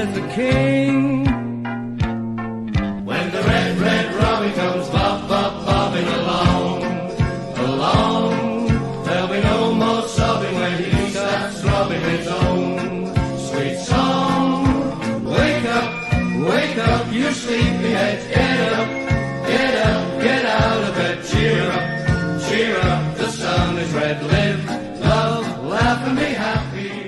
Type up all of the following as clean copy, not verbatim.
and the king. When the red, red robin comes bobbing along, there'll be no more sobbing when he starts throbbing his own sweet song. Wake up, you sleepyheads, get out of bed, cheer up, the sun is red, live, love, laugh and be happy.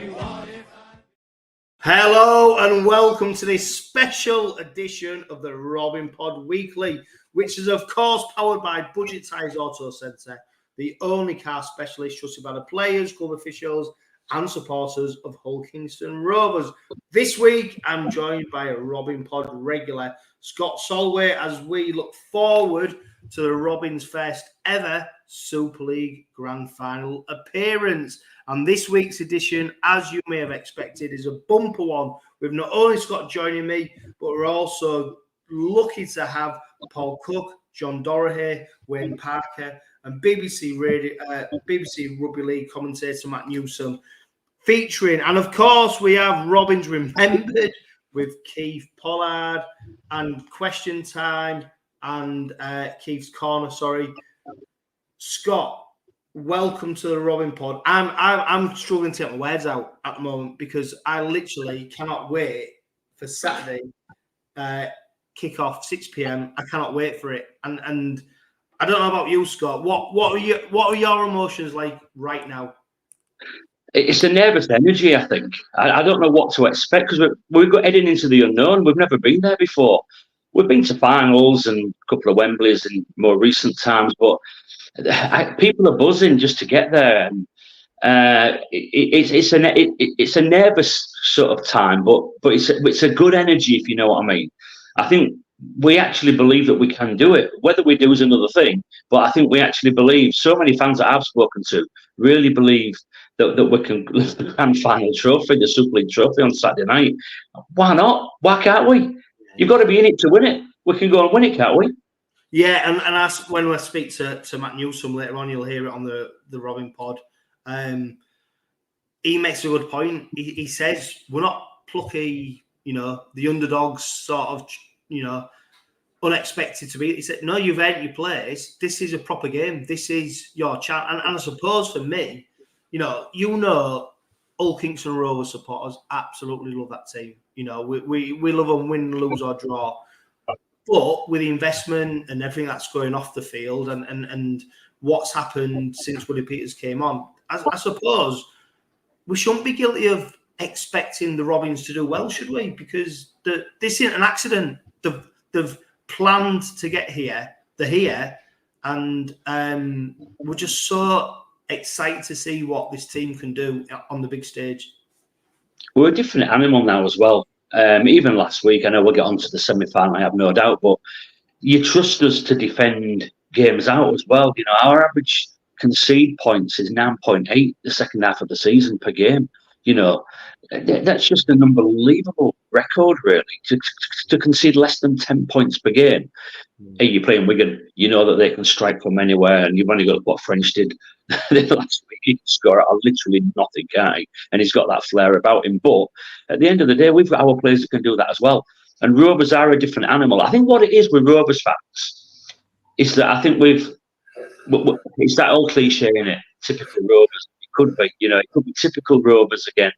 Hello and welcome to this special edition of the Robin Pod Weekly, which is of course powered by Budget Tyres Auto Centre, the only car specialist trusted by the players, club officials and supporters of Hull Kingston Rovers. This week I'm joined by a Robin Pod regular, Scott Solway, as we look forward to the Robins' first ever Super League Grand Final appearance. And this week's edition, as you may have expected, is a bumper one with not only Scott joining me, but we're also lucky to have Paul Cooke, John Dorahy, Wayne Parker, and BBC Rugby League commentator Matt Newsum featuring. And of course, we have Robins Remembered with 𝗂𝗃𝗏𝗴𝗏 and Question Time and Keith's Corner. Scott, welcome to the Robin Pod. I'm struggling to get my words out at the moment because I literally cannot wait for Saturday kick-off 6 p.m. I cannot wait for it. And I don't know about you, Scott. What are your emotions like right now? It's a nervous energy, I think. I don't know what to expect because we're heading into the unknown. We've never been there before. We've been to finals and a couple of Wembleys in more recent times, but people are buzzing just to get there. And it's a nervous sort of time, but it's a good energy, if you know what I mean. I think we actually believe that we can do it. Whether we do is another thing, but I think we actually believe. So many fans that I've spoken to really believe that we can lift the grand final trophy, the Super League trophy on Saturday night. Why not? Why can't we? You've got to be in it to win it. We can go and win it, can't we? Yeah, and when I speak to Matt Newsum later on, you'll hear it on the Robin Pod. He makes a good point. He says we're not plucky, the underdogs sort of, unexpected to be. He said, no, you've earned your place. This is a proper game. This is your chance. And I suppose for me, Hull Kingston Rovers supporters absolutely love that team. We love them win, lose or draw. But with the investment and everything that's going off the field and what's happened since Willie Peters came on, I suppose we shouldn't be guilty of expecting the Robins to do well, should we? Because this isn't an accident. They've planned to get here. They're here. And we're just so excited to see what this team can do on the big stage. We're a different animal now as well. Even last week, I know we'll get on to the semi-final, I have no doubt, but you trust us to defend games out as well. Our average concede points is 9.8 the second half of the season per game. That's just an unbelievable record, really, to concede less than 10 points per game. Hey, you're playing Wigan, you know that they can strike from anywhere, and you've only got what French did last week. He can score out of literally nothing, can't he? And he's got that flair about him. But at the end of the day, we've got our players that can do that as well. And Rovers are a different animal. I think what it is with Rovers fans is that I think it's that old cliche, innit? Typical Rovers. Could be, it could be typical Rovers again,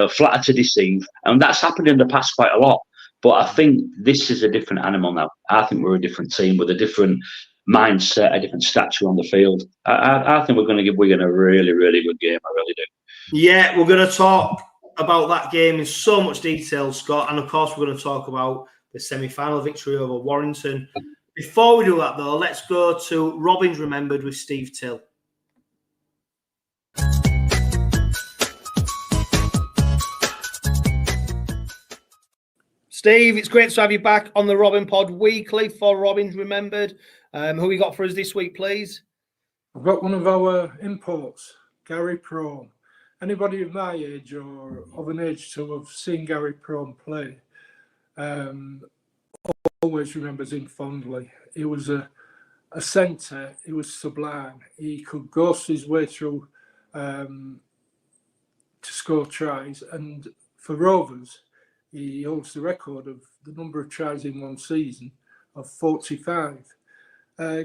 flatter to deceive. And that's happened in the past quite a lot. But I think this is a different animal now. I think we're a different team with a different mindset, a different stature on the field. I think we're going to give Wigan a really, really good game. I really do. Yeah, we're going to talk about that game in so much detail, Scott. And of course, we're going to talk about the semi-final victory over Warrington. Before we do that, though, let's go to Robins Remembered with Steve Till. Steve, it's great to have you back on the Robin Pod Weekly for Robins Remembered. Who we got for us this week, please? I've got one of our imports, Gary Prome. Anybody of my age or of an age to have seen Gary Prome play always remembers him fondly. He was a centre. He was sublime. He could ghost his way through to score tries. And for Rovers, he holds the record of the number of tries in one season of 45.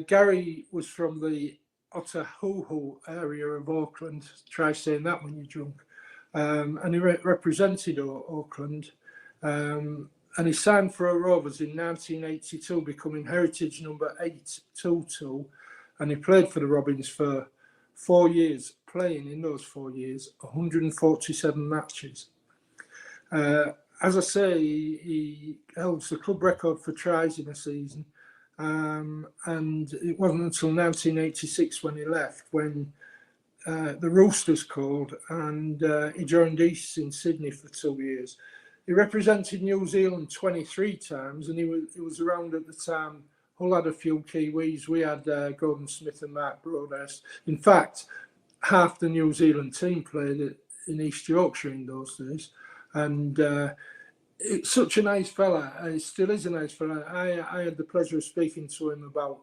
Gary was from the 𝗂𝗂𝗃𝗂𝗃 area of Auckland. Try saying that when you're drunk. And he represented Auckland. And he signed for Rovers in 1982, becoming heritage number 822. And he played for the Robins for 4 years, playing in those 4 years 147 matches. As I say, he holds the club record for tries in a season. And it wasn't until 1986 when he left, when the Roosters called, and he joined East in Sydney for 2 years. He represented New Zealand 23 times, and he was around at the time. Hull had a few Kiwis. We had Gordon Smith and Mark Broadhurst. In fact, half the New Zealand team played in East Yorkshire in those days. And it's such a nice fella. He still is a nice fella. I had the pleasure of speaking to him about,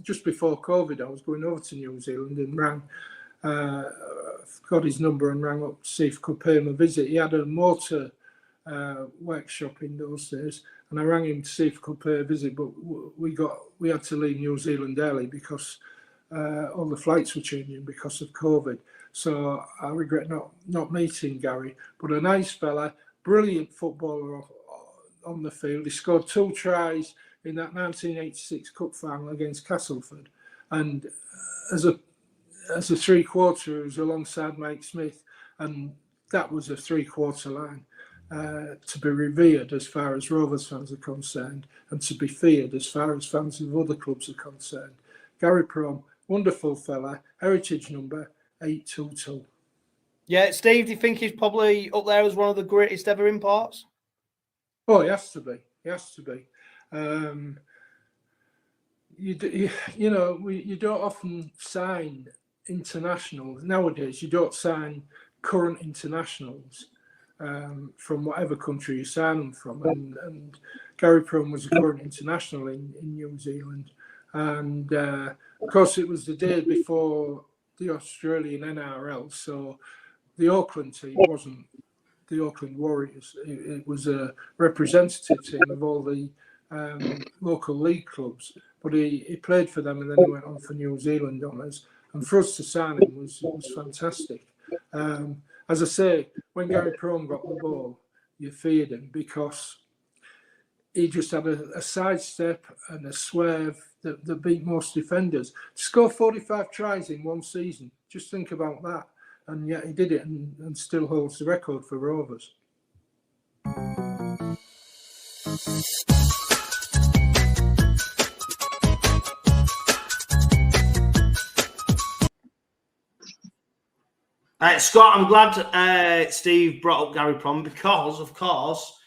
just before COVID, I was going over to New Zealand and rang, got his number and rang up to see if I could pay him a visit. He had a motor workshop in those days, and I rang him to see if I could pay a visit, but we had to leave New Zealand early because all the flights were changing because of COVID. So I regret not meeting Gary, but a nice fella, brilliant footballer on the field. He scored 2 tries in that 1986 Cup final against Castleford, and as a 3/4, he was alongside Mike Smith, and that was a 3/4 line. To be revered as far as Rovers fans are concerned, and to be feared as far as fans of other clubs are concerned. Gary Prom, wonderful fella, heritage number 822. Yeah, Steve, do you think he's probably up there as one of the greatest ever imports? Oh, he has to be. He has to be. You don't often sign internationals. Nowadays, you don't sign current internationals from whatever country you sign them from. And Gary Prom was a current international in New Zealand. And of course, it was the day before the Australian NRL. So the Auckland team wasn't the Auckland Warriors. It was a representative team of all the local league clubs. But he played for them, and then he went on for New Zealand honours. And for us to sign him was fantastic. As I say, when Gary Prom got the ball, you feared him because he just had a sidestep and a swerve that beat most defenders. To score 45 tries in one season, just think about that. And yet he did it and still holds the record for Rovers. Scott, I'm glad Steve brought up Gary Prom because, of course,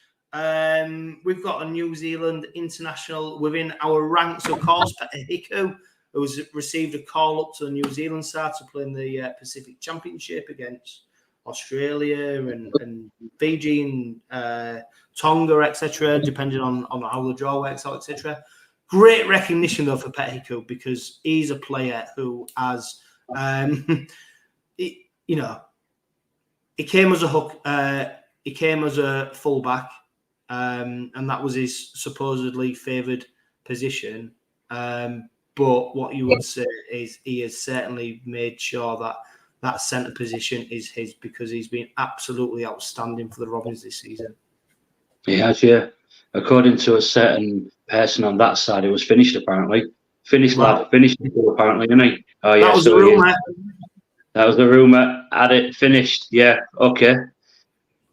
we've got a New Zealand international within our ranks, of course, 𝗪𝗪𝗂𝗃, who's received a call up to the New Zealand side to play in the Pacific Championship against Australia and Fiji and Tonga, etc., depending on how the draw works out, etc. Great recognition, though, for 𝗪𝗪𝗂𝗃 because he's a player who has... he came as a hook. He came as a fullback, and that was his supposedly favoured position. But what you would say is he has certainly made sure that centre position is his because he's been absolutely outstanding for the Robins this season. He has, yeah. According to a certain person on that side, it was finished apparently. Finished apparently, didn't he? Oh yeah, that was the rumour. That was the rumour. Had it finished. Yeah, okay.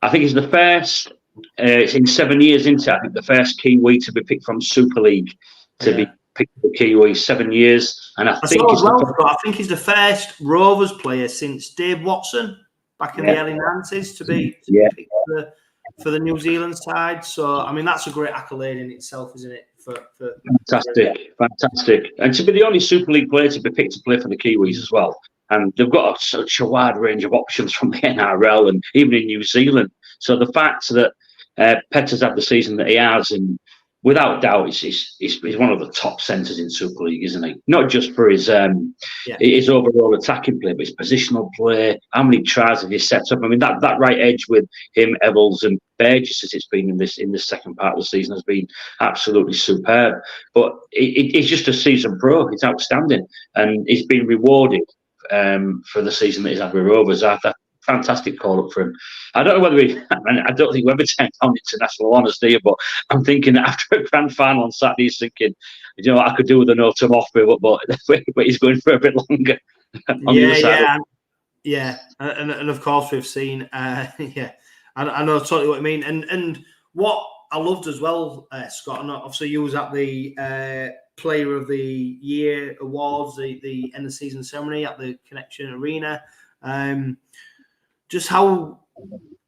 I think it's the first, it's in 7 years into it, I think the first Kiwi to be picked from Super League to be picked for Kiwi, 7 years. And I think he's the first Rovers player since Dave Watson back in the early 90s to be picked for the New Zealand side. So, I mean, that's a great accolade in itself, isn't it? Fantastic. And to be the only Super League player to be picked to play for the Kiwis as well. And they've got such a wide range of options from the NRL and even in New Zealand. So the fact that Peters had the season that he has, and without doubt, he's one of the top centres in Super League, isn't he? Not just for his overall attacking play, but his positional play. How many tries have he set up? I mean, that right edge with him, Evans, and Burgess, as it's been in the second part of the season, has been absolutely superb. But he's just a seasoned pro. He's outstanding, and he's been rewarded for the season that he's had with Rovers. Fantastic call up for him. I don't know whether I don't think we ever turned down international honours, do you? But I'm thinking after a grand final on Saturday, he's thinking, you know, what I could do with an autumn off, but he's going for a bit longer. And of course we've seen, I know totally what you mean, and what I loved as well, Scott. And obviously you was at the Player of the Year awards, the end of season ceremony at the Connection Arena. Just how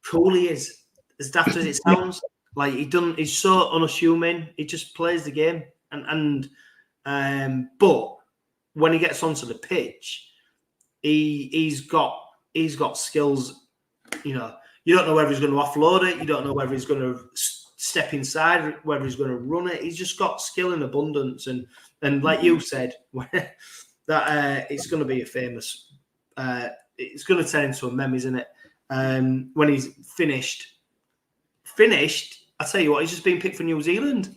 cool he is, as daft as it sounds. Like he's so unassuming. He just plays the game, but when he gets onto the pitch, he's got skills. You know, you don't know whether he's going to offload it. You don't know whether he's going to step inside, whether he's going to run it. He's just got skill in abundance, and like you said, that it's going to be a famous. It's going to turn into a meme, isn't it? When he's finished. I tell you what, he's just been picked for New Zealand.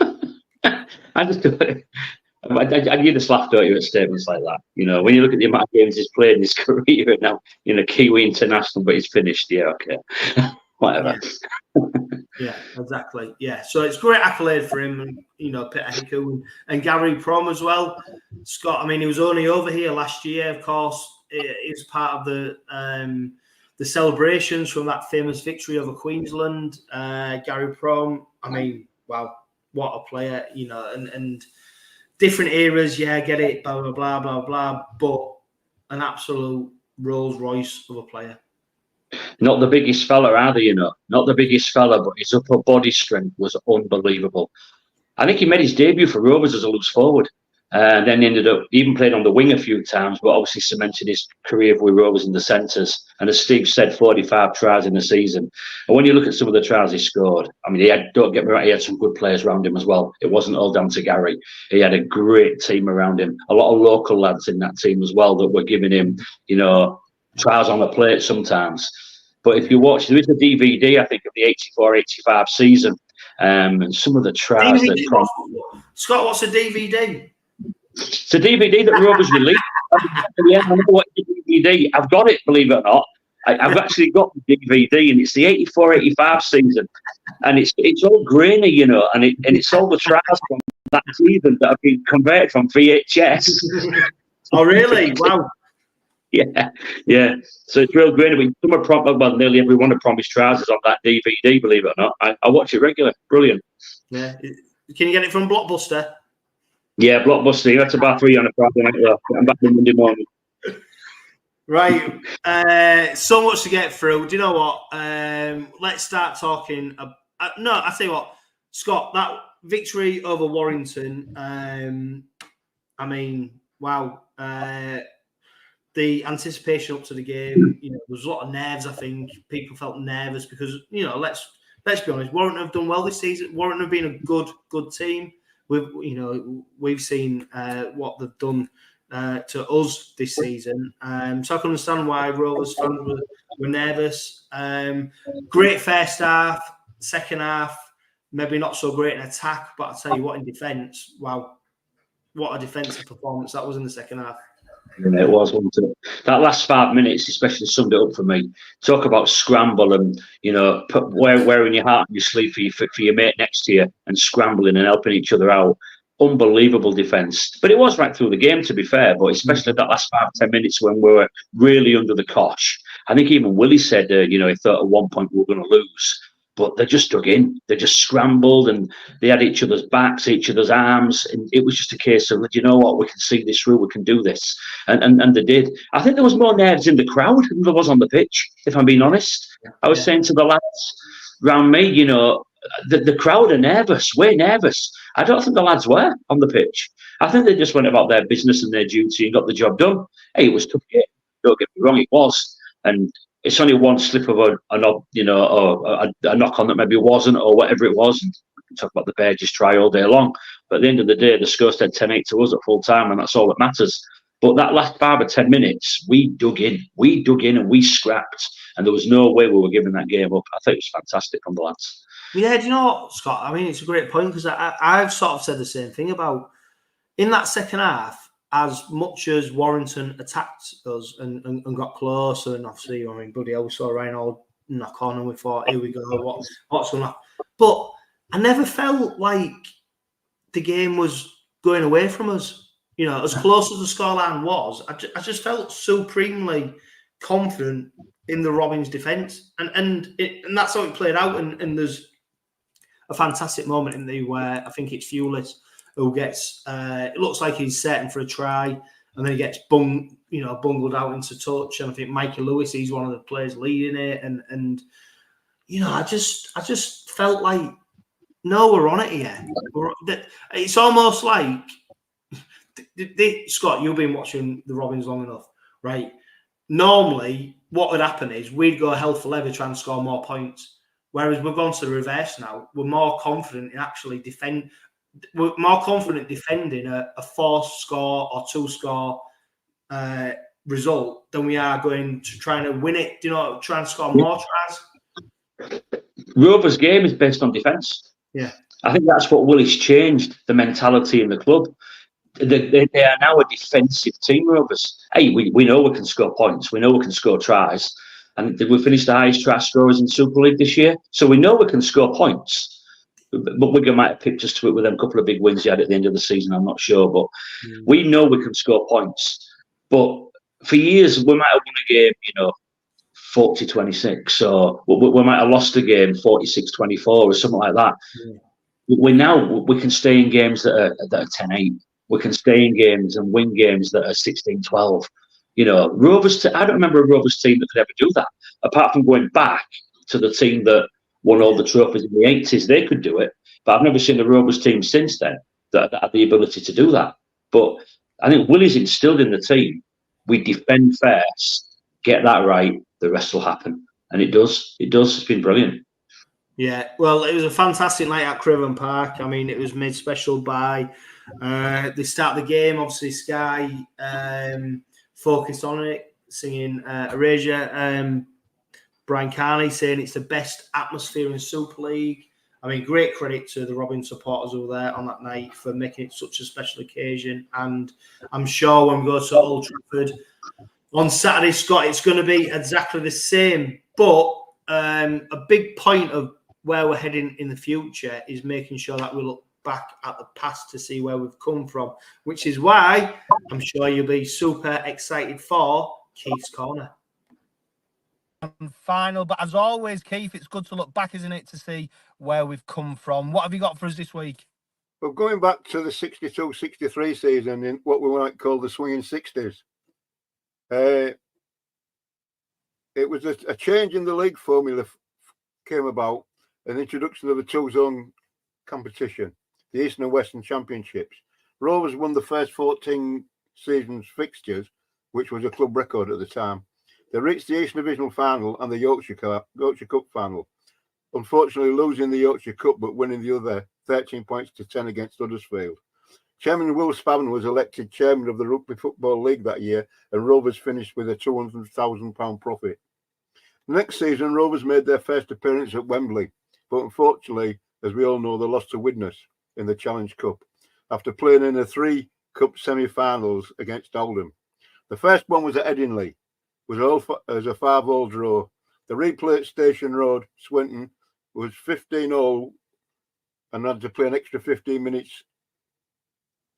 I you just laugh, don't you, at statements like that? You know, when you look at the amount of games he's played in his career now, you know, Kiwi international, but he's finished. Yeah, okay, whatever. Yeah, exactly. Yeah, so it's great accolade for him, and you know, 𝗂𝗂𝗃𝗃 and Gary Prom as well. Scott, I mean, he was only over here last year, of course. It was part of the celebrations from that famous victory over Queensland. Gary Prom, I mean, wow, what a player, you know, and different eras, yeah, get it, blah, blah, blah, blah, blah, but an absolute Rolls Royce of a player. Not the biggest fella either, you know, not the biggest fella, but his upper body strength was unbelievable. I think he made his debut for Rovers as a loose forward. And then ended up even played on the wing a few times, but obviously cemented his career with Rovers in the centres. And as Steve said, 45 tries in the season. And when you look at some of the tries he scored, I mean, don't get me right, he had some good players around him as well. It wasn't all down to Gary. He had a great team around him. A lot of local lads in that team as well that were giving him, you know, tries on the plate sometimes. But if you watch, there is a DVD, I think, of the 84-85 season, and some of the tries that Scott, what's a DVD? It's a DVD that Rovers released. Yeah, I know what DVD. I've got it, believe it or not. I've actually got the DVD, and it's the 84-85 season, and it's all grainy, you know, and it's all the tries from that season that have been converted from VHS. Oh, really? Wow. Yeah. So it's real grainy. But nearly every one of Promised tries is on that DVD, believe it or not. I watch it regularly. Brilliant. Yeah. Can you get it from Blockbuster? Yeah, Blockbuster. That's about 3 on a Friday night. I'm back on Monday morning. Right. So much to get through. Do you know what? Let's start talking. No, I tell you what, Scott, that victory over Warrington. I mean, wow. The anticipation up to the game, you know, there was a lot of nerves. I think people felt nervous because, you know, let's be honest, Warrington have done well this season. Warrington have been a good team. We've seen what they've done to us this season. So I can understand why Rovers fans were nervous. Great first half, second half, maybe not so great in attack, but I'll tell you what, in defence, wow, what a defensive performance that was in the second half. Yeah, it was, wasn't it? That last 5 minutes especially summed it up for me. Talk about scramble and, you know, wearing your heart on your sleeve for your mate next to you and scrambling and helping each other out. Unbelievable defence. But it was right through the game, to be fair, but especially that last 5-10 minutes when we were really under the cosh. I think even Willie said, you know, he thought at one point we were going to lose. But they just dug in. They just scrambled and they had each other's backs, each other's arms. And it was just a case of, you know what, we can see this through, we can do this. And they did. I think there was more nerves in the crowd than there was on the pitch, if I'm being honest. I was saying to the lads around me, you know, the crowd are nervous. We're nervous. I don't think the lads were on the pitch. I think they just went about their business and their duty and got the job done. Hey, it was a tough game. Don't get me wrong, it was. And it's only one slip of a knock on that maybe wasn't, or whatever it was. can talk about the Burgess try all day long. But at the end of the day, the score stayed 10-8 to us at full time, and that's all that matters. But that last 5 or 10 minutes, we dug in and we scrapped, and there was no way we were giving that game up. I think it was fantastic from the lads. Yeah, do you know what, Scott? I mean, it's a great point, because I've sort of said the same thing about in that second half. As much as Warrington attacked us and got closer, and obviously, I mean, bloody hell, we saw Reinhold knock on, and we thought, here we go, what's going on? But I never felt like the game was going away from us. You know, as close as the scoreline was, I just felt supremely confident in the Robins' defence, and that's how it played out. And there's a fantastic moment in there where I think it's Fulis who gets, it looks like he's setting for a try, and then he gets bungled out into touch. And I think Mikey Lewis, he's one of the players leading it. And you know, I just felt like, no, we're on it here. It's almost like, Scott, you've been watching the Robins long enough, right? Normally, what would happen is we'd go hell for leather trying to score more points. Whereas we've gone to the reverse now. We're more confident in actually defend. We're more confident defending a 4-score or 2-score result than we are going to trying to win it. You know, trying to score more tries. Rovers' game is based on defence. Yeah, I think that's what Willie's changed the mentality in the club. They are now a defensive team, Rovers. Hey, we know we can score points. We know we can score tries. And we finished the highest try scorers in Super League this year. So we know we can score points. But Wigan might have picked us to it with them couple of big wins he had at the end of the season. I'm not sure. But we know we can score points. But for years, we might have won a game, 40-26. Or we might have lost a game 46-24 or something like that. We can stay in games that are 10-8. We can stay in games and win games that are 16-12. Rovers. I don't remember a Rovers team that could ever do that, apart from going back to the team that won all the trophies in the 80s. They could do it, but I've never seen the Rovers team since then that had the ability to do that. But I think Willie's instilled in the team, we defend first, get that right, the rest will happen. And it does. It's been brilliant. Yeah, well, it was a fantastic night at Craven Park. I mean, it was made special by the start of the game. Obviously, Sky focused on it, singing Erasure. Brian Carney saying it's the best atmosphere in Super League. I mean, great credit to the Robin supporters who were there on that night for making it such a special occasion. And I'm sure when we go to Old Trafford on Saturday, Scott, it's going to be exactly the same. But a big point of where we're heading in the future is making sure that we look back at the past to see where we've come from, which is why I'm sure you'll be super excited for Keith's Corner. Final, but as always, Keith, it's good to look back, isn't it, to see where we've come from. What have you got for us this week? Well, going back to the 62-63 season in what we might call the swinging 60s, it was a change in the league formula came about, an introduction of a 2-zone competition, the Eastern and Western Championships. Rovers won the first 14 seasons fixtures, which was a club record at the time. They reached the Eastern Divisional final and the Yorkshire Cup final, unfortunately losing the Yorkshire Cup but winning the other 13 points to 10 against Huddersfield. Chairman Will Spavin was elected chairman of the Rugby Football League that year, and Rovers finished with a £200,000 profit. Next season, Rovers made their first appearance at Wembley, but unfortunately, as we all know, they lost to Widnes in the Challenge Cup after playing in the 3 Cup semi-finals against Oldham. The first one was at Headingley. Was a 5-all draw. The replay at Station Road, Swinton, was 15-all and had to play an extra 15 minutes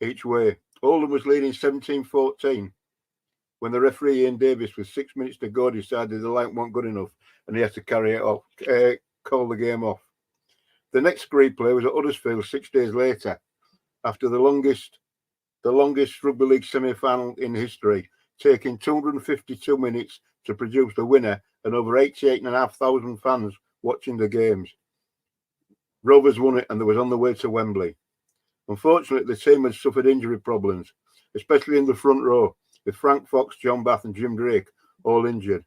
each way. Oldham was leading 17-14 when the referee Ian Davis, with 6 minutes to go, decided the line wasn't good enough and he had to carry it off, call the game off. The next replay was at Huddersfield 6 days later, after the longest rugby league semi-final in history, taking 252 minutes to produce the winner and over 88,500 fans watching the games. Rovers won it and they was on the way to Wembley. Unfortunately, the team had suffered injury problems, especially in the front row, with Frank Fox, John Bath and Jim Drake all injured.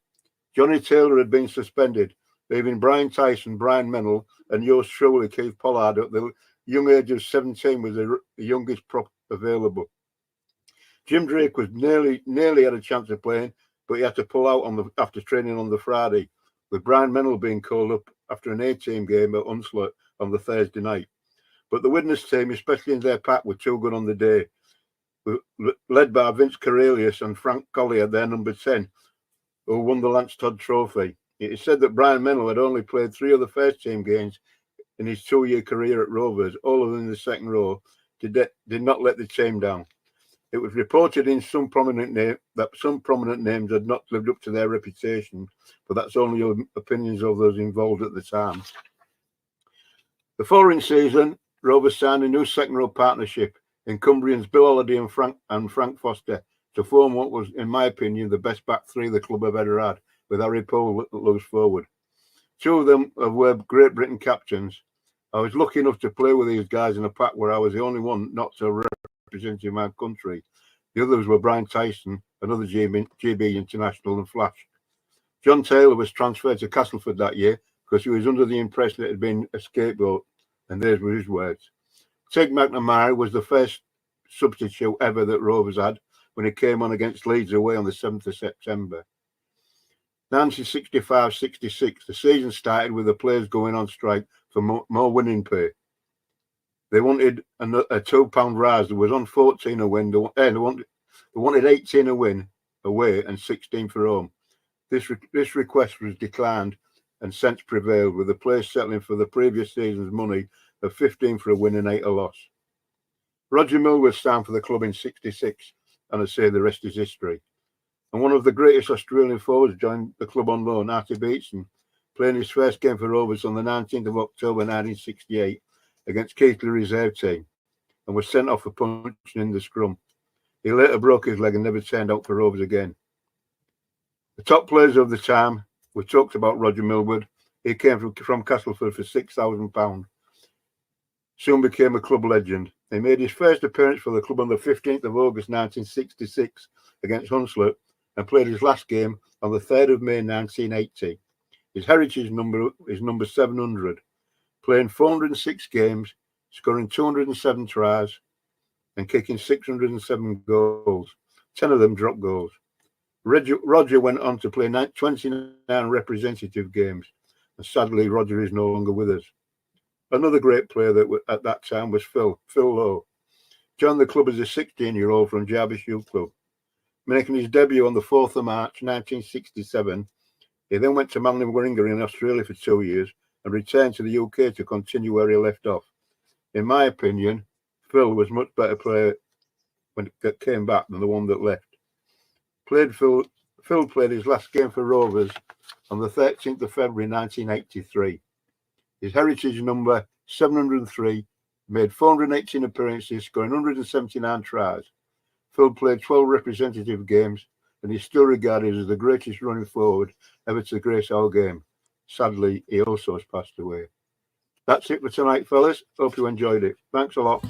Johnny Taylor had been suspended, leaving Brian Tyson, Brian Mennell, and yours truly, 𝗂𝗃𝗴𝗲𝗏, at the young age of 17 was the youngest prop available. Jim Drake was nearly had a chance of playing, but he had to pull out after training on the Friday, with Brian Mennell being called up after an A-team game at Hunslet on the Thursday night. But the Widnes team, especially in their pack, were too good on the day, led by Vince Cornelius and Frank Collier, their number 10, who won the Lance Todd Trophy. It is said that Brian Mennell had only played 3 other first-team games in his 2-year career at Rovers, all of them in the second row, did not let the team down. It was reported in some prominent names had not lived up to their reputation, but that's only opinions of those involved at the time. The following season, Rovers signed a new second-row partnership in Cumbrians Bill Holiday and Frank Foster to form what was, in my opinion, the best back three the club have ever had, with Harry Poole at loose forward. 2 of them were Great Britain captains. I was lucky enough to play with these guys in a pack where I was the only one not to representing my country. The others were Brian Tyson, another GB international, and Flash. John Taylor was transferred to Castleford that year because he was under the impression it had been a scapegoat, and those were his words. Tig McNamara was the first substitute ever that Rovers had when he came on against Leeds away on the 7th of September. 1965-66, the season started with the players going on strike for more winning pay. They wanted a £2 rise. There was on 14 a win. They wanted 18 a win away and 16 for home. This request was declined, and sense prevailed, with the players settling for the previous season's money of 15 for a win and 8 a loss. Roger Millward signed for the club in '66, and I say the rest is history. And one of the greatest Australian forwards joined the club on loan, Artie Beetson, playing his first game for Rovers on the 19th of October 1968 against Keighley reserve team, and was sent off for punching in the scrum. He later broke his leg and never turned out for Rovers again. The top players of the time, we talked about Roger Millward. He came from Castleford for £6,000. Soon became a club legend. He made his first appearance for the club on the 15th of August 1966 against Hunslet, and played his last game on the 3rd of May 1980. His heritage number is number 700, playing 406 games, scoring 207 tries, and kicking 607 goals, 10 of them drop goals. Roger went on to play 29 representative games, and sadly, Roger is no longer with us. Another great player at that time was Phil Lowe. Joined the club as a 16-year-old from Jarvis Youth Club. Making his debut on the 4th of March 1967, he then went to Manly Warringah in Australia for 2 years and returned to the UK to continue where he left off. In my opinion, Phil was a much better player when he came back than the one that left. Phil played his last game for Rovers on the 13th of February 1983. His heritage number 703, made 418 appearances, scoring 179 tries. Phil played 12 representative games, and is still regarded as the greatest running forward ever to grace our game. Sadly, he also has passed away. That's it for tonight, fellas. Hope you enjoyed it. Thanks a lot.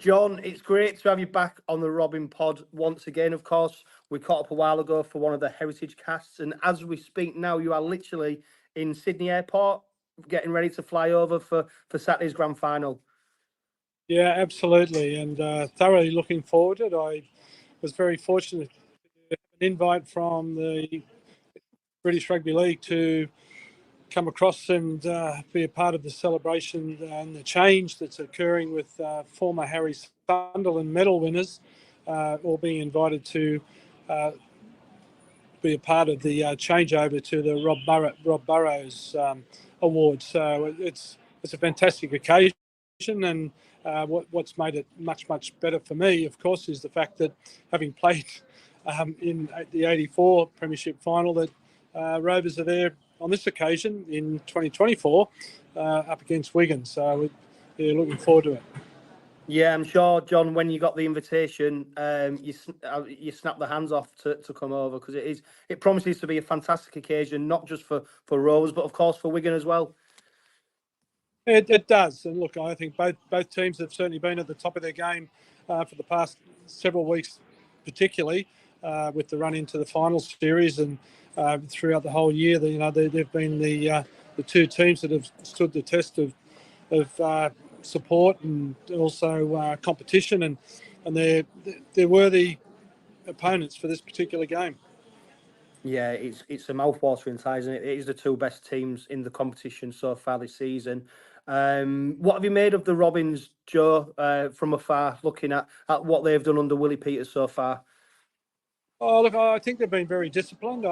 John, it's great to have you back on the Robin Pod once again. Of course, we caught up a while ago for one of the heritage casts, and as we speak now, you are literally in Sydney Airport, getting ready to fly over for Saturday's grand final. Yeah, absolutely, and thoroughly looking forward to it. I was very fortunate to have an invite from the British Rugby League to come across and be a part of the celebration and the change that's occurring with former Harry Sunderland medal winners all being invited to be a part of the changeover to the Rob Burrows award. So it's a fantastic occasion, and What's made it much better for me, of course, is the fact that having played in the '84 Premiership final, that Rovers are there on this occasion in 2024 up against Wigan. So we're looking forward to it. Yeah, I'm sure, John, when you got the invitation, you snapped the hands off to come over, because it promises to be a fantastic occasion, not just for Rovers, but of course for Wigan as well. It does. And look, I think both teams have certainly been at the top of their game for the past several weeks, particularly with the run into the final series, and throughout the whole year. They've been the two teams that have stood the test of support and also competition, and they're worthy opponents for this particular game. Yeah, it's a mouth-watering tie, isn't it? It is the two best teams in the competition so far this season. What have you made of the Robins, Joe, from afar, looking at what they've done under Willie Peters so far? Oh, look, I think they've been very disciplined.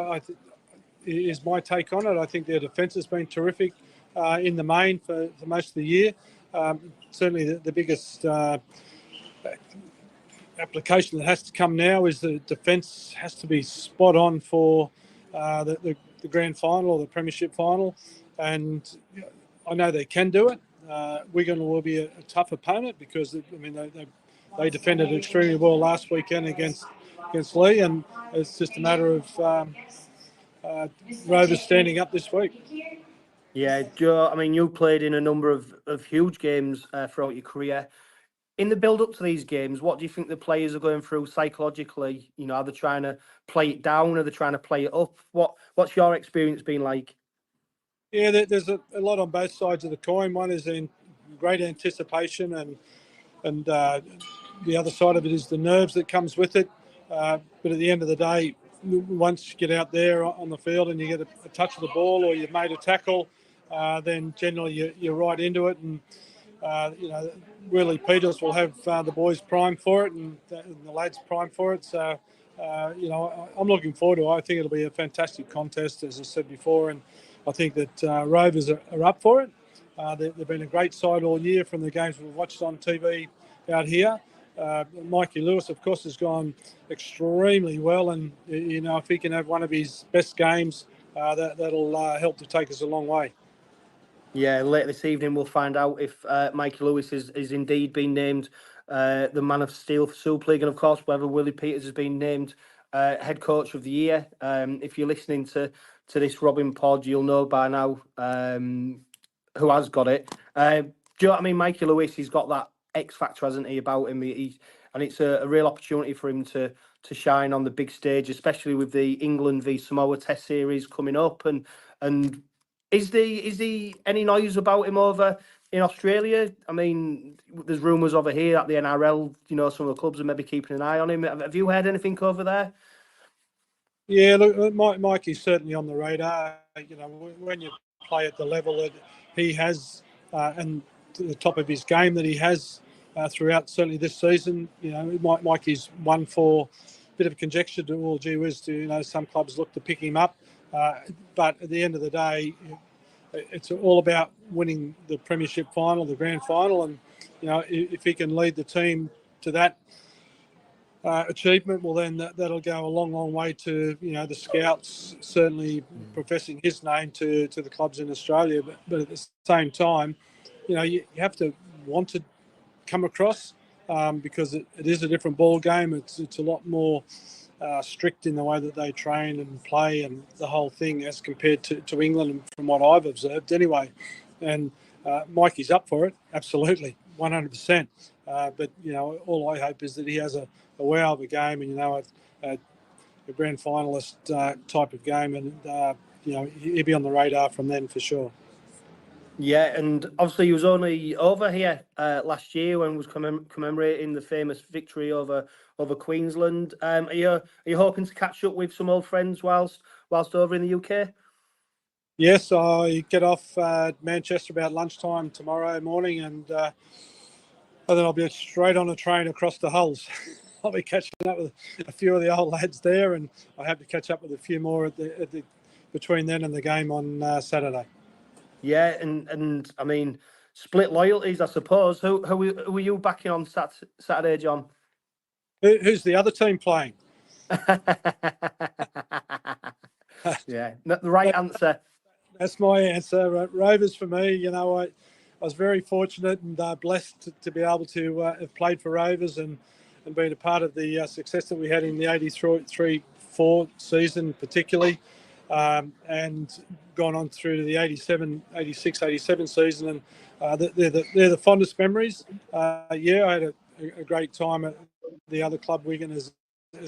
Is my take on it. I think their defence has been terrific in the main for most of the year. Certainly the biggest application that has to come now is the defence has to be spot on for the grand final or the Premiership final, and I know they can do it. Wigan will be a tough opponent because they defended extremely well last weekend against Leigh, and it's just a matter of Rovers standing up this week. Yeah, Joe, you played in a number of huge games throughout your career. In the build-up to these games, what do you think the players are going through psychologically? Are they trying to play it down? Are they trying to play it up? What's your experience been like? Yeah, there's a lot on both sides of the coin. One is in great anticipation, and the other side of it is the nerves that comes with it. But at the end of the day, once you get out there on the field and you get a touch of the ball or you've made a tackle, then generally you're right into it. And Willie Peters will have the boys primed for it, and the lads primed for it. So, I'm looking forward to it. I think it'll be a fantastic contest, as I said before, and I think that Rovers are up for it. They've been a great side all year from the games we've watched on TV out here. Mikey Lewis, of course, has gone extremely well, and if he can have one of his best games, that'll help to take us a long way. Yeah, later this evening we'll find out if Mikey Lewis is indeed been named the Man of Steel for Super League, and of course whether Willie Peters has been named Head Coach of the Year. If you're listening to this Robin pod, you'll know by now who has got it. Do you know what I mean? Mikey Lewis, he's got that X factor, hasn't he, about him? And it's a real opportunity for him to shine on the big stage, especially with the England v Samoa Test series coming up. And is there any noise about him over in Australia? There's rumours over here that the NRL, some of the clubs are maybe keeping an eye on him. Have you heard anything over there? Yeah, look, Mikey's certainly on the radar. When you play at the level that he has and to the top of his game that he has throughout certainly this season, Mikey's one for a bit of conjecture to all gee whiz to some clubs look to pick him up, but at the end of the day, it's all about winning the Premiership final, the grand final, and if he can lead the team to that achievement, well then that'll go a long way to the scouts certainly professing his name to the clubs in Australia. But at the same time, you have to want to come across because it is a different ball game. It's a lot more strict in the way that they train and play and the whole thing as compared to England, from what I've observed anyway. And Mikey's up for it, absolutely, 100%. But all I hope is that he has a wow of a game, and a grand finalist type of game, and he'll be on the radar from then for sure. Yeah, and obviously he was only over here last year when he was commemorating the famous victory over Queensland. Are you hoping to catch up with some old friends whilst over in the UK? Yes, I get off Manchester about lunchtime tomorrow morning, and then I'll be straight on a train across to Hulls. I'll be catching up with a few of the old lads there, and I have to catch up with a few more between then and the game on Saturday. Yeah, and split loyalties, I suppose. Who were you backing on Saturday, John? Who's the other team playing? Yeah, the right answer. That's my answer. Rovers for me. You know, I was very fortunate and blessed to be able to have played for Rovers and been a part of the success that we had in the 83-84 season particularly, and gone on through to the 86-87 season, and they're the fondest memories. Yeah, I had a great time at the other club, Wigan, as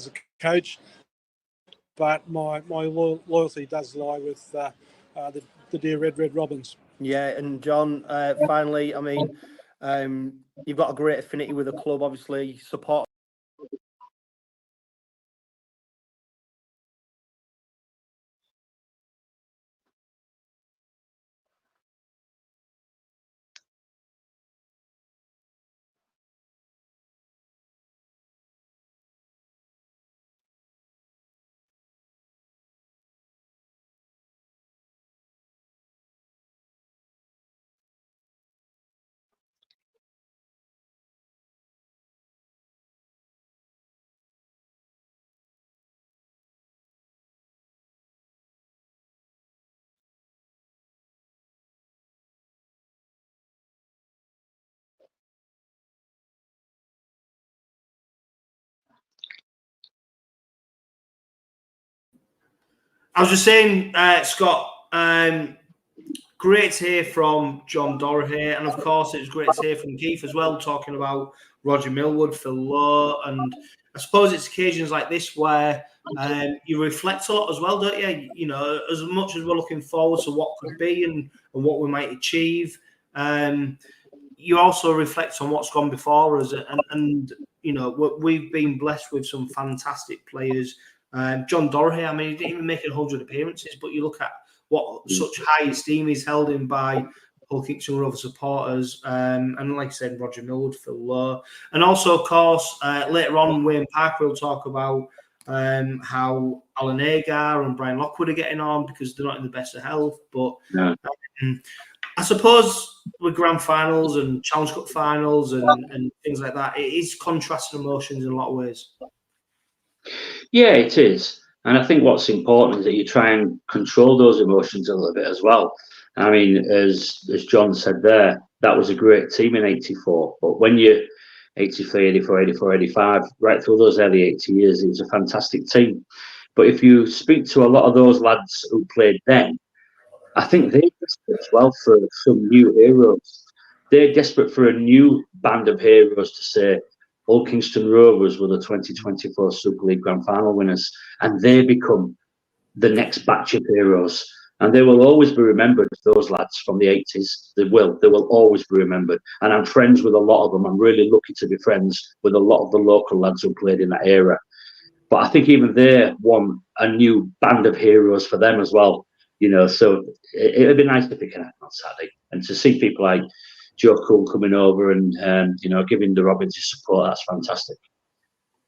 a coach, but my loyalty does lie with the dear Red Robins. Yeah, and John, finally, I mean, you've got a great affinity with the club, obviously, support. I was just saying, Scott, great to hear from John Dorahy, and of course it was great to hear from Keith as well, talking about Roger Millwood, Phil Lowe, and I suppose it's occasions like this where you reflect a lot as well, don't you? You know, as much as we're looking forward to what could be and what we might achieve, you also reflect on what's gone before us, and you know, we've been blessed with some fantastic players. John Dorahy, I mean, he didn't even make 100 appearances, but you look at what such high esteem he's held in by Hull Kingston Rovers supporters, and like I said, Roger Millwood, Phil Lowe, and also, of course, later on, Wayne Parker will talk about how Alan Agar and Brian Lockwood are getting on because they're not in the best of health. But I suppose with grand finals and Challenge Cup finals and things like that, it is contrasting emotions in a lot of ways. Yeah, it is. And I think what's important is that you try and control those emotions a little bit as well. I mean, as John said there, that was a great team in 84. But when you 83, 84, 84, 85, right through those early 80 years, it was a fantastic team. But if you speak to a lot of those lads who played then, I think they're desperate as well for some new heroes. They're desperate for a new band of heroes to say, Old Kingston Rovers were the 2024 Super League Grand Final winners, and they become the next batch of heroes. And they will always be remembered, those lads from the 80s. They will always be remembered. And I'm friends with a lot of them. I'm really lucky to be friends with a lot of the local lads who played in that era. But I think even they won a new band of heroes for them as well. You know, so it'd be nice if they can happen on Saturday, and to see people like Joe Cooke coming over and you know, giving the Robins his support. That's fantastic.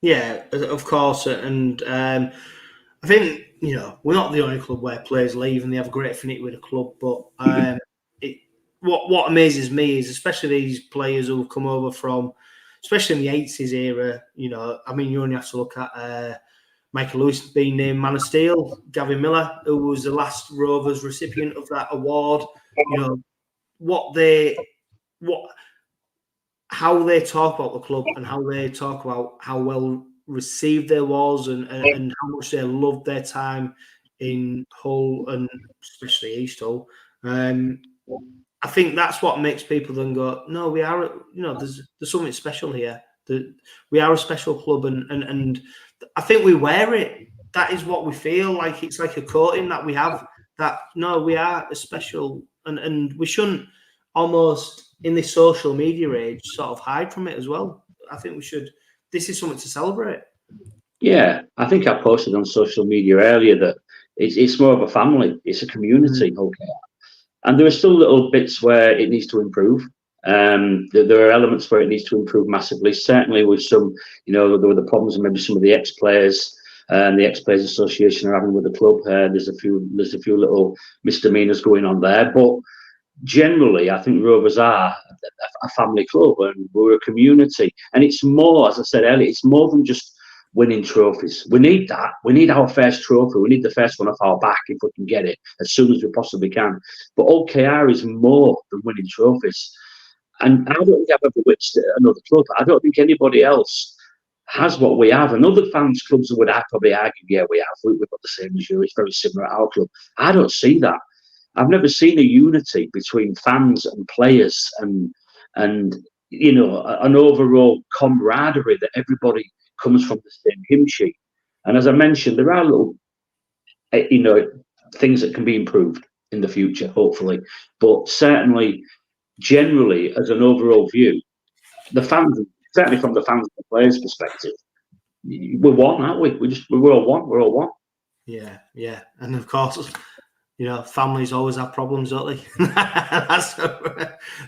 Yeah, of course, and I think, you know, we're not the only club where players leave and they have a great affinity with the club. But what amazes me is especially these players who have come over from, especially in the 80s era. You know, I mean, you only have to look at Mikey Lewis being named Man of Steel, Gavin Miller, who was the last Rovers recipient of that award. You know, how they talk about the club and how they talk about how well received there was and how much they loved their time in Hull and especially East Hull. I think that's what makes people then go, no, we are, you know, there's something special here. We are a special club, and I think we wear it. That is what we feel like. It's like a coating that we have, that no, we are a special, and we shouldn't almost in this social media age sort of hide from it as well. I think we should. This is something to celebrate. Yeah, I think I posted on social media earlier that it's more of a family. It's a community. Okay, and there are still little bits where it needs to improve. There are elements where it needs to improve massively. Certainly with some, you know, there were the problems and maybe some of the ex-players and the ex-players association are having with the club. There's a few little misdemeanors going on there, but generally, I think Rovers are a family club and we're a community. And it's more, as I said earlier, it's more than just winning trophies. We need that. We need our first trophy. We need the first one off our back if we can get it as soon as we possibly can. But OKR is more than winning trophies. And I don't think I've ever witnessed another club. I don't think anybody else has what we have. And other fans clubs would probably argue, yeah, we have. We've got the same as you. It's very similar at our club. I don't see that. I've never seen a unity between fans and players and you know, an overall camaraderie that everybody comes from the same hymn sheet. And as I mentioned, there are little, you know, things that can be improved in the future, hopefully. But certainly, generally, as an overall view, the fans, certainly from the fans and the players' perspective, we're one, aren't we? We're all one. We're all one. Yeah, yeah. And of course, you know, families always have problems, don't they?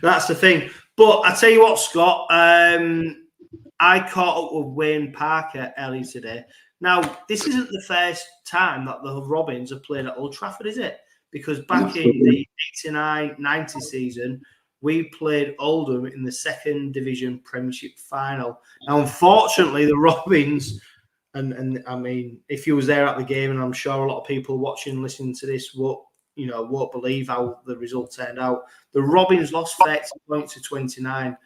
that's the thing. But I tell you what, Scott, I caught up with Wayne Parker earlier today. Now, this isn't the first time that the Robins have played at Old Trafford, is it? Because back in the 89-90 season, we played Oldham in the second division Premiership final. Now, unfortunately, the Robins, and I mean, if you was there at the game, and I'm sure a lot of people watching and listening to this won't believe how the result turned out. The Robins lost 30 points to 29.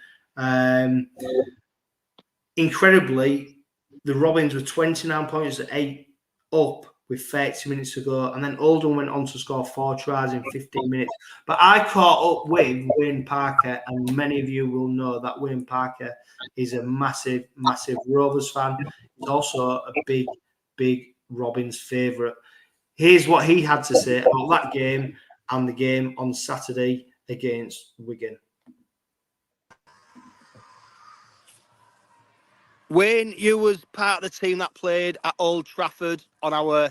Incredibly, the Robins were 29 points to 8 up with 30 minutes to go, and then Oldham went on to score 4 tries in 15 minutes. But I caught up with Wayne Parker, and many of you will know that Wayne Parker is a massive, massive Rovers fan. He's also a big, big Robins favourite. Here's what he had to say about that game and the game on Saturday against Wigan. Wayne, you was part of the team that played at Old Trafford on our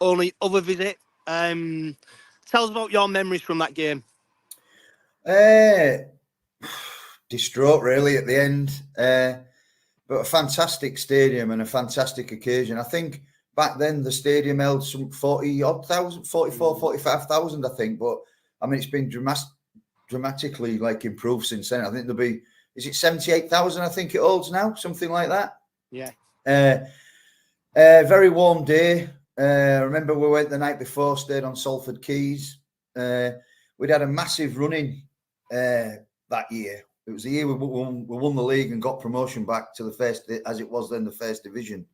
only other visit. Tell us about your memories from that game. Distraught, really, at the end. But a fantastic stadium and a fantastic occasion. I think back then the stadium held some 40,000, 44, 45,000, I think. But, I mean, it's been dramatically, like, improved since then. I think there'll be, is it 78,000, I think it holds now? Something like that. Yeah. Very warm day. I remember we went the night before, stayed on Salford Quays. We'd had a massive run-in that year. It was the year we won the league and got promotion back to the first, as it was then, the first division.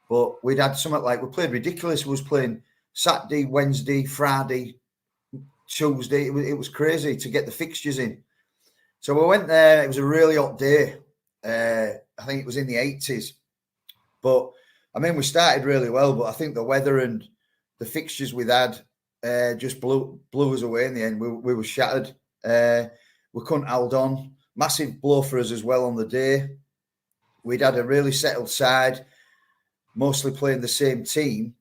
But we'd had something like, we played ridiculous. We was playing Saturday, Wednesday, Friday, Tuesday. It was crazy to get the fixtures in. So we went there. It was a really hot day. I think it was in the 80s. But, I mean, we started really well, but I think the weather and the fixtures we'd had just blew us away in the end. We were shattered. We couldn't hold on. Massive blow for us as well on the day. We'd had a really settled side, mostly playing the same team,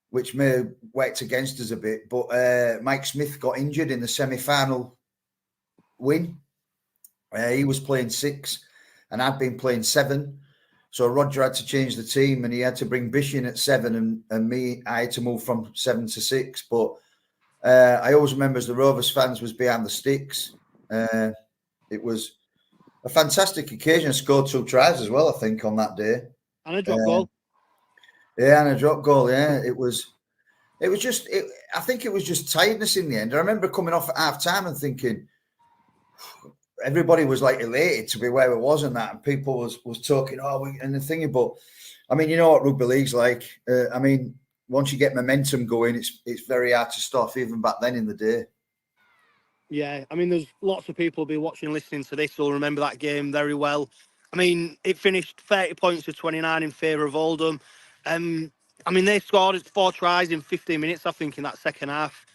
which may have worked against us a bit. But Mike Smith got injured in the semi-final win. He was playing 6 and I'd been playing 7. So Roger had to change the team and he had to bring Bish in at 7 and me, I had to move from 7 to 6. But I always remember as the Rovers fans was behind the sticks. It was a fantastic occasion. I scored 2 tries as well, I think, on that day. And a drop goal. Yeah, and a drop goal, yeah. I think it was just tiredness in the end. I remember coming off at half time and thinking, everybody was like elated to be where it was and that, and people was talking, and the thing, but I mean, you know what rugby league's like. I mean, once you get momentum going, it's very hard to stop, even back then in the day. Yeah, I mean, there's lots of people will be watching and listening to this who'll remember that game very well. I mean, it finished 30 points to 29 in favour of Oldham. I mean, they scored 4 tries in 15 minutes, I think, in that second half.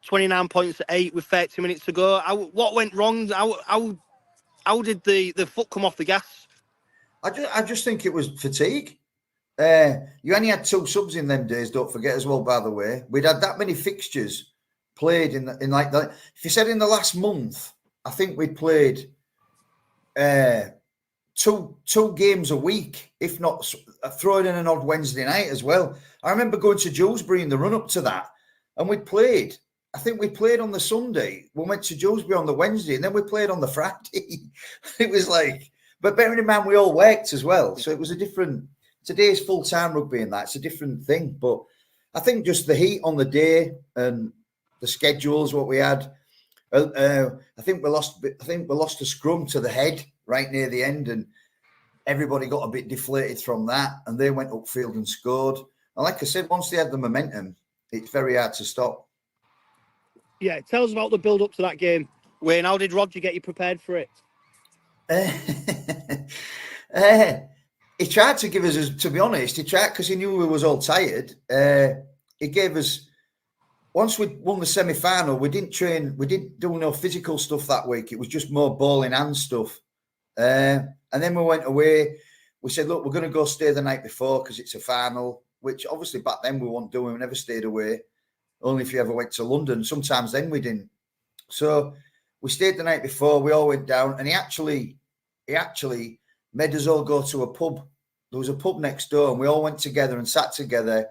29 points to 8 with 30 minutes to go. What went wrong? How did the foot come off the gas? I just think it was fatigue. You only had 2 subs in them days, don't forget as well, by the way. We'd had that many fixtures played in like that. If you said in the last month, I think we'd played 2 games a week, if not throwing in an odd Wednesday night as well. I remember going to Dewsbury in the run-up to that, and we'd played, I think we played on the Sunday. We went to Dewsbury on the Wednesday, and then we played on the Friday. It was like, but bearing in mind we all worked as well, so it was a different. Today's full-time rugby and that's a different thing. But I think just the heat on the day and the schedules, what we had. I think we lost a scrum to the head right near the end, and everybody got a bit deflated from that. And they went upfield and scored. And like I said, once they had the momentum, it's very hard to stop. Yeah, tell us about the build-up to that game. Wayne, how did Roger get you prepared for it? He tried to give us, to be honest, he tried because he knew we was all tired. He gave us, once we won the semi-final, we didn't train, we didn't do no physical stuff that week. It was just more ball in hand stuff. And then we went away. We said, look, we're going to go stay the night before because it's a final, which obviously back then we weren't doing. We never stayed away, only if you ever went to London. Sometimes then we didn't. So we stayed the night before. We all went down, and he actually made us all go to a pub. There was a pub next door, and we all went together and sat together,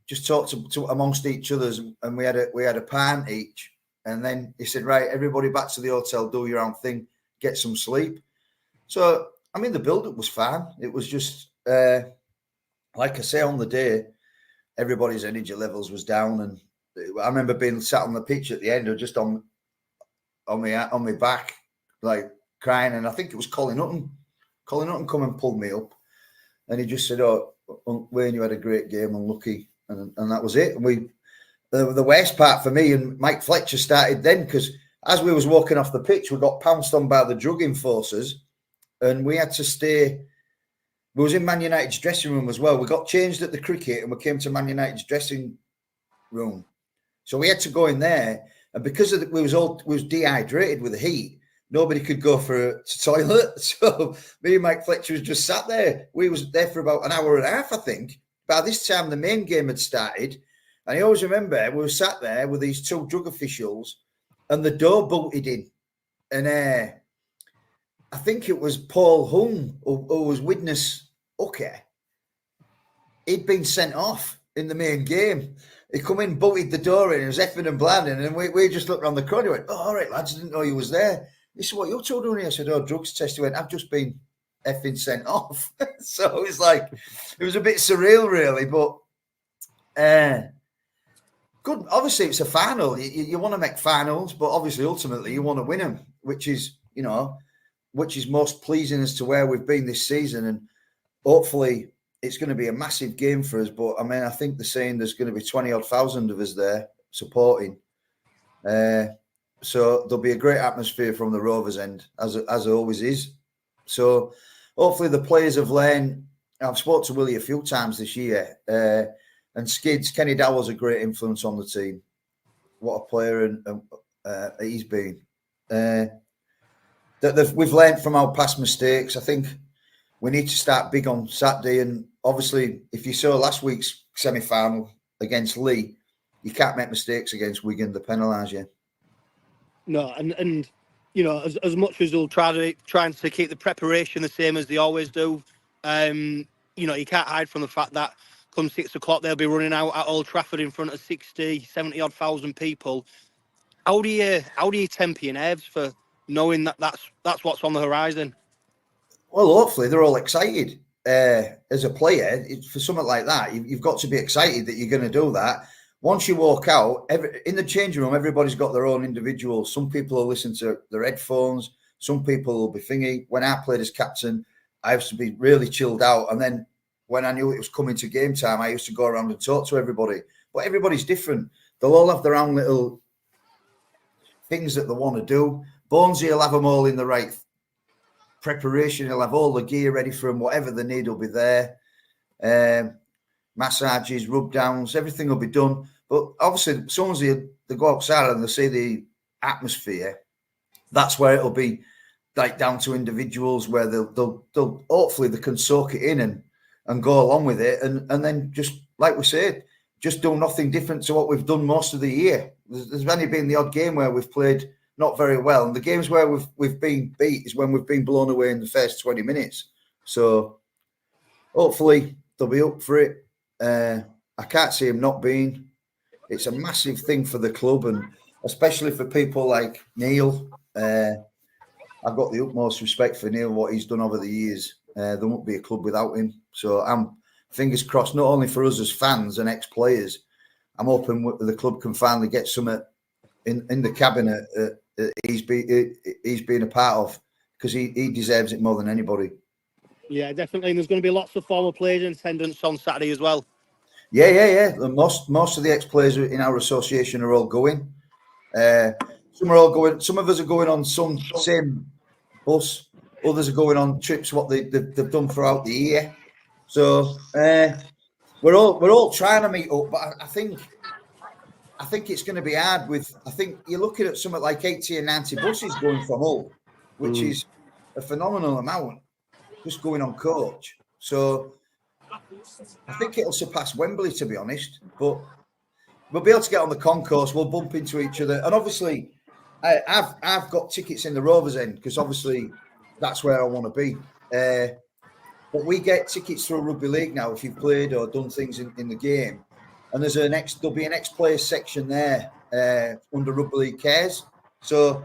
just talked to amongst each others, and we had a pint each. And then he said, right, everybody back to the hotel, do your own thing, get some sleep. So, I mean, the build-up was fine. It was just, like I say, on the day, everybody's energy levels was down. And I remember being sat on the pitch at the end, or just on my back, like crying. And I think it was Colin Hutton. Colin Hutton come and pulled me up. And he just said, oh, Wayne, you had a great game, unlucky. And that was it. And the worst part for me and Mike Fletcher started then, because as we was walking off the pitch, we got pounced on by the drug enforcers, and we had to stay. We was in Man United's dressing room as well. We got changed at the cricket, and we came to Man United's dressing room. So we had to go in there, and because of we was dehydrated with the heat, nobody could go for a toilet. So me and Mike Fletcher was just sat there. We was there for about an hour and a half, I think. By this time, the main game had started. And I always remember we were sat there with these two drug officials, and the door bolted in. And I think it was Paul Hung, who was witness hooker. He'd been sent off in the main game. He come in, bolted the door in, it was effing and blanding. And we just looked around the corner and went, oh, all right, lads, I didn't know you was there. He said, what you two doing here? I said, oh, drugs test. He went, I've just been effing sent off. So it's like, it was a bit surreal, really. But good. Obviously, it's a final. You want to make finals, but obviously, ultimately, you want to win them, which is most pleasing as to where we've been this season. And hopefully, it's going to be a massive game for us. But I mean, I think they're saying there's going to be 20,000 of us there supporting. So there'll be a great atmosphere from the Rovers end, as it always is. So hopefully the players have learned. I've spoken to Willie a few times this year, and Skids, Kenny Dowell's a great influence on the team. What a player and he's been. We've learned from our past mistakes. I think we need to start big on Saturday. And obviously, if you saw last week's semi-final against Lee, you can't make mistakes against Wigan. They penalise you. No, and you know, as much as they'll trying to keep the preparation the same as they always do, you know, you can't hide from the fact that come 6 o'clock they'll be running out at Old Trafford in front of 70,000 people. How do you temper your nerves for knowing that that's what's on the horizon? Well, hopefully they're all excited. As a player, for something like that, you've got to be excited that you're going to do that. Once you walk out, in the changing room, everybody's got their own individual. Some people will listen to their headphones. Some people will be thingy. When I played as captain, I used to be really chilled out. And then when I knew it was coming to game time, I used to go around and talk to everybody. But everybody's different. They'll all have their own little things that they want to do. Bonesy will have them all in the right preparation. He'll have all the gear ready for them. Whatever they need will be there. Massages, rub downs, everything will be done. But obviously, as soon as they go outside and they see the atmosphere, that's where it'll be like down to individuals where they'll hopefully they can soak it in and go along with it, and then just like we said, just do nothing different to what we've done most of the year. There's only been the odd game where we've played not very well, and the games where we've been beat is when we've been blown away in the first 20 minutes. So hopefully they'll be up for it. I can't see him not being. It's a massive thing for the club, and especially for people like Neil. I've got the utmost respect for Neil, what he's done over the years. There won't be a club without him. So I'm fingers crossed, not only for us as fans and ex-players, I'm hoping the club can finally get something in the cabinet he's been a part of, because he deserves it more than anybody. Yeah, definitely. And there's going to be lots of former players in attendance on Saturday as well. Yeah. Most of the ex-players in our association are all going. Some are all going. Some of us are going on some same bus. Others are going on trips what they've done throughout the year. So we're all trying to meet up, but I think it's going to be hard. I think you're looking at something like 80 and 90 buses going from Hull, which is a phenomenal amount, just going on coach. So I think it'll surpass Wembley, to be honest. But we'll be able to get on the concourse. We'll bump into each other, and obviously, I've got tickets in the Rovers end, because obviously that's where I want to be. But we get tickets through Rugby League now if you've played or done things in the game. And there'll be an ex-players section there under Rugby League Cares. So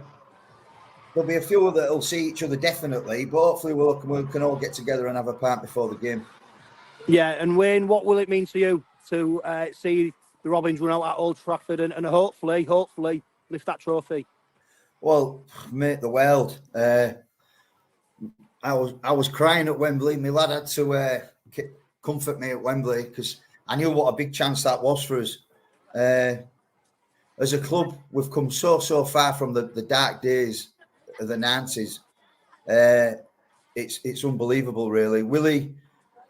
there'll be a few that'll see each other definitely, but hopefully we can all get together and have a pint before the game. Yeah, and Wayne, what will it mean to you to see the Robins run out at Old Trafford and hopefully lift that trophy? Well, mate, the world. I was crying at Wembley. My lad had to comfort me at Wembley, because I knew what a big chance that was for us. As a club, we've come so far from the dark days of the 90s. It's unbelievable, really. Willie,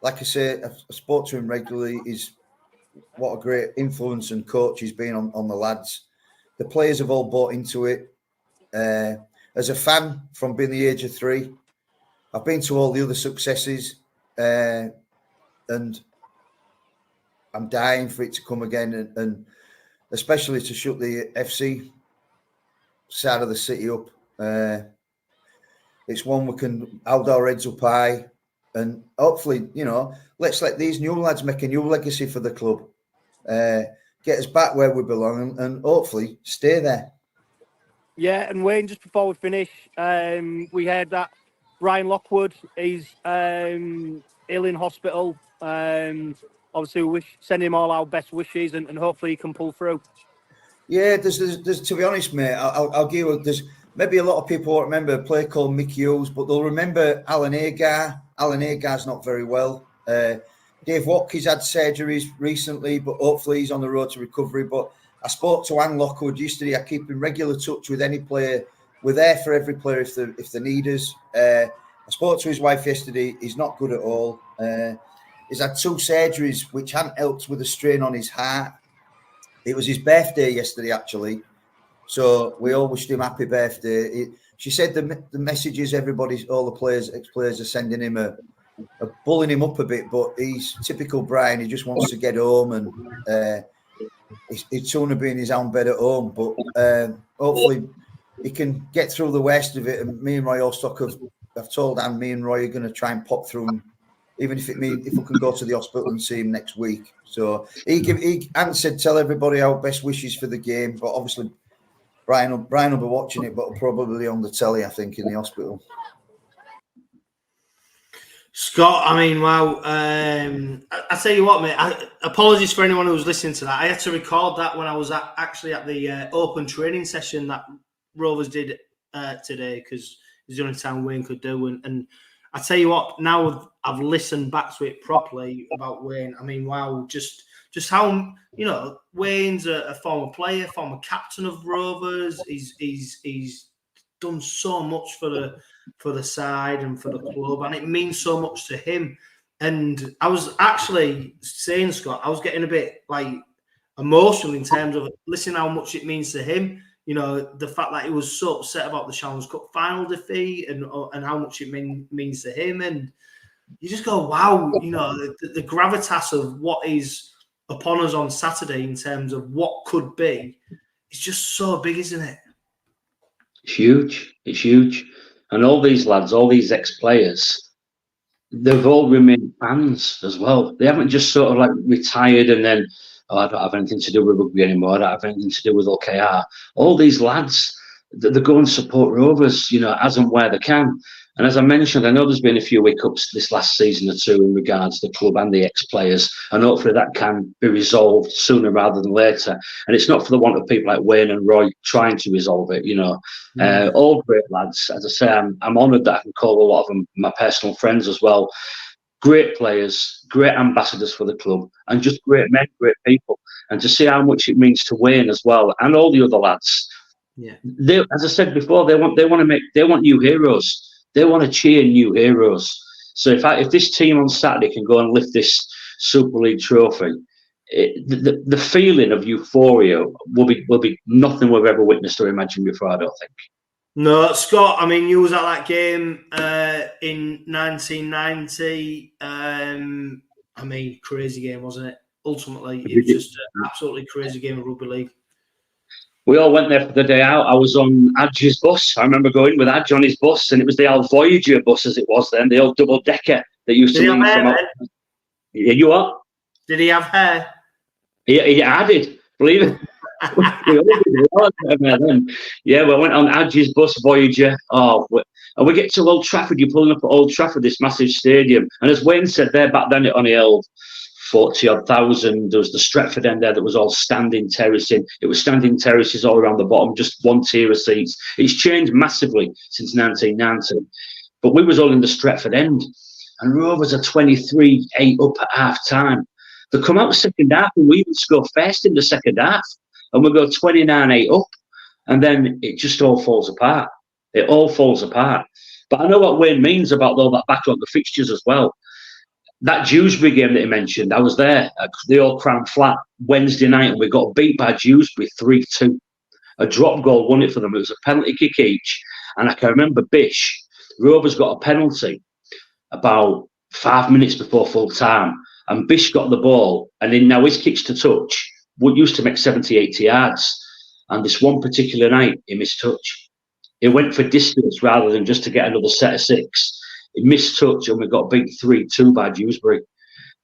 like I say, I spoke to him regularly. What a great influence and coach he's been on the lads. The players have all bought into it. As a fan, from being the age of 3, I've been to all the other successes, and I'm dying for it to come again, and especially to shut the FC side of the city up. It's one we can hold our heads up high, and hopefully, let's let these new lads make a new legacy for the club, get us back where we belong, and hopefully stay there. Yeah, and Wayne, just before we finish, we heard that Brian Lockwood is ill in hospital. Obviously, we send him all our best wishes, and hopefully he can pull through. Yeah, there's to be honest, mate, I'll give you, there's maybe a lot of people won't remember a player called Mickey Lewis, but they'll remember Alan Agar. Alan Agar's not very well. Dave Watkins had surgeries recently, but hopefully he's on the road to recovery. But I spoke to Anne Lockwood yesterday. I keep in regular touch with any player. We're there for every player if they need us. I spoke to his wife yesterday. He's not good at all. He's had 2 surgeries, which haven't helped with the strain on his heart. It was his birthday yesterday, actually. So we all wished him happy birthday. She said the messages all the players, ex-players are sending him are bullying him up a bit, but he's typical Brian. He just wants to get home, and he's soon to be in his own bed at home. But hopefully he can get through the worst of it. And me and Roy Ostock have told Anne, me and Roy are going to try and pop through him, even if we can go to the hospital and see him next week. So Anne said, tell everybody our best wishes for the game. But obviously Brian will be watching it, but probably on the telly, I think, in the hospital. Scott, I mean, wow. I tell you what, mate, apologies for anyone who was listening to that. I had to record that when I was actually at the open training session that Rovers did today, because it was the only time Wayne could do. And I tell you what, now I've listened back to it properly about Wayne. I mean, wow, just how, Wayne's a former player, former captain of Rovers. He's done so much for the side and for the club, and it means so much to him. And I was actually saying, Scott, I was getting a bit emotional in terms of listening how much it means to him. The fact that he was so upset about the Challenge Cup final defeat and how much it means to him. And you just go, wow, the gravitas of what is upon us on Saturday in terms of what could be, it's just so big, isn't it? It's huge. And all these lads, all these ex-players, they've all remained fans as well. They haven't just sort of retired and then oh, I don't have anything to do with rugby anymore. I don't have anything to do with OKR. All these lads, they go and support Rovers, you know, as and where they can. And as I mentioned, I know there's been a few hiccups this last season or two in regards to the club and the ex-players, and hopefully that can be resolved sooner rather than later. And it's not for the want of people like Wayne and Roy trying to resolve it, you know. All great lads. As I say, I'm honoured that I can call a lot of them my personal friends as well. Great players, great ambassadors for the club, and just great men, great people. And to see how much it means to Wayne as well, and all the other lads. Yeah. They, as I said before, they want new heroes. They want to cheer new heroes. So if this team on Saturday can go and lift this Super League trophy, the feeling of euphoria will be nothing we've ever witnessed or imagined before, I don't think. No, Scott, I mean, you was at that game in 1990. I mean, crazy game, wasn't it? Ultimately, it was just an absolutely crazy game of rugby league. We all went there for the day out. I was on Adge's bus. I remember going with Adge on his bus, and it was the old Voyager bus as it was then, the old double-decker that used to leave from out. Yeah, you what? Did he have hair? He added, believe it. Yeah, we went on Adge's bus, Voyager. And we get to Old Trafford. You're pulling up at Old Trafford, this massive stadium. And as Wayne said there, back then it only held 40-odd thousand. There was the Stretford end there that was all standing terracing. It was standing terraces all around the bottom, just one tier of seats. It's changed massively since 1990. But we was all in the Stretford end. And Rovers are 23-8 up at half-time. They come out second half and we even score first in the second half. And we go 29-8 up. And then it just all falls apart. It all falls apart. But I know what Wayne means about all that backlog of fixtures as well. That Dewsbury game that he mentioned, I was there at the Old Crown Flat Wednesday night and we got beat by Dewsbury 3-2. A drop goal won it for them. It was a penalty kick each. And I can remember Bish, Rovers got a penalty about 5 minutes before full time. And Bish got the ball. And then now his kicks to touch would used to make 70, 80 yards. And this one particular night, he missed touch. He went for distance rather than just to get another set of six. He missed touch and we got beat 3-2 by Dewsbury.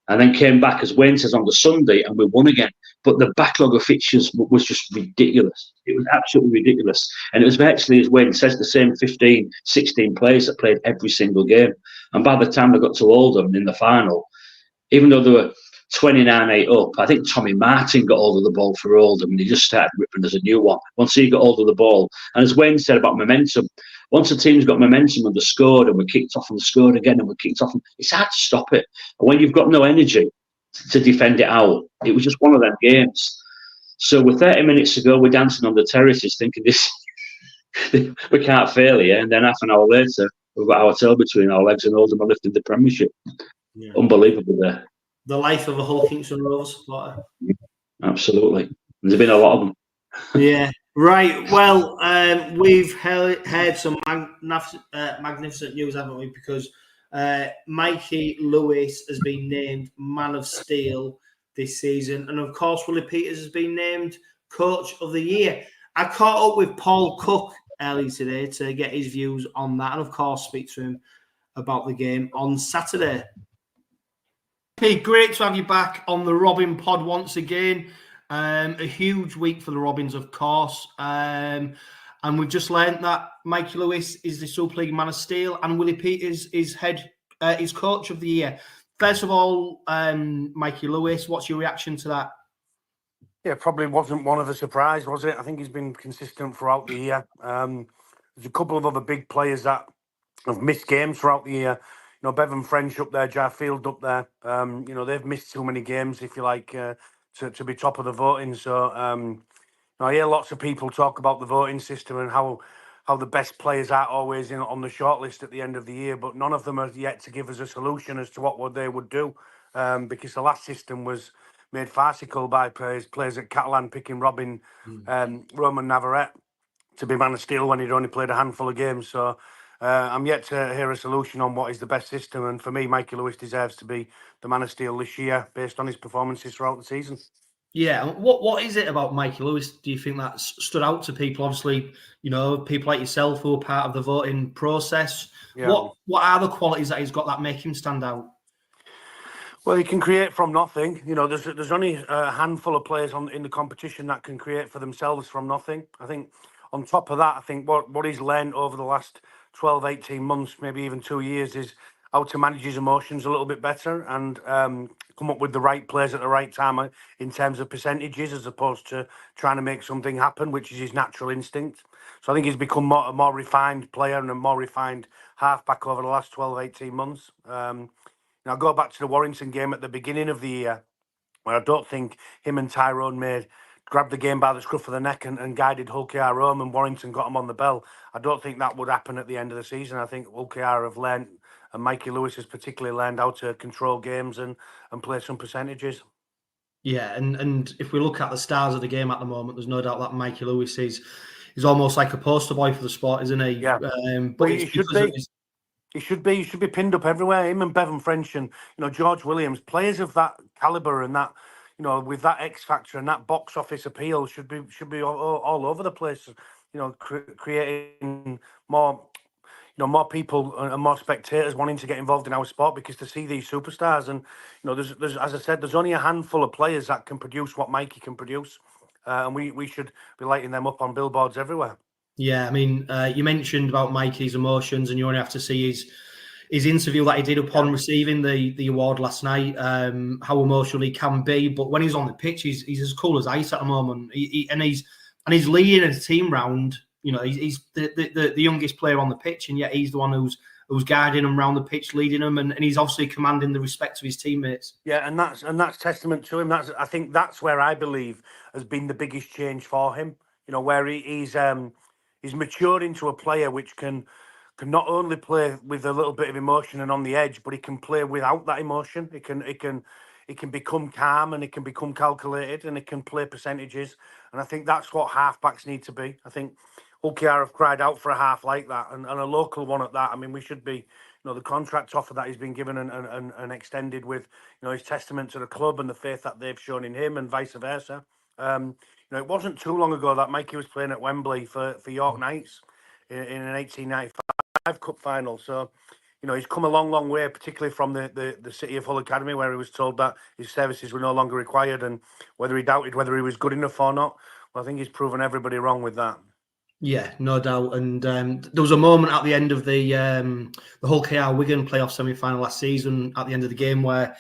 And then came back, as Wayne says, on the Sunday and we won again. But the backlog of fixtures was just ridiculous. It was absolutely ridiculous. And it was actually, as Wayne says, the same 15, 16 players that played every single game. And by the time they got to Oldham in the final, even though they were 29-8 up, I think Tommy Martin got hold of the ball for Oldham and he just started ripping as a new one once he got hold of the ball. And as Wayne said about momentum, once the team's got momentum and they scored and we kicked off and they scored again and we kicked off, it's hard to stop it. And when you've got no energy to defend it out, it was just one of them games. So with 30 minutes to go, we're dancing on the terraces thinking this, we can't fail here. And then half an hour later, we've got our tail between our legs and Oldham are lifting the Premiership. Yeah. Unbelievable there. The life of a Hull Kingston Rovers supporter. Absolutely. There's been a lot of them. Yeah. Right. Well, we've heard some magnificent news, haven't we? Because Mikey Lewis has been named Man of Steel this season. And, of course, Willie Peters has been named Coach of the Year. I caught up with Paul Cooke earlier today to get his views on that and, of course, speak to him about the game on Saturday. Hey, great to have you back on the Robin Pod once again. A huge week for the Robins, of course. And we've just learned that Mikey Lewis is the Super League Man of Steel and Willie Peters is Coach of the Year. First of all, Mikey Lewis, what's your reaction to that? Yeah, probably wasn't one of a surprise, was it? I think he's been consistent throughout the year. There's a couple of other big players that have missed games throughout the year. You know, Bevan French up there, Jarfield up there. You know, they've missed too many games, if you like, to be top of the voting. So I hear lots of people talk about the voting system and how the best players are always on the shortlist at the end of the year, but none of them are yet to give us a solution as to what they would do, because the last system was made farcical by players at Catalan picking Roman Navarrete to be Man of Steel when he'd only played a handful of games. So I'm yet to hear a solution on what is the best system. And for me, Mikey Lewis deserves to be the Man of Steel this year based on his performances throughout the season. Yeah. What is it about Mikey Lewis, do you think, that stood out to people? Obviously, you know, people like yourself who are part of the voting process. Yeah. What are the qualities that he's got that make him stand out? Well, he can create from nothing. You know, there's only a handful of players in the competition that can create for themselves from nothing. I think on top of that, I think what he's learned over the last 12, 18 months, maybe even 2 years, is how to manage his emotions a little bit better and come up with the right players at the right time in terms of percentages, as opposed to trying to make something happen, which is his natural instinct. So I think he's become a more refined player and a more refined halfback over the last 12, 18 months. Now, go back to the Warrington game at the beginning of the year, where I don't think him and Tyrone grabbed the game by the scruff of the neck and guided 𝗀𝗂𝗃𝗃 home, and Warrington got him on the bell. I don't think that would happen at the end of the season. I think 𝗀𝗂𝗃𝗃 have learned, and Mikey Lewis has particularly learned how to control games and play some percentages. Yeah, and if we look at the stars of the game at the moment, there's no doubt that Mikey Lewis is almost like a poster boy for the sport, isn't he? Yeah, but he it's should because be. He should be pinned up everywhere. Him and Bevan French and George Williams, players of that caliber and that with that X factor and that box office appeal should be all over the place. Creating more more people and more spectators wanting to get involved in our sport, because to see these superstars, and there's as I said, there's only a handful of players that can produce what Mikey can produce, and we should be lighting them up on billboards everywhere. Yeah, I mean, you mentioned about Mikey's emotions, and you only have to see his interview that he did upon receiving the award last night. How emotional he can be, but when he's on the pitch, he's as cool as ice at the moment. He's leading a team round. He's the youngest player on the pitch, and yet he's the one who's guiding them around the pitch, leading them, and he's obviously commanding the respect of his teammates. Yeah, and that's testament to him. I think that's where I believe has been the biggest change for him. Where he's matured into a player which can not only play with a little bit of emotion and on the edge, but he can play without that emotion. It can become calm, and it can become calculated, and it can play percentages. And I think that's what halfbacks need to be. I think 𝗀𝗂𝗃𝗃 have cried out for a half like that, and a local one at that. I mean, we should be, the contract offer that he's been given and extended with, his testament to the club and the faith that they've shown in him, and vice versa. It wasn't too long ago that Mikey was playing at Wembley for York Knights in an 1895 Cup final. So, he's come a long, long way, particularly from the city of Hull Academy, where he was told that his services were no longer required, and whether he doubted whether he was good enough or not. Well, I think he's proven everybody wrong with that. Yeah, no doubt. And there was a moment at the end of the Hull KR Wigan playoff semi-final last season, at the end of the game, where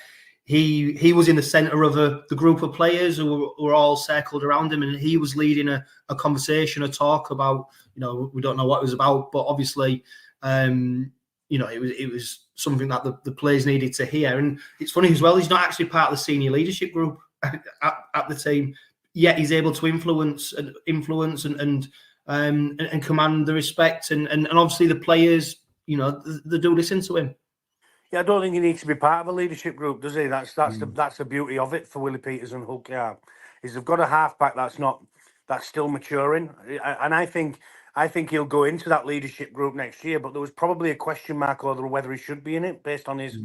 he was in the centre of the group of players who were all circled around him, and he was leading a conversation, a talk about, we don't know what it was about, but obviously, it was something that the players needed to hear. And it's funny as well, he's not actually part of the senior leadership group at the team, yet he's able to influence and command the respect, and obviously the players, they do listen to him. Yeah, I don't think he needs to be part of a leadership group, does he? That's the beauty of it for Willie Peters and 𝗀𝗂𝗃𝗃, is they've got a halfback that's still maturing, and I think he'll go into that leadership group next year. But there was probably a question mark over whether he should be in it, based on his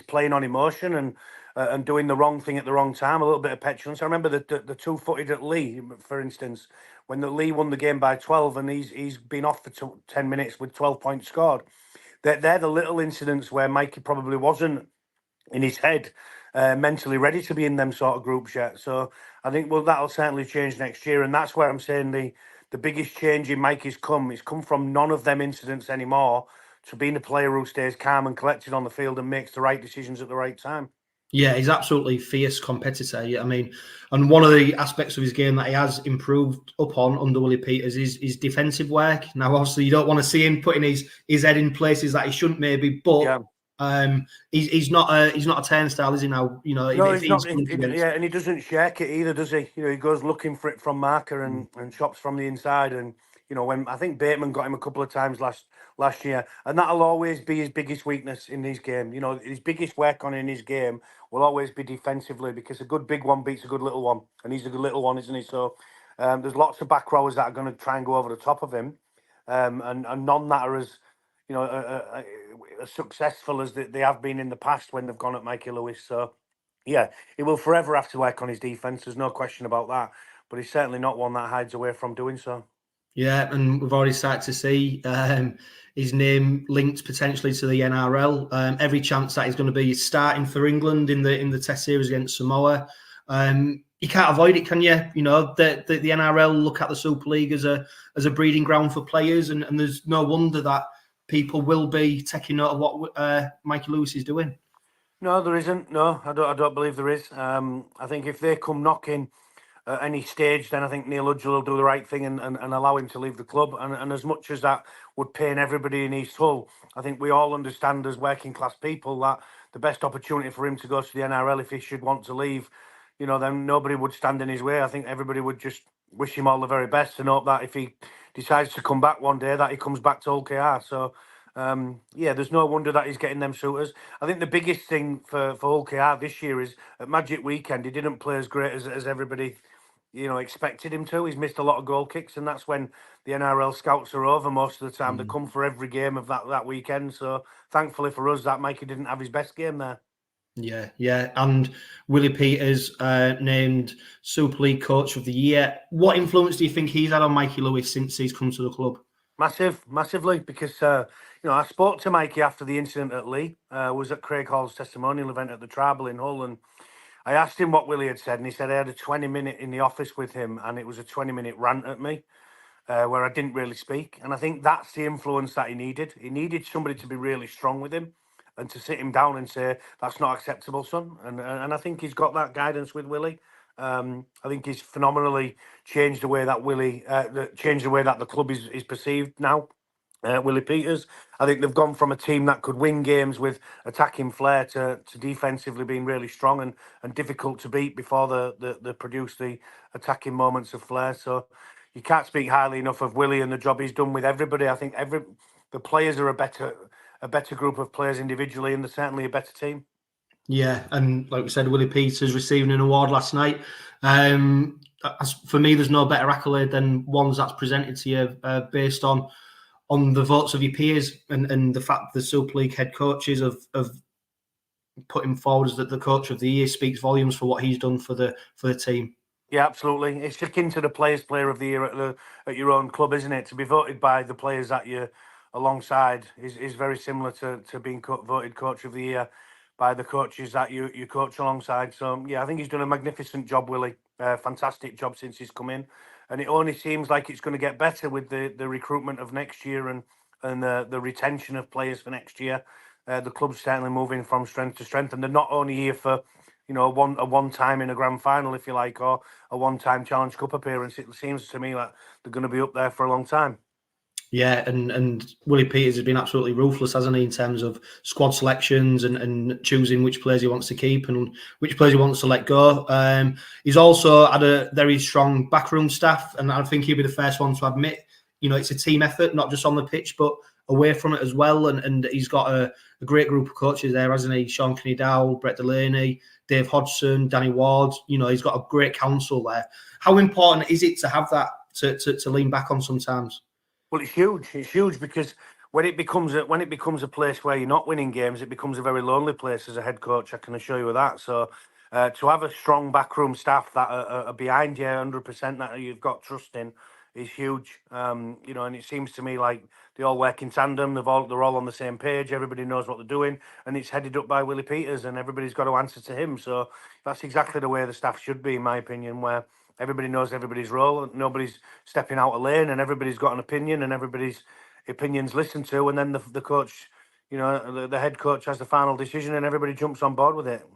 playing on emotion and doing the wrong thing at the wrong time, a little bit of petulance. I remember the two-footed at Lee, for instance, when Lee won the game by 12, and he's been off for 10 minutes with 12 points scored. They're the little incidents where Mikey probably wasn't in his head mentally ready to be in them sort of groups yet. So I think, that'll certainly change next year, and that's where I'm saying the biggest change in Mikey's come from none of them incidents anymore to being a player who stays calm and collected on the field and makes the right decisions at the right time. Yeah, he's absolutely fierce competitor. I mean, and one of the aspects of his game that he has improved upon under Willie Peters is his defensive work. Now, obviously, you don't want to see him putting his head in places that he shouldn't, maybe, but he's not a turnstile, is he? Now, no, he's not. And he doesn't shirk it either, does he? He goes looking for it from marker and chops from the inside. And when I think Bateman got him a couple of times last year, and that'll always be his biggest weakness in his game. His biggest work on in his game will always be defensively, because a good big one beats a good little one, and he's a good little one, isn't he? So there's lots of back rowers that are going to try and go over the top of him, and none that are as as successful as they have been in the past when they've gone at Mikey Lewis. So yeah, he will forever have to work on his defence. There's no question about that. But he's certainly not one that hides away from doing so. Yeah, and we've already started to see his name linked potentially to the NRL. Every chance that he's going to be starting for England in the Test series against Samoa. You can't avoid it, can you? You know, the NRL look at the Super League as a breeding ground for players, and there's no wonder that people will be taking note of what Mikey Lewis is doing. No, there isn't. No, I don't believe there is. I think if they come knocking at any stage, then I think Neil Hudgell will do the right thing and allow him to leave the club. And as much as that would pain everybody in East Hull, I think we all understand as working class people that the best opportunity for him to go to the NRL, if he should want to leave, you know, then nobody would stand in his way. I think everybody would just wish him all the very best and hope that if he decides to come back one day, that he comes back to 𝗀𝗂𝗃. So, yeah, there's no wonder that he's getting them suitors. I think the biggest thing for 𝗀𝗂𝗃 this year is at Magic Weekend, he didn't play as great as everybody, you know, expected him to. He's missed a lot of goal kicks, and that's when the NRL scouts are over most of the time. They come for every game of that weekend. So thankfully for us, that Mikey didn't have his best game there. Yeah. And Willie Peters named Super League Coach of the Year. What influence do you think he's had on Mikey Lewis since he's come to the club? Massively, because you know, I spoke to Mikey after the incident at Leigh. Was at Craig Hall's testimonial event at the Tribal in Hull, and I asked him what Willie had said, and he said I had a 20-minute in the office with him, and it was a 20-minute rant at me, where I didn't really speak. And I think that's the influence that he needed. He needed somebody to be really strong with him and to sit him down and say, that's not acceptable, son. And I think he's got that guidance with Willie. I think he's phenomenally changed the way that the club is perceived now. Willie Peters, I think they've gone from a team that could win games with attacking flair to defensively being really strong and difficult to beat before they produce the attacking moments of flair. So you can't speak highly enough of Willie and the job he's done with everybody. I think the players are a better group of players individually, and they're certainly a better team. Yeah, and like we said, Willie Peters receiving an award last night. For me, there's no better accolade than ones that's presented to you based on the votes of your peers and the fact the Super League head coaches have put him forward as the coach of the year speaks volumes for what he's done for the team. Yeah, absolutely. It's akin to the player of the year at your own club, isn't it? To be voted by the players that you're alongside is very similar to being voted coach of the year by the coaches that you coach alongside. So yeah, I think he's done a magnificent job, Willie. Fantastic job since he's come in, and it only seems like it's going to get better with the recruitment of next year and the retention of players for next year. The club's certainly moving from strength to strength, and they're not only here for, you know, a one time in a grand final, if you like, or a one-time Challenge Cup appearance. It seems to me like they're going to be up there for a long time. Yeah, and Willie Peters has been absolutely ruthless, hasn't he, in terms of squad selections and choosing which players he wants to keep and which players he wants to let go. He's also had a very strong backroom staff, and I think he'll be the first one to admit, you know, it's a team effort, not just on the pitch, but away from it as well. And he's got a great group of coaches there, hasn't he? Sean Kinney-Dowell, Brett Delaney, Dave Hodgson, Danny Ward. You know, he's got a great council there. How important is it to have that to lean back on sometimes? Well, it's huge. It's huge because when it becomes a place where you're not winning games, it becomes a very lonely place as a head coach. I can assure you of that. So to have a strong backroom staff that are behind you 100%, that you've got trust in, is huge. You know, and it seems to me like they all work in tandem. They're all on the same page. Everybody knows what they're doing, and it's headed up by Willie Peters, and everybody's got to answer to him. So that's exactly the way the staff should be, in my opinion, where everybody knows everybody's role, and nobody's stepping out of lane, and everybody's got an opinion, and everybody's opinions listened to, and then the coach, you know, the head coach has the final decision, and everybody jumps on board with it.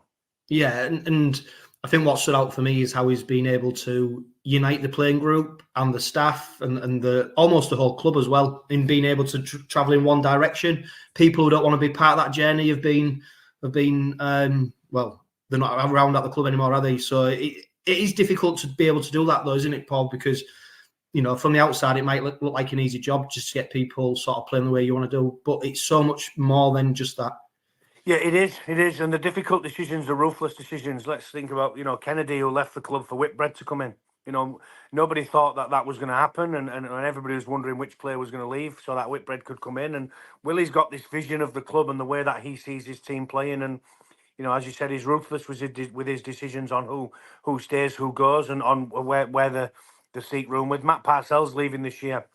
Yeah, and I think what stood out for me is how he's been able to unite the playing group and the staff and almost the whole club as well, in being able to travel in one direction. People who don't want to be part of that journey have been well, they're not around at the club anymore, are they? So it is difficult to be able to do that, though, isn't it, Paul? Because, you know, from the outside, it might look like an easy job just to get people sort of playing the way you want to do, but it's so much more than just that. Yeah, it is. And the difficult decisions, the ruthless decisions. Let's think about, you know, Kennedy, who left the club for 𝗏𝗏𝗏 to come in. You know, nobody thought that was going to happen, and everybody was wondering which player was going to leave so that 𝗏𝗏𝗏𝗏 could come in. And Willie's got this vision of the club and the way that he sees his team playing. And, you know, as you said, he's ruthless with his decisions on who stays, who goes, and on where seat room. With Matt Parcell's leaving this year,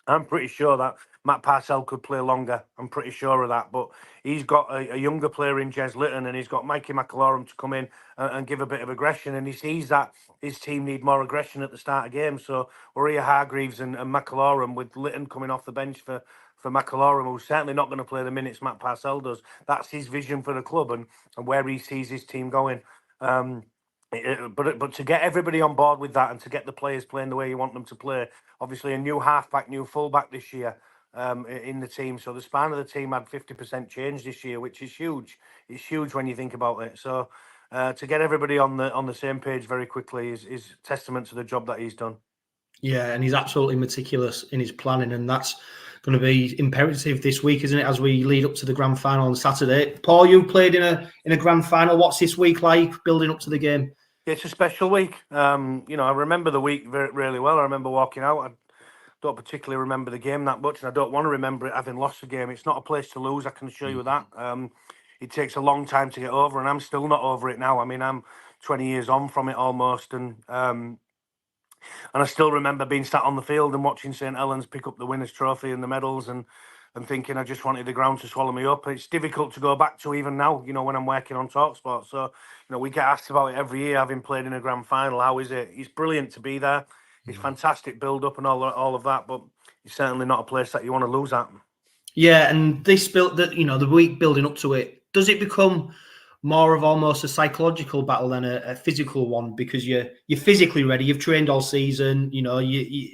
I'm pretty sure that Matt Parcell could play longer. I'm pretty sure of that. But he's got a younger player in Jez Litton, and he's got Mikey 𝗕𝗃𝗀𝗴𝗏 to come in and give a bit of aggression. And he sees that his team need more aggression at the start of games. So Dorahy and 𝗕𝗃𝗀𝗏𝗏, with Litton coming off the bench for 𝗕𝗃𝗀𝗏𝗏, who's certainly not going to play the minutes Matt Parcell does. That's his vision for the club and where he sees his team going. But to get everybody on board with that and to get the players playing the way you want them to play, obviously a new halfback, new fullback this year in the team. So the span of the team had 50% change this year, which is huge. It's huge when you think about it. So to get everybody on the same page very quickly is testament to the job that he's done. Yeah, and he's absolutely meticulous in his planning, and that's going to be imperative this week, isn't it? As we lead up to the grand final on Saturday. Paul, you played in a grand final. What's this week like, building up to the game? It's a special week. I remember the week really well. I remember walking out. I don't particularly remember the game that much, and I don't want to remember it having lost the game. It's not a place to lose, I can assure you that. It takes a long time to get over, and I'm still not over it now. I mean, I'm 20 years on from it almost, and I still remember being sat on the field and watching St Helens pick up the winners' trophy and the medals, and thinking I just wanted the ground to swallow me up. It's difficult to go back to even now, when I'm working on TalkSport. So, we get asked about it every year, having played in a grand final. How is it? It's brilliant to be there. It's fantastic build-up and all of that, but it's certainly not a place that you want to lose at. Yeah, and this the week building up to it, does it become more of almost a psychological battle than a physical one, because you're physically ready, you've trained all season, you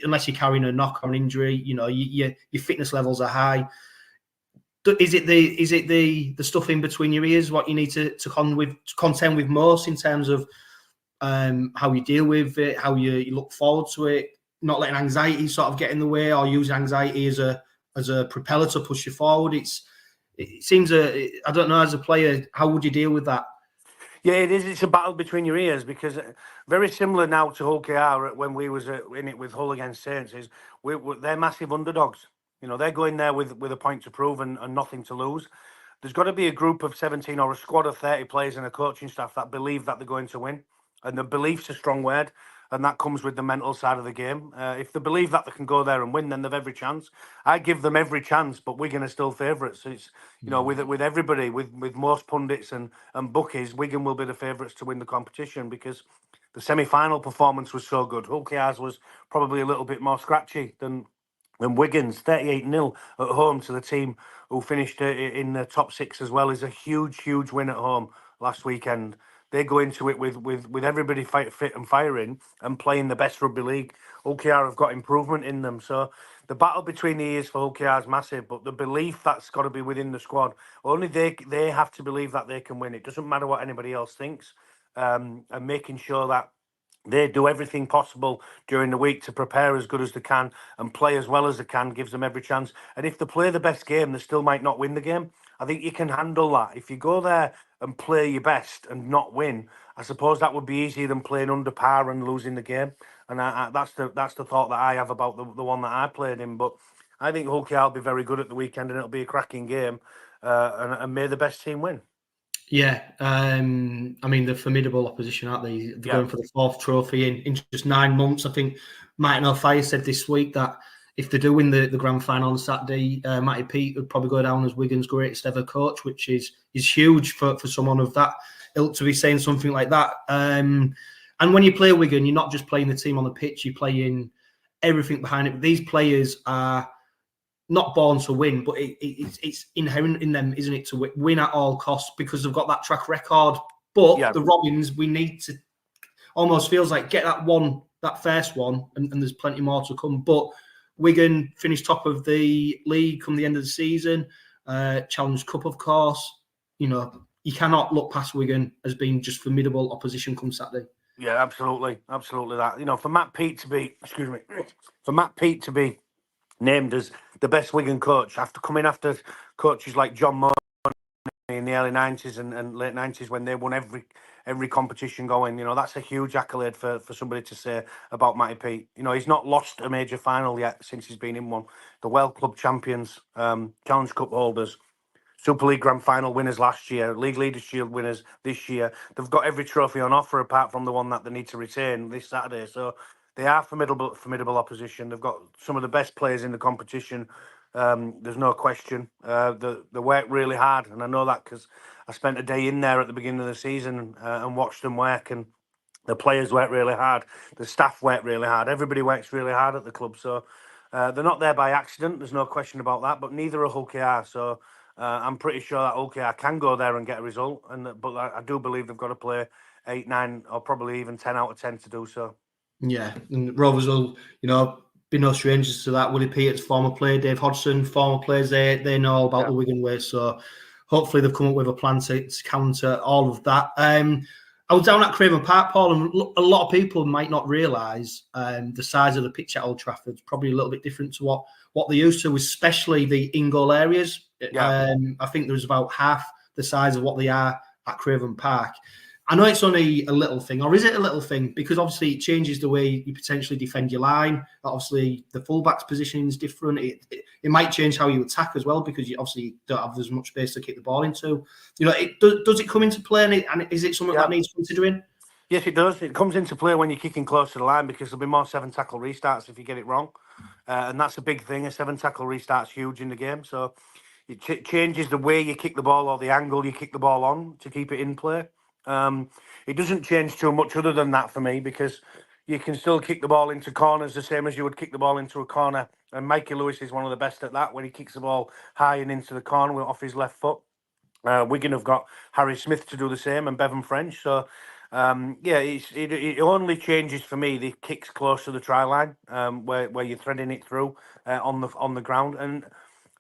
unless you're carrying a knock or an injury, your fitness levels are high. Is it the stuff in between your ears what you need to contend with most in terms of how you deal with it, how you look forward to it, not letting anxiety sort of get in the way, or using anxiety as a propeller to push you forward? It seems I don't know, as a player, how would you deal with that? Yeah, it is. It's a battle between your ears, because very similar now to Hull KR when we was in it with Hull against Saints. They're massive underdogs. They're going there with a point to prove and nothing to lose. There's got to be a group of 17 or a squad of 30 players and a coaching staff that believe that they're going to win. And the belief's a strong word, and that comes with the mental side of the game. If they believe that they can go there and win, then they've every chance. I give them every chance, but Wigan are still favourites. So it's with everybody, with most pundits and bookies, Wigan will be the favourites to win the competition, because the semi-final performance was so good. Hull KR's was probably a little bit more scratchy than Wigan's. 38-0 at home to the team who finished in the top six as well is a huge win at home last weekend. They go into it with everybody fit and firing and playing the best rugby league. Hull KR have got improvement in them. So the battle between the ears for Hull KR is massive, but the belief that's got to be within the squad. Only they have to believe that they can win. It doesn't matter what anybody else thinks. And making sure that they do everything possible during the week to prepare as good as they can and play as well as they can, gives them every chance. And if they play the best game, they still might not win the game. I think you can handle that. If you go there and play your best and not win, I suppose that would be easier than playing under par and losing the game. And that's the thought that I have about the one that I played in. But I think Hull KR will be very good at the weekend, and it'll be a cracking game. And may the best team win. Yeah, I mean, they're formidable opposition, aren't they? They're going for the fourth trophy in just 9 months. I think Matt Newsum said this week that if they do win the grand final on Saturday, Matty Peet would probably go down as Wigan's greatest ever coach, which is huge for someone of that ilk to be saying something like that. And when you play Wigan, you're not just playing the team on the pitch, you're playing everything behind it. These players are not born to win, but it's inherent in them, isn't it, to win at all costs, because they've got that track record. But the Robins, we need to, almost feels like, get that first one, and there's plenty more to come. But Wigan finished top of the league come the end of the season, Challenge Cup, of course. You cannot look past Wigan as being just formidable opposition come Saturday. Yeah, absolutely that. For Matt Peet to be named as the best Wigan coach after coming after coaches like John Moore in the early 90s and late 90s when they won every competition going, that's a huge accolade for somebody to say about Matty Peet. He's not lost a major final yet since he's been in one. The World Club champions, Challenge Cup holders, Super League Grand Final winners last year, League Leaders' Shield winners this year. They've got every trophy on offer apart from the one that they need to retain this Saturday. So They are formidable opposition. They've got some of the best players in the competition. There's no question. They work really hard, and I know that because I spent a day in there at the beginning of the season and watched them work. And the players work really hard. The staff work really hard. Everybody works really hard at the club. So they're not there by accident. There's no question about that. But neither are Hull KR. So I'm pretty sure that Hull KR can go there and get a result. But I do believe they've got to play 8, 9, or probably even 10 out of 10 to do so. Yeah, and Rovers will, be no strangers to that. Willie Peters, former player, Dave Hodgson, former players, they know all about the Wigan way. So hopefully they've come up with a plan to counter all of that. I was down at Craven Park, Paul, and a lot of people might not realise the size of the pitch at Old Trafford is probably a little bit different to what they used to, especially the in-goal areas. Yeah. I think there's about half the size of what they are at Craven Park. I know it's only a little thing, or is it a little thing? Because obviously it changes the way you potentially defend your line. Obviously, the fullback's positioning is different. It might change how you attack as well, because you obviously don't have as much space to kick the ball into. Does it come into play, and is it something that needs considering? Yes, it does. It comes into play when you're kicking close to the line, because there'll be more 7-tackle restarts if you get it wrong. And that's a big thing. A 7-tackle restart's huge in the game. So it changes the way you kick the ball or the angle you kick the ball on to keep it in play. It doesn't change too much other than that for me, because you can still kick the ball into corners the same as you would kick the ball into a corner. And Mikey Lewis is one of the best at that, when he kicks the ball high and into the corner off his left foot. Wigan have got Harry Smith to do the same, and Bevan French. So, it only changes for me the kicks close to the try line, where you're threading it through on the ground. And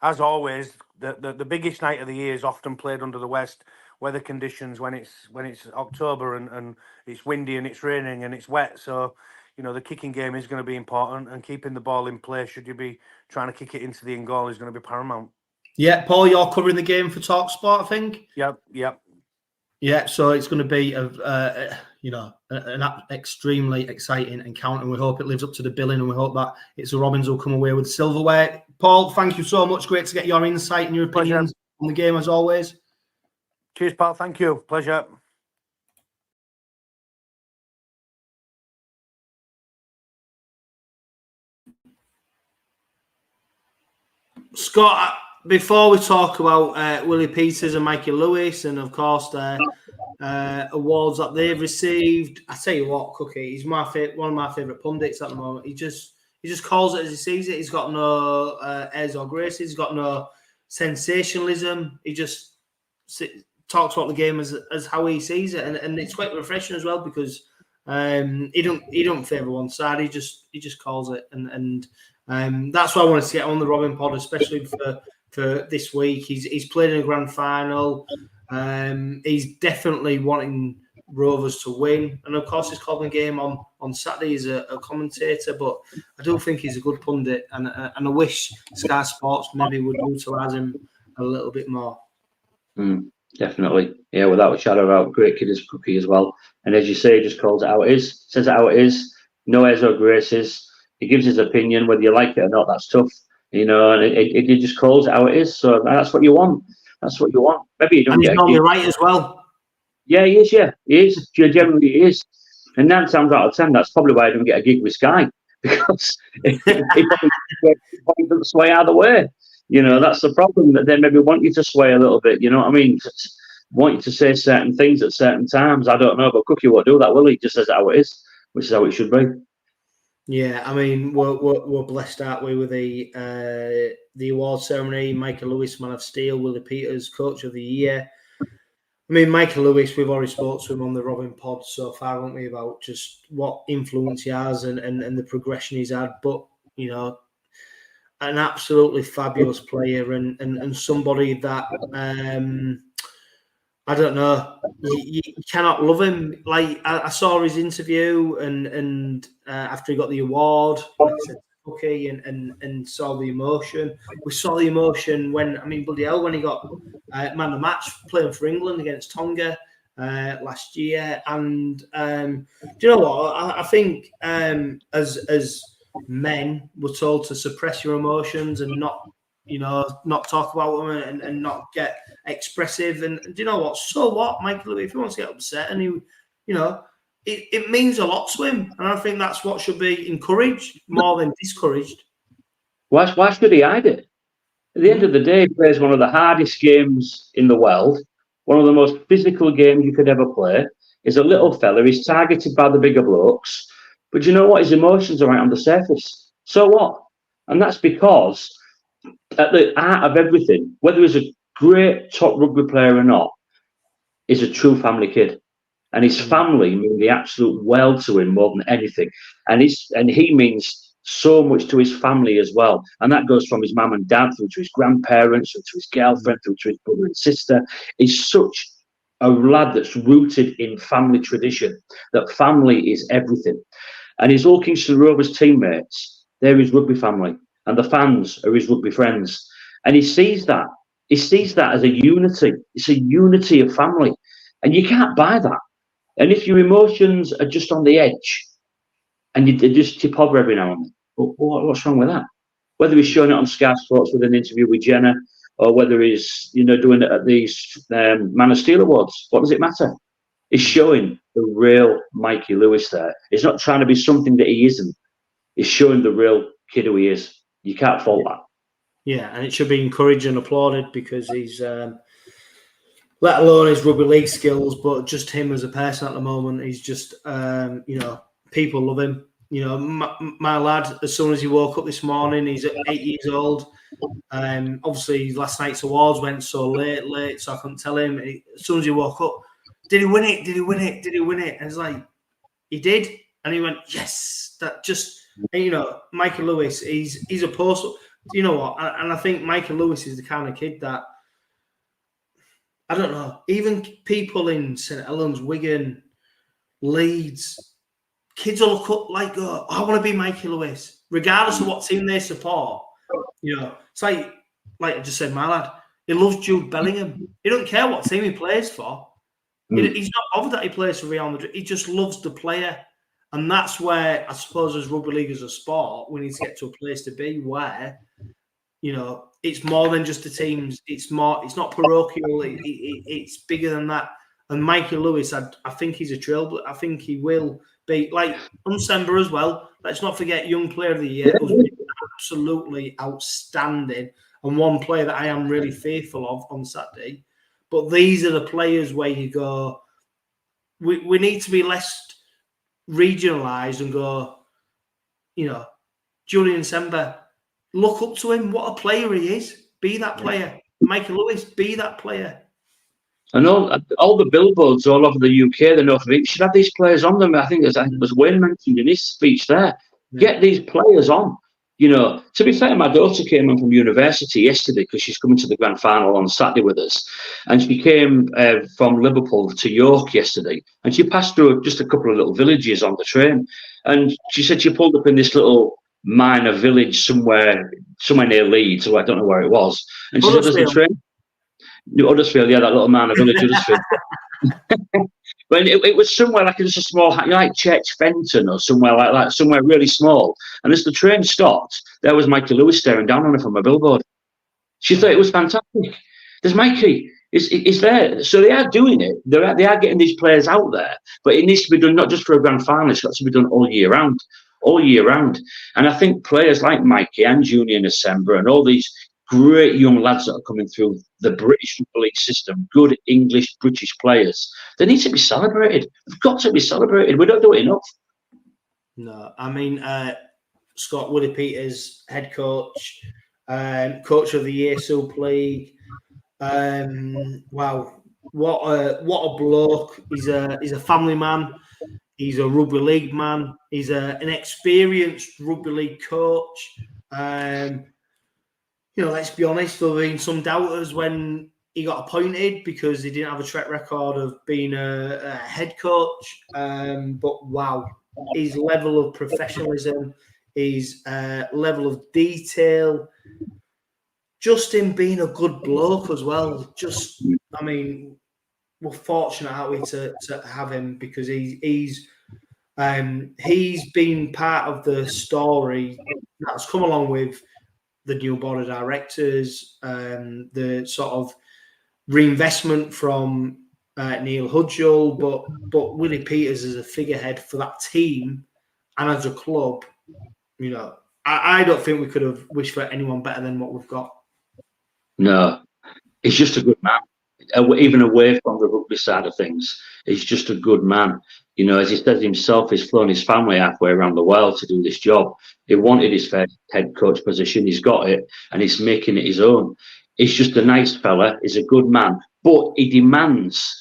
as always, the biggest night of the year is often played under the West weather conditions, when it's October and it's windy and it's raining and it's wet. So, the kicking game is going to be important, and keeping the ball in play, should you be trying to kick it into the in goal, is going to be paramount. Yeah, Paul, you're covering the game for TalkSport, I think. Yep. Yeah, so it's going to be an extremely exciting encounter, and we hope it lives up to the billing, and we hope that it's the Robins who'll come away with silverware. Paul, thank you so much. Great to get your insight and your opinions on the game as always. Cheers, pal. Thank you. Pleasure. Scott, before we talk about Willie Peters and Mikey Lewis, and of course the awards that they've received, I tell you what, Cookie, he's one of my favourite pundits at the moment. He just calls it as he sees it. He's got no airs or graces. He's got no sensationalism. He just talks about the game as how he sees it, and it's quite refreshing as well, because he don't favour one side. He just calls it, and that's why I wanted to get on the Robin Pod, especially for this week. He's played in a grand final. He's definitely wanting Rovers to win, and of course he's calling the game on Saturday as a commentator. But I do think he's a good pundit, and I wish Sky Sports maybe would utilise him a little bit more. Definitely, yeah, without a shadow of a doubt. Great kid is Cookie as well, and as you say, he just calls it how it is, says it how it is, no airs or graces. He gives his opinion, whether you like it or not. That's tough, and it just calls it how it is. So that's what you want. That's what you want. Maybe you don't. And he's normally right as well. Yeah, he is. Yeah, he is. Generally, he is. And 9 times out of 10, that's probably why I don't get a gig with Sky, because he probably doesn't sway either way. That's the problem, that they maybe want you to sway a little bit. You know what I mean? Want you to say certain things at certain times. I don't know, but Cookie won't do that, will he? He just says it how it is, which is how it should be. Yeah, I mean, we're blessed, aren't we, with the award ceremony. Michael Lewis, Man of Steel; Willie Peters, Coach of the Year. I mean, Michael Lewis, we've already spoke to him on the Robin Pod so far, haven't we, about just what influence he has and the progression he's had. But, an absolutely fabulous player and somebody that, I don't know, you cannot love him. Like, I saw his interview and after he got the award, like I said, Cookie, and saw the emotion. We saw the emotion when he got man of the match playing for England against Tonga last year. And do you know what? I think as men, we're told to suppress your emotions and not talk about them and not get expressive. And do you know what? So what, Michael? If he wants to get upset and he, it means a lot to him, and I think that's what should be encouraged more than discouraged. Why should he hide it? At the end of the day, he plays one of the hardest games in the world, one of the most physical games you could ever play. He's a little fella. He's targeted by the bigger blokes. But you know what? His emotions are right on the surface. So what? And that's because at the heart of everything, whether he's a great top rugby player or not, is a true family kid. And his family mean the absolute world to him more than anything. And he means so much to his family as well. And that goes from his mum and dad through to his grandparents, through to his girlfriend, through to his brother and sister. He's such a lad that's rooted in family tradition, that family is everything. And his Hull Kingston Rovers teammates, they're his rugby family. And the fans are his rugby friends. And he sees that. He sees that as a unity. It's a unity of family. And you can't buy that. And if your emotions are just on the edge and you just tip over every now and then, what's wrong with that? Whether he's showing it on Sky Sports with an interview with Jenna, or whether he's doing it at these Man of Steel Awards, what does it matter? He's showing the real Mikey Lewis there. He's not trying to be something that he isn't. He's showing the real kid who he is. You can't fault that. Yeah, and it should be encouraged and applauded because he's, let alone his rugby league skills, but just him as a person at the moment, he's just, people love him. My lad, as soon as he woke up this morning, he's 8 years old. Obviously, last night's awards went so late, so I couldn't tell him. As soon as he woke up, did he win it? Did he win it? Did he win it? And it's like, he did. And he went, yes. That just, Mikey Lewis, he's a post. You know what? And I think Mikey Lewis is the kind of kid that, I don't know, even people in St Helens, Wigan, Leeds, kids will look up like, oh, I want to be Mikey Lewis, regardless of what team they support. It's like I just said, my lad, he loves Jude Bellingham. He don't care what team he plays for. He's not bothered that he plays for Real Madrid. He just loves the player. And that's where, I suppose, as rugby league as a sport, we need to get to a place to be where, it's more than just the teams. It's not parochial. It's bigger than that. And Mikey Lewis, I think he's a trailblazer. I think he will be like Unsember as well. Let's not forget Young Player of the Year. Was absolutely outstanding, and one player that I am really fearful of on Saturday. But these are the players where you go, we need to be less regionalised and go, Julian Sember, look up to him. What a player he is. Be that player. Michael Lewis, be that player. And all the billboards all over the UK, the North of it, should have these players on them. I think it was Wayne mentioned in his speech there. Get these players on. To be fair, my daughter came in from university yesterday because she's coming to the grand final on Saturday with us. And she came from Liverpool to York yesterday. And she passed through just a couple of little villages on the train. And she said she pulled up in this little minor village somewhere near Leeds, so I don't know where it was. And she said, there's the train. Huddersfield, yeah, that little minor village, Huddersfield. But it was somewhere like just a small, like Church Fenton or somewhere like that, somewhere really small. And as the train stopped, there was Mikey Lewis staring down on her from a billboard. She thought it was fantastic. There's Mikey. Is there. So they are doing it. They are getting these players out there. But it needs to be done not just for a grand final, it's got to be done all year round. All year round. And I think players like Mikey and Junior Nasemba and all these great young lads that are coming through the British Rugby League system, good English British players, they need to be celebrated. They've got to be celebrated. We don't do it enough. No, I mean, Scott Willie Peters, head coach, coach of the year, Super League. Wow, what a bloke! He's a family man. He's a rugby league man. He's an experienced rugby league coach. Let's be honest, there have been some doubters when he got appointed because he didn't have a track record of being a head coach. But wow, his level of professionalism, his level of detail, just him being a good bloke as well. We're fortunate, aren't we, to have him because he's been part of the story that's come along with the new board of directors, the sort of reinvestment from Neil Hudgell, but Willie Peters as a figurehead for that team and as a club, you know, I don't think we could have wished for anyone better than what we've got. No, he's just a good man. Even away from the rugby side of things, he's just a good man. You know, as he says himself, he's flown his family halfway around the world to do this job. He wanted his first head coach position. He's got it, and he's making it his own. He's just a nice fella. He's a good man, but he demands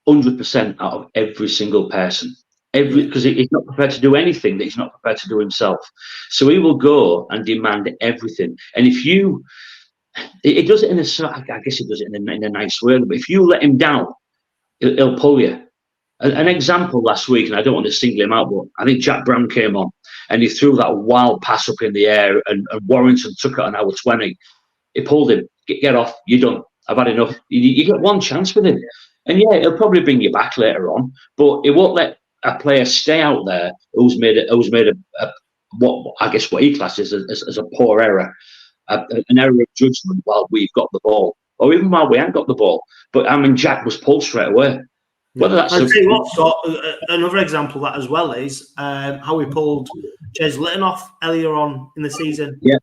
100% out of every single person. Because he's not prepared to do anything that he's not prepared to do himself. So he will go and demand everything. And if you, it does it in a, I guess it does it in a nice way, but if you let him down, he'll pull you. An example last week, and I don't want to single him out, but I think Jack Brown came on and he threw that wild pass up in the air, and Warrington took it on hour 20. He pulled him. Get off. You're done. I've had enough. You get one chance with him. And yeah, he'll probably bring you back later on, but it won't let a player stay out there who's made a what I guess what he classes as a poor error, an error of judgment while we've got the ball, or even while we haven't got the ball. But I mean, Jack was pulled straight away. Whether that's I'll tell you what, Scott, another example of that as well is how we pulled 𝗀𝗄𝗏 off earlier on in the season. Yeah.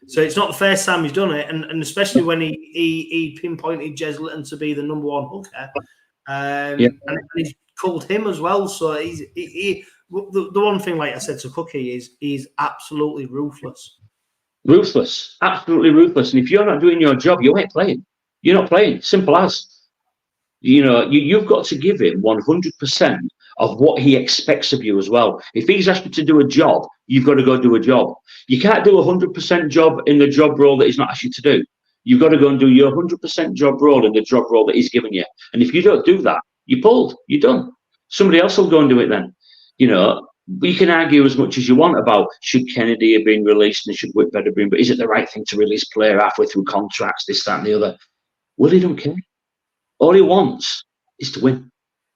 So it's not the first time he's done it, and especially when he pinpointed 𝗀𝗄𝗏 to be the number one hooker, and he's called him as well. So the one thing, like I said to Cookie, is he's absolutely ruthless. Ruthless, absolutely ruthless. And if you're not doing your job, you ain't playing. You're not playing. Simple as. You know, you've got to give him 100% of what he expects of you as well. If he's asked you to do a job, you've got to go do a job. You can't do a 100% job in the job role that he's not asked you to do. You've got to go and do your 100% job role in the job role that he's given you. And if you don't do that, you're pulled. You're done. Somebody else will go and do it then. You know, you can argue as much as you want about should Kennedy have been released and should 𝗂𝗏𝗏 have been, but is it the right thing to release player halfway through contracts, this, that, and the other? Well, he don't care. All he wants is to win.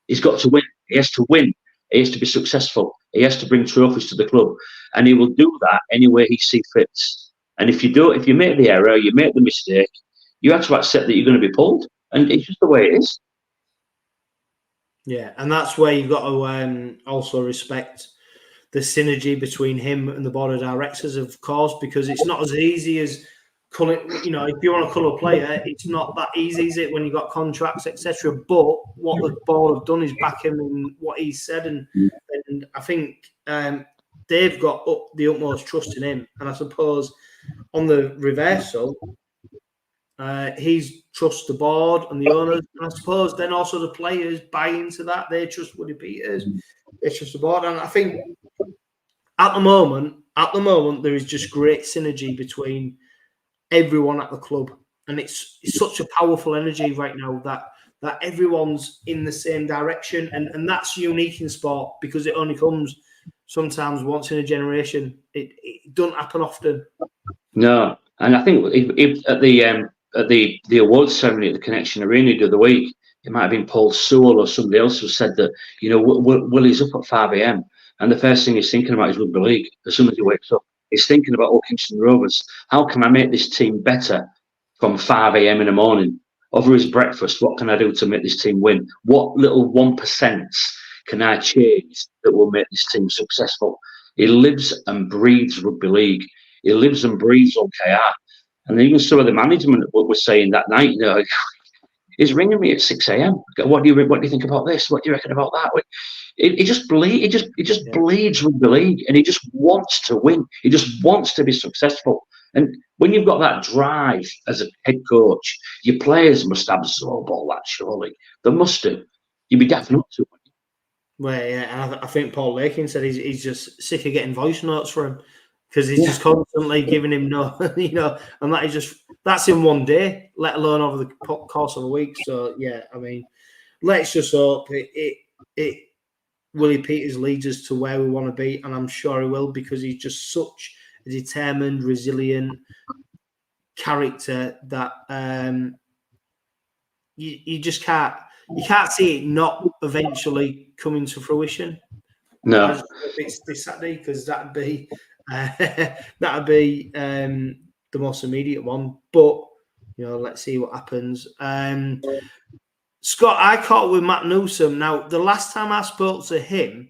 He's got to win. He has to win. He has to be successful. He has to bring trophies to the club, and he will do that any way he sees fits. And if you make the error, you make the mistake, you have to accept that you're going to be pulled, and it's just the way it is. Yeah, and that's where you've got to also respect the synergy between him and the board of directors, of course, because it's not as easy as, you know, if you want to colour a player, it's not that easy, is it, when you've got contracts, etc. But what the board have done is back him in what he said, and I think they've got the utmost trust in him. And I suppose on the reversal, he's trusts the board and the owners, and I suppose then also the players buy into that. They trust Willie Peters, they trust the board, and I think at the moment there is just great synergy between everyone at the club, and it's such a powerful energy right now that everyone's in the same direction, and that's unique in sport because it only comes sometimes once in a generation. It doesn't happen often. No, and I think if at the awards ceremony at the Connection Arena the other week, it might have been Paul Sewell or somebody else who said that, you know, Willie's up at 5 a.m. and the first thing he's thinking about is rugby league. As soon as he wakes up, he's thinking about Hull Kingston Rovers. How can I make this team better from 5 a.m. in the morning? Over his breakfast, what can I do to make this team win? What little 1% can I change that will make this team successful? He lives and breathes rugby league. He lives and breathes OKR. And even some of the management were saying that night, you know, he's ringing me at 6 a.m. What do you think about this? What do you reckon about that? It just bleeds rugby league, and he just wants to win. He just wants to be successful. And when you've got that drive as a head coach, your players must absorb all that, surely. They must do. You'd be daft not to. Well, yeah, and I think Paul Lakin said he's just sick of getting voice notes for him because he's just constantly giving him no, you know, and that's in one day, let alone over the course of a week. So yeah, I mean, let's just hope Willie Peters leads us to where we want to be, and I'm sure he will, because he's just such a determined, resilient character that you just can't see it not eventually coming to fruition. No, it's this Saturday, because that'd be the most immediate one. But you know, let's see what happens. Scott, I caught with Matt Newsum. Now, the last time I spoke to him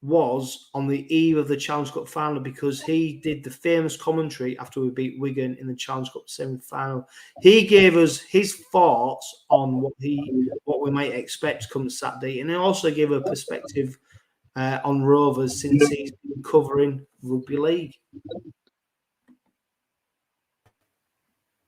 was on the eve of the Challenge Cup final, because he did the famous commentary after we beat Wigan in the Challenge Cup semi-final. He gave us his thoughts on what we might expect come Saturday, and he also gave a perspective on Rovers since he's been covering rugby league.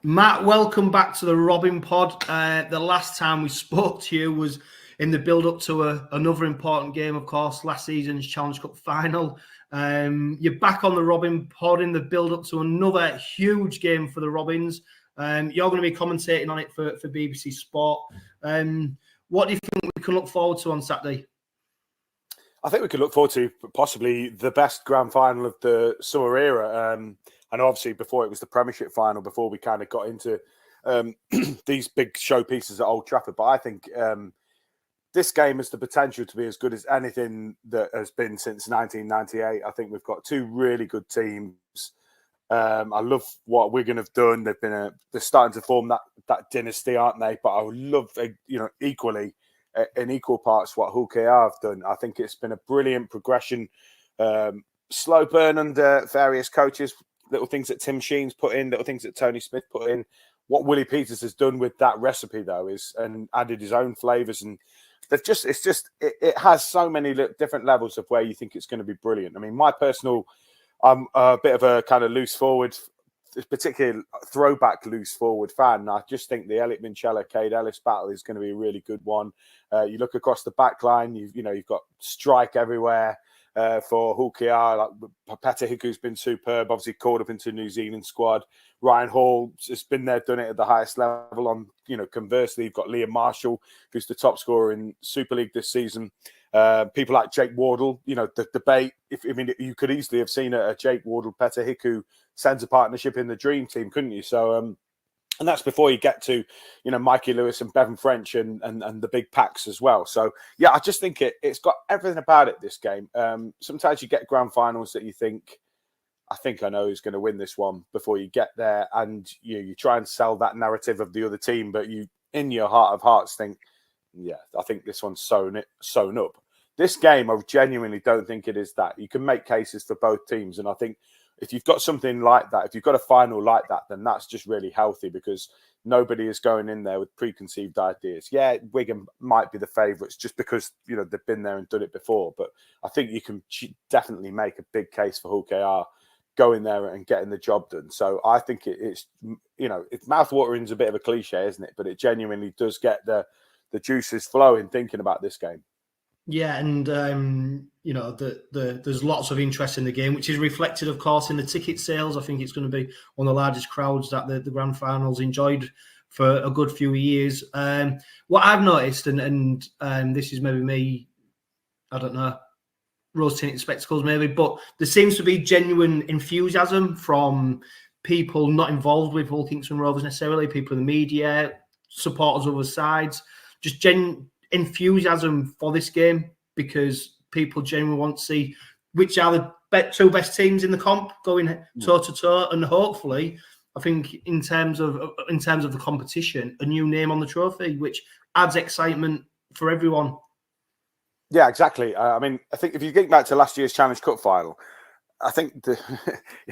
Matt, welcome back to the Robin Pod. The last time we spoke to you was in the build-up to another important game, of course, last season's Challenge Cup final. You're back on the Robin Pod in the build-up to another huge game for the Robins. You're going to be commentating on it for BBC Sport. What do you think we can look forward to on Saturday? I think we could look forward to possibly the best grand final of the summer era. And obviously before it was the Premiership final, before we kind of got into these big showpieces at Old Trafford. But I think this game has the potential to be as good as anything that has been since 1998. I think we've got two really good teams. I love what Wigan have done. They're starting to form that dynasty, aren't they? But I would love, equally in equal parts what Hull KR have done. I think it's been a brilliant progression, slow burn under various coaches. Little things that Tim Sheen's put in, little things that Tony Smith put in. What Willie Peters has done with that recipe, though, and added his own flavours, and it has so many different levels of where you think it's going to be brilliant. I mean, I'm a bit of a kind of loose forward, particularly throwback loose forward fan. I just think the Elliott Minchella 𝗀𝗲𝗏 battle is going to be a really good one. You look across the back line, you've got strike everywhere. For Hull KR, like 𝗂𝗏𝗏𝗀𝗏𝗏, who's been superb, obviously called up into New Zealand squad. Ryan Hall has been there, done it at the highest level. Conversely, you've got Liam Marshall, who's the top scorer in Super League this season. People like Jake Wardle, the debate. You could easily have seen a Jake Wardle 𝗂𝗏𝗏𝗀𝗏𝗏 centre partnership in the dream team, couldn't you? So, and that's before you get to, Mikey Lewis and Bevan French and the big packs as well. So, yeah, I just think it's got everything about it, this game. Sometimes you get grand finals that you think, I think I know who's going to win this one before you get there. And you try and sell that narrative of the other team, but you, in your heart of hearts, think, yeah, I think this one's sewn up. This game, I genuinely don't think it is that. You can make cases for both teams. And I think if you've got something like that, if you've got a final like that, then that's just really healthy, because nobody is going in there with preconceived ideas. Yeah, Wigan might be the favourites just because, they've been there and done it before. But I think you can definitely make a big case for Hull KR going there and getting the job done. So I think it's mouthwatering is a bit of a cliche, isn't it? But it genuinely does get the juices flowing thinking about this game. Yeah, and there's lots of interest in the game, which is reflected, of course, in the ticket sales. I think it's going to be one of the largest crowds that the grand finals enjoyed for a good few years. What I've noticed, and this is maybe me, I don't know, rose-tinted spectacles maybe, but there seems to be genuine enthusiasm from people not involved with Hull Kingston Rovers necessarily, people in the media, supporters of other sides, just enthusiasm for this game, because people genuinely want to see which are the two best teams in the comp going toe to toe, and hopefully, I think in terms of the competition, a new name on the trophy, which adds excitement for everyone. Yeah, exactly. I think if you think back to last year's Challenge Cup final, I think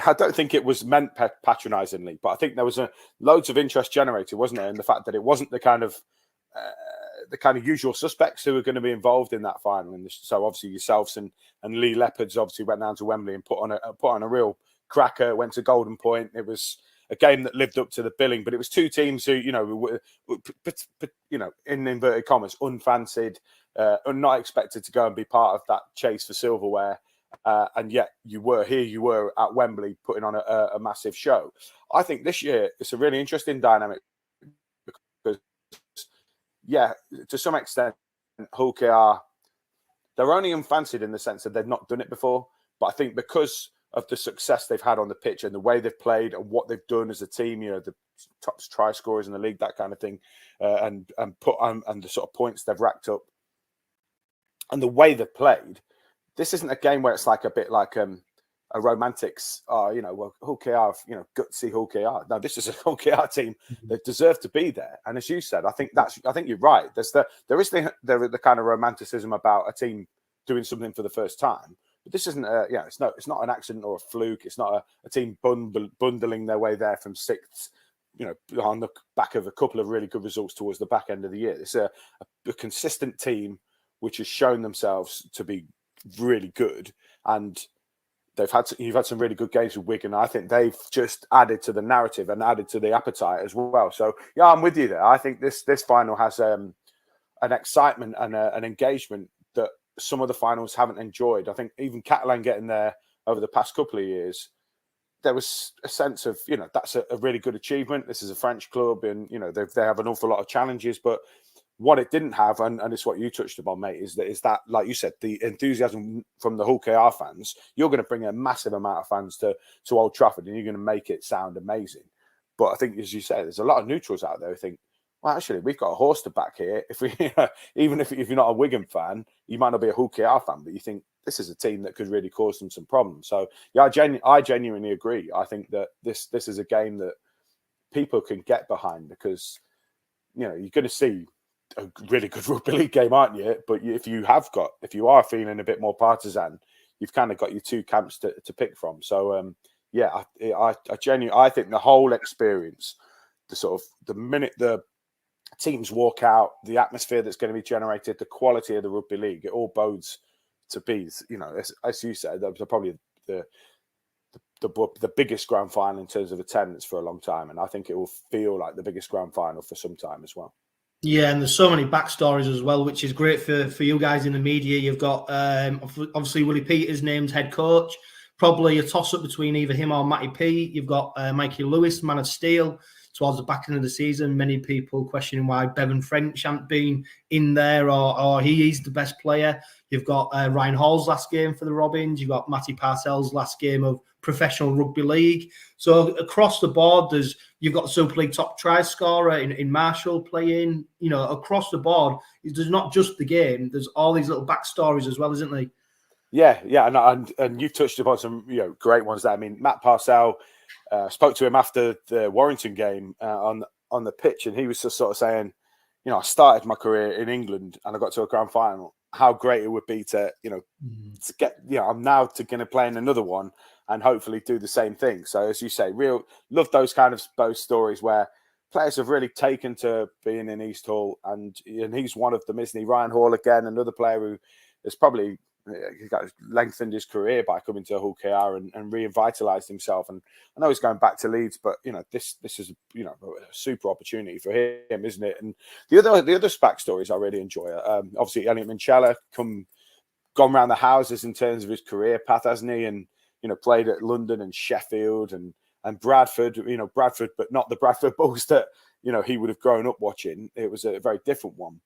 I don't think it was meant patronisingly, but I think there was loads of interest generated, wasn't there? And the fact that it wasn't the kind of usual suspects who were going to be involved in that final. And so obviously yourselves and Lee Leopards obviously went down to Wembley and put on a real cracker, went to Golden Point. It was a game that lived up to the billing, but it was two teams who, were in inverted commas, unfancied, not expected to go and be part of that chase for silverware. And yet you were at Wembley putting on a massive show. I think this year it's a really interesting dynamic because, yeah, to some extent, Hull KR, they're only unfancied in the sense that they've not done it before. But I think because of the success they've had on the pitch and the way they've played and what they've done as a team, the top try scorers in the league, that kind of thing, and the sort of points they've racked up and the way they've played, this isn't a game where it's like a bit like romantics are, well, 𝗀𝗂𝗃𝗏, 𝗀𝗂𝗃𝗏 𝗀𝗂𝗃𝗏. No, this is a 𝗀𝗂𝗃 team that deserve to be there. And as you said, I think you're right. There is the kind of romanticism about a team doing something for the first time. But this isn't it's not an accident or a fluke. It's not a team bundling their way there from sixth, on the back of a couple of really good results towards the back end of the year. It's a consistent team which has shown themselves to be really good, and you've had some really good games with Wigan. I think they've just added to the narrative and added to the appetite as well. So yeah, I'm with you there. I think this final has an excitement and an engagement that some of the finals haven't enjoyed. I think even Catalan getting there over the past couple of years, there was a sense of, that's a really good achievement. This is a French club, and they have an awful lot of challenges. But what it didn't have, and it's what you touched upon, mate, is that, like you said, the enthusiasm from the 𝗀𝗂𝗃𝗏 fans. You're going to bring a massive amount of fans to Old Trafford, and you're going to make it sound amazing. But I think, as you say, there's a lot of neutrals out there who think, well, actually, we've got a horse to back here. If we, even if you're not a Wigan fan, you might not be a 𝗀𝗂𝗃𝗏 fan, but you think this is a team that could really cause them some problems. So yeah, I genuinely agree. I think that this is a game that people can get behind, because you're going to see a really good rugby league game, aren't you? But if you are feeling a bit more partisan, you've kind of got your two camps to pick from. So yeah, I genuinely think the whole experience, the minute the teams walk out, the atmosphere that's going to be generated, the quality of the rugby league, it all bodes to be, as you said, they're probably the biggest grand final in terms of attendance for a long time, and I think it will feel like the biggest grand final for some time as well. Yeah, and there's so many backstories as well, which is great for you guys in the media. You've got obviously Willie Peters named head coach, probably a toss-up between either him or Matty P. You've got Mikey Lewis, man of steel, towards the back end of the season. Many people questioning why Bevan French hasn't been in there, or he is the best player. You've got Ryan Hall's last game for the Robins. You've got Matty Parcell's last game of professional rugby league. So across the board, you've got the Super League top try scorer in Marshall playing. Across the board, there's not just the game. There's all these little backstories as well, isn't there? Yeah, and you've touched upon some great ones there. I mean, Matt Parcell, spoke to him after the Warrington game on the pitch, and he was just sort of saying, I started my career in England and I got to a grand final. How great it would be to get, I'm now going to play in another one and hopefully do the same thing. So as you say, love those kind of both stories where players have really taken to being in East Hall, and he's one of them, isn't he? Ryan Hall again, another player who has probably lengthened his career by coming to 𝗀𝗂𝗃𝗏 and revitalized himself. And I know he's going back to Leeds, but this is a super opportunity for him, isn't it? And the other backstories I really enjoy. Obviously, Elliot Minchella gone around the houses in terms of his career path, hasn't he? And played at London and Sheffield and Bradford. Bradford, but not the Bradford Bulls that he would have grown up watching. It was a very different one.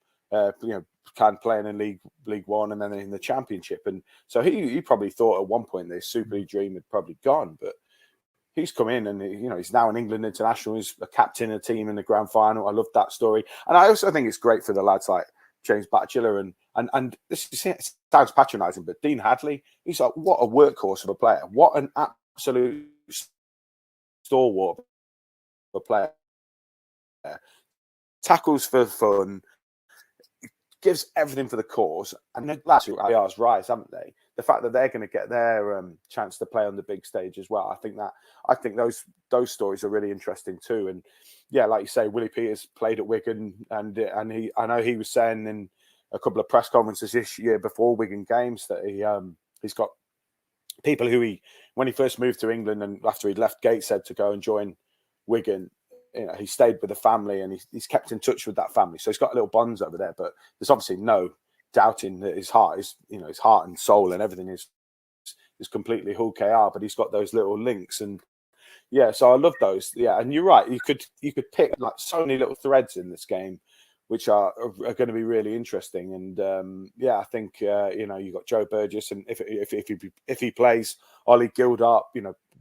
Kind of playing in League One and then in the Championship, and so he probably thought at one point the Super League dream had probably gone, but he's come in and he's now an England international. He's a captain of a team in the grand final. I love that story, and I also think it's great for the lads like James Batchelor and this sounds patronising, but Dean Hadley. He's like, what a workhorse of a player! What an absolute stalwart of a player! Tackles for fun. Gives everything for the cause, and the lads who AR's rise, haven't they? The fact that they're going to get their chance to play on the big stage as well. I think those stories are really interesting too. And yeah, like you say, Willie Peters played at Wigan, and I know he was saying in a couple of press conferences this year before Wigan games that he's got people who when he first moved to England and after he'd left Gateshead to go and join Wigan. He stayed with the family and he's kept in touch with that family. So he's got little bonds over there, but there's obviously no doubting that his heart and soul and everything is completely 𝗀𝗂𝗃𝗏, but he's got those little links. And yeah, so I love those. Yeah. And you're right. You could pick like so many little threads in this game, which are going to be really interesting. And yeah, I think, you got Joe Burgess, and if he plays, Ollie Gildart,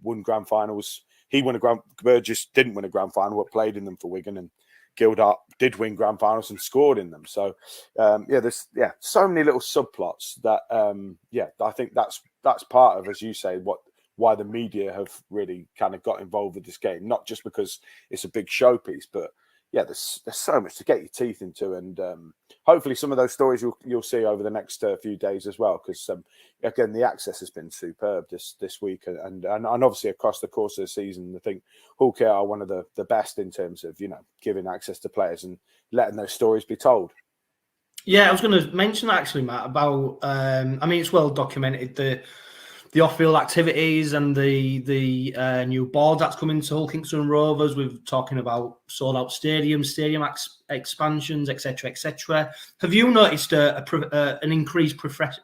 won grand finals. He won Burgess didn't win a grand final, but played in them for Wigan, and Gildart did win grand finals and scored in them. So, there's so many little subplots that, I think that's part of, as you say, what why the media have really kind of got involved with this game. Not just because it's a big showpiece, but yeah, there's so much to get your teeth into, and hopefully some of those stories you'll see over the next few days as well. Because again, the access has been superb this week, and obviously across the course of the season, I think Hull KR are one of the best in terms of giving access to players and letting those stories be told. Yeah, I was going to mention actually, Matt, about I mean, it's well documented the off-field activities and the new board that's coming to Hull Kingston Rovers. We're talking about sold-out stadiums, stadium expansions, etc., etc. Have you noticed an increased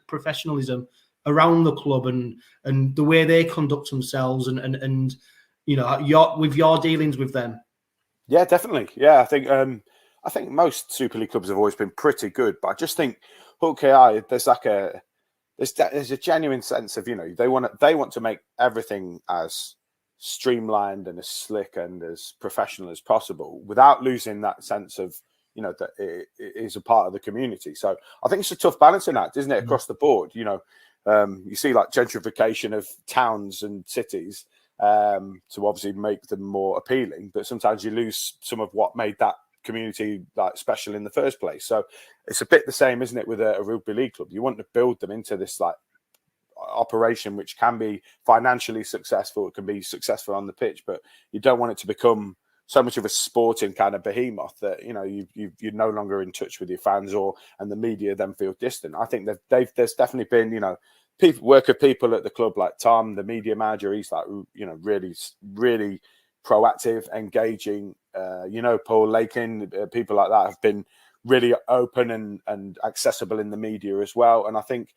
professionalism around the club and the way they conduct themselves and your dealings with them? Yeah, definitely. Yeah, I think most Super League clubs have always been pretty good, but I just think Hull KR, there's a genuine sense of they want to make everything as streamlined and as slick and as professional as possible without losing that sense of that it is a part of the community. So I think it's a tough balancing act, isn't it, across the board? You see like gentrification of towns and cities to obviously make them more appealing, but sometimes you lose some of what made that community like special in the first place. So it's a bit the same, isn't it, with a rugby league club? You want to build them into this like operation which can be financially successful, it can be successful on the pitch, but you don't want it to become so much of a sporting kind of behemoth that you're no longer in touch with your fans and the media then feel distant. I think there's definitely been work of people at the club like Tom, the media manager. He's like really proactive, engaging. Paul Lakin, people like that have been really open and accessible in the media as well. And I think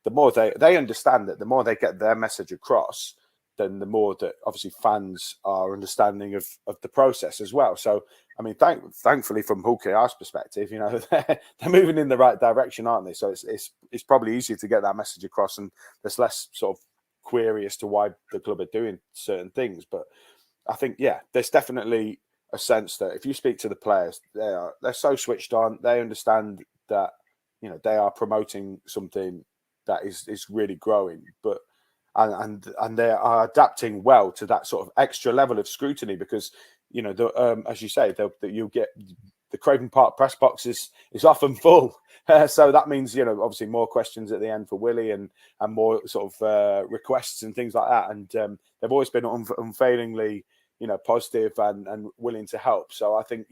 the more they understand that, the more they get their message across, then the more that obviously fans are understanding of the process as well. So, I mean, thankfully from Hull KR's perspective, they're moving in the right direction, aren't they? So it's probably easier to get that message across, and there's less sort of query as to why the club are doing certain things. But I think, yeah, there's definitely a sense that if you speak to the players, they're so switched on. They understand that they are promoting something that is really growing, but and they are adapting well to that sort of extra level of scrutiny because as you say, you'll get the Craven Park press box is often full, so that means obviously more questions at the end for Willie and more sort of requests and things like that, and they've always been unfailingly positive and willing to help. So I think,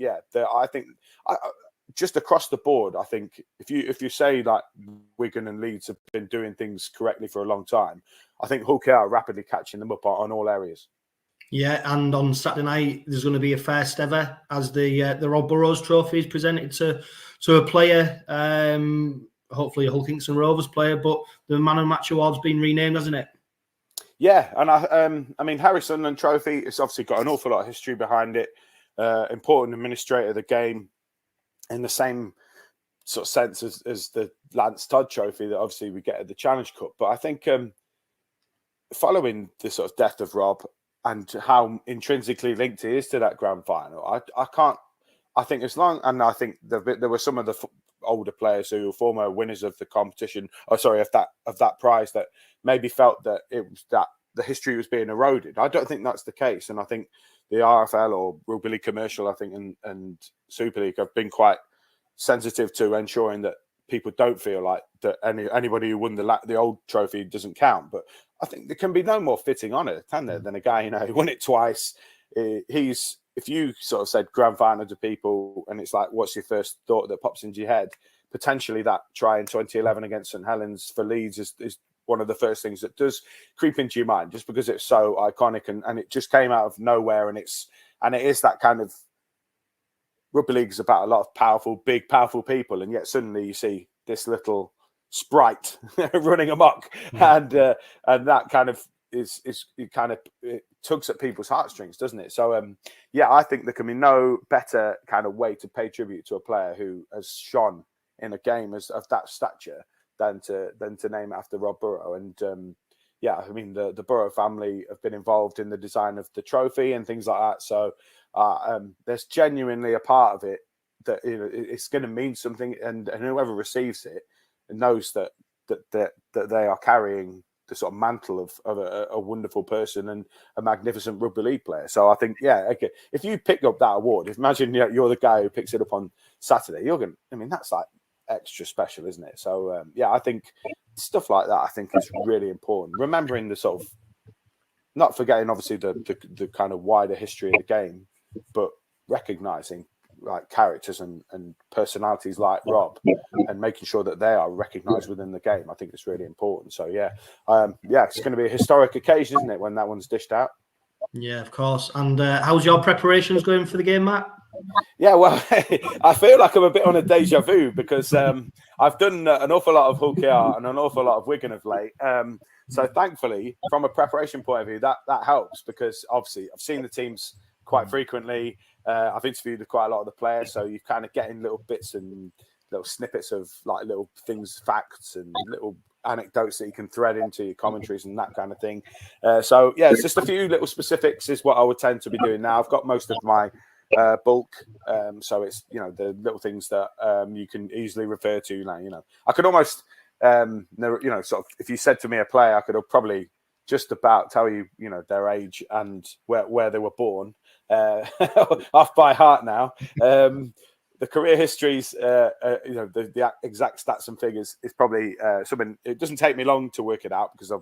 just across the board, I think if you say like Wigan and Leeds have been doing things correctly for a long time, I think Hull KR are rapidly catching them up on all areas. Yeah, and on Saturday night there's going to be a first ever as the Rob Burrows Trophy is presented to a player, hopefully a Hull Kingston Rovers player, but the Man of the Match award's been renamed, hasn't it? Yeah, and I mean, Harry Sunderland Trophy, it's obviously got an awful lot of history behind it. Important administrator of the game, in the same sort of sense as the Lance Todd Trophy that obviously we get at the Challenge Cup. But I think following the sort of death of Rob and how intrinsically linked he is to that grand final, I think there were some of the older players who were former winners of the competition, of that prize, that maybe felt that it was that the history was being eroded. I don't think that's the case, and I think the RFL or Rugby League Commercial, I think, and Super League have been quite sensitive to ensuring that people don't feel like that anybody who won the old trophy doesn't count. But I think there can be no more fitting honour, can there, than a guy who won it twice. If you sort of said grand final to people, and it's like, what's your first thought that pops into your head? Potentially that try in 2011 against St Helens for Leeds is one of the first things that does creep into your mind, just because it's so iconic and it just came out of nowhere, and it is that kind of rugby league is about a lot of big powerful people, and yet suddenly you see this little sprite running amok, and that kind of it tugs at people's heartstrings, doesn't it? So I think there can be no better kind of way to pay tribute to a player who has shone in a game of that stature than to name it after Rob Burrow. And I mean the Burrow family have been involved in the design of the trophy and things like that. So there's genuinely a part of it that it's going to mean something, and whoever receives it knows that they are carrying sort of mantle of a wonderful person and a magnificent rugby league player. So I think, yeah, okay, if you pick up that award, imagine you're the guy who picks it up on Saturday, you're going to, I mean, that's like extra special, isn't it? So, yeah, I think stuff like that, I think is really important. Remembering the sort of, not forgetting obviously the kind of wider history of the game, but recognising like characters and personalities like Rob, and making sure that they are recognised within the game. I think it's really important. So yeah, it's going to be a historic occasion, isn't it, when that one's dished out? Yeah, of course. And how's your preparations going for the game, Matt? Yeah, well, I feel like I'm a bit on a deja vu because I've done an awful lot of Hull Kingston and an awful lot of Wigan of late. So thankfully, from a preparation point of view, that helps, because obviously I've seen the teams quite frequently. I've interviewed quite a lot of the players, so you kind of getting little bits and little snippets of like little things, facts and little anecdotes that you can thread into your commentaries and that kind of thing. So yeah, it's just a few little specifics is what I would tend to be doing now. I've got most of my bulk, so it's, you know, the little things that you can easily refer to. Now, you know, I could almost, you know, sort of, if you said to me a player, I could probably just about tell you, you know, their age and where they were born off by heart now. The career histories, you know, the exact stats and figures is probably something. It doesn't take me long to work it out because I've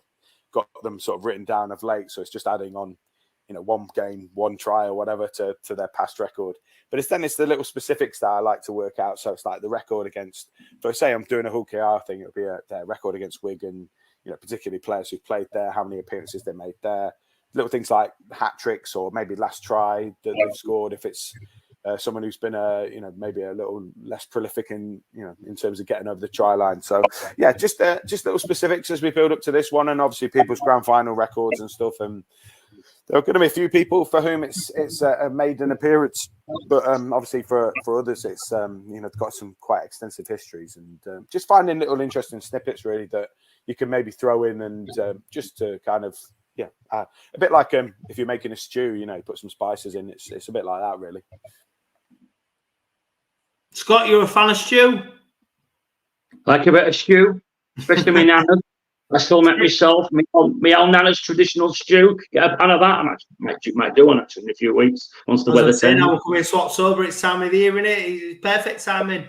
got them sort of written down of late. So it's just adding on, you know, one game, one try or whatever to their past record. But it's the little specifics that I like to work out. So it's like the record against, so say I'm doing a Hull Kingston thing, it'll be their record against Wigan, you know, particularly players who've played there, how many appearances they made there, little things like hat tricks or maybe last try that they've scored. If it's someone who's been you know, maybe a little less prolific in, you know, in terms of getting over the try line. So yeah, just little specifics as we build up to this one, and obviously people's grand final records and stuff. And there are going to be a few people for whom it's made an appearance, but obviously for others it's you know, got some quite extensive histories, and just finding little interesting snippets really that you can maybe throw in, and just to kind of, yeah, a bit like if you're making a stew, you know, you put some spices in. It's a bit like that really. Scott, you're a fan of stew? Like a bit of stew, especially my nana. I still make myself my own nana's traditional stew. Get a pan of that. I might do one actually in a few weeks once the weather turns. Now we're coming swaps over. It's time of the year, isn't it? It's perfect timing.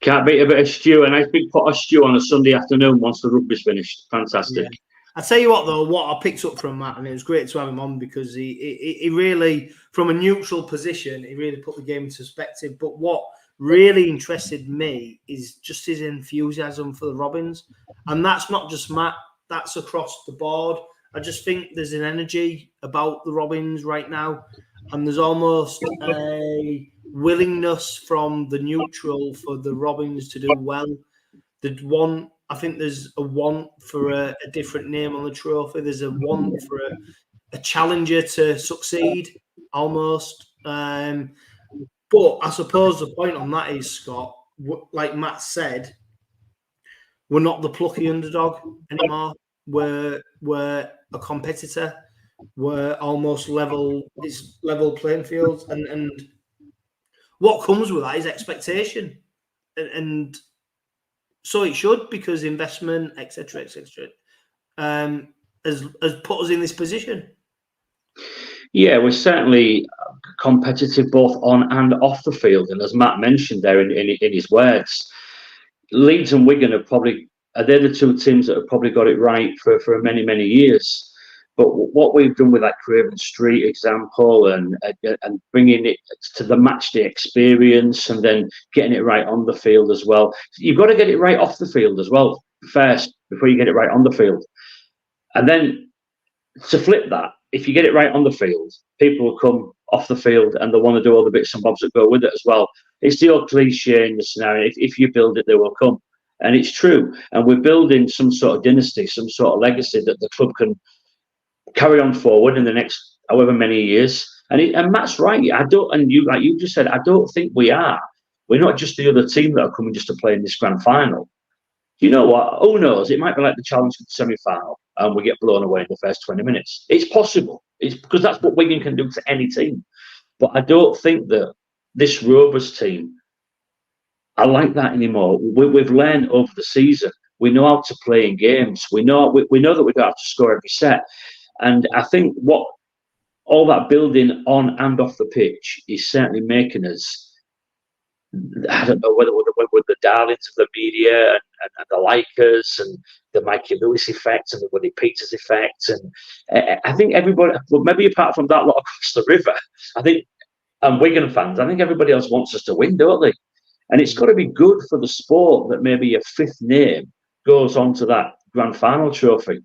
Can't beat a bit of stew, a nice big pot of stew on a Sunday afternoon once the rugby's finished. Fantastic. Yeah. I tell you what, though, what I picked up from Matt, and it was great to have him on, because he really, from a neutral position, he really put the game into perspective. But what really interested me is just his enthusiasm for the Robins. And that's not just Matt, that's across the board. I just think there's an energy about the Robins right now, and there's almost a willingness from the neutral for the Robins to do well. I think there's a want for a different name on the trophy. There's a want for a challenger to succeed, almost. But I suppose the point on that is, Scott, like Matt said, we're not the plucky underdog anymore. We're a competitor. We're almost level. It's level playing field, and what comes with that is expectation, and so it should, because investment, etc., has put us in this position. Yeah, we're certainly competitive both on and off the field, and as Matt mentioned there in his words, Leeds and Wigan are they're the two teams that have probably got it right for many years. But what we've done with that Craven Street example, and bringing it to the matchday experience, and then getting it right on the field as well. You've got to get it right off the field as well first before you get it right on the field. And then to flip that, if you get it right on the field, people will come off the field and they'll want to do all the bits and bobs that go with it as well. It's the old cliche in the scenario: if you build it, they will come. And it's true. And we're building some sort of dynasty, some sort of legacy that the club can carry on forward in the next however many years. And Matt's right. And you, like you just said, I don't think we are. We're not just the other team that are coming just to play in this grand final. You know what? Who knows? It might be like the challenge for the semi-final, and we get blown away in the first 20 minutes. It's possible. It's because that's what Wigan can do to any team. But I don't think that this Rovers team are like that anymore. We've learned over the season We know how to play in games. We know that we don't have to score every set. And I think what all that building on and off the pitch is certainly making us, I don't know whether we're the darlings of the media and the likers and the Mikey Lewis effect and the Willie Peters effect. And I think everybody, well, maybe apart from that lot across the river, I think, and Wigan fans, I think everybody else wants us to win, don't they? And it's got to be good for the sport that maybe a fifth name goes on to that grand final trophy.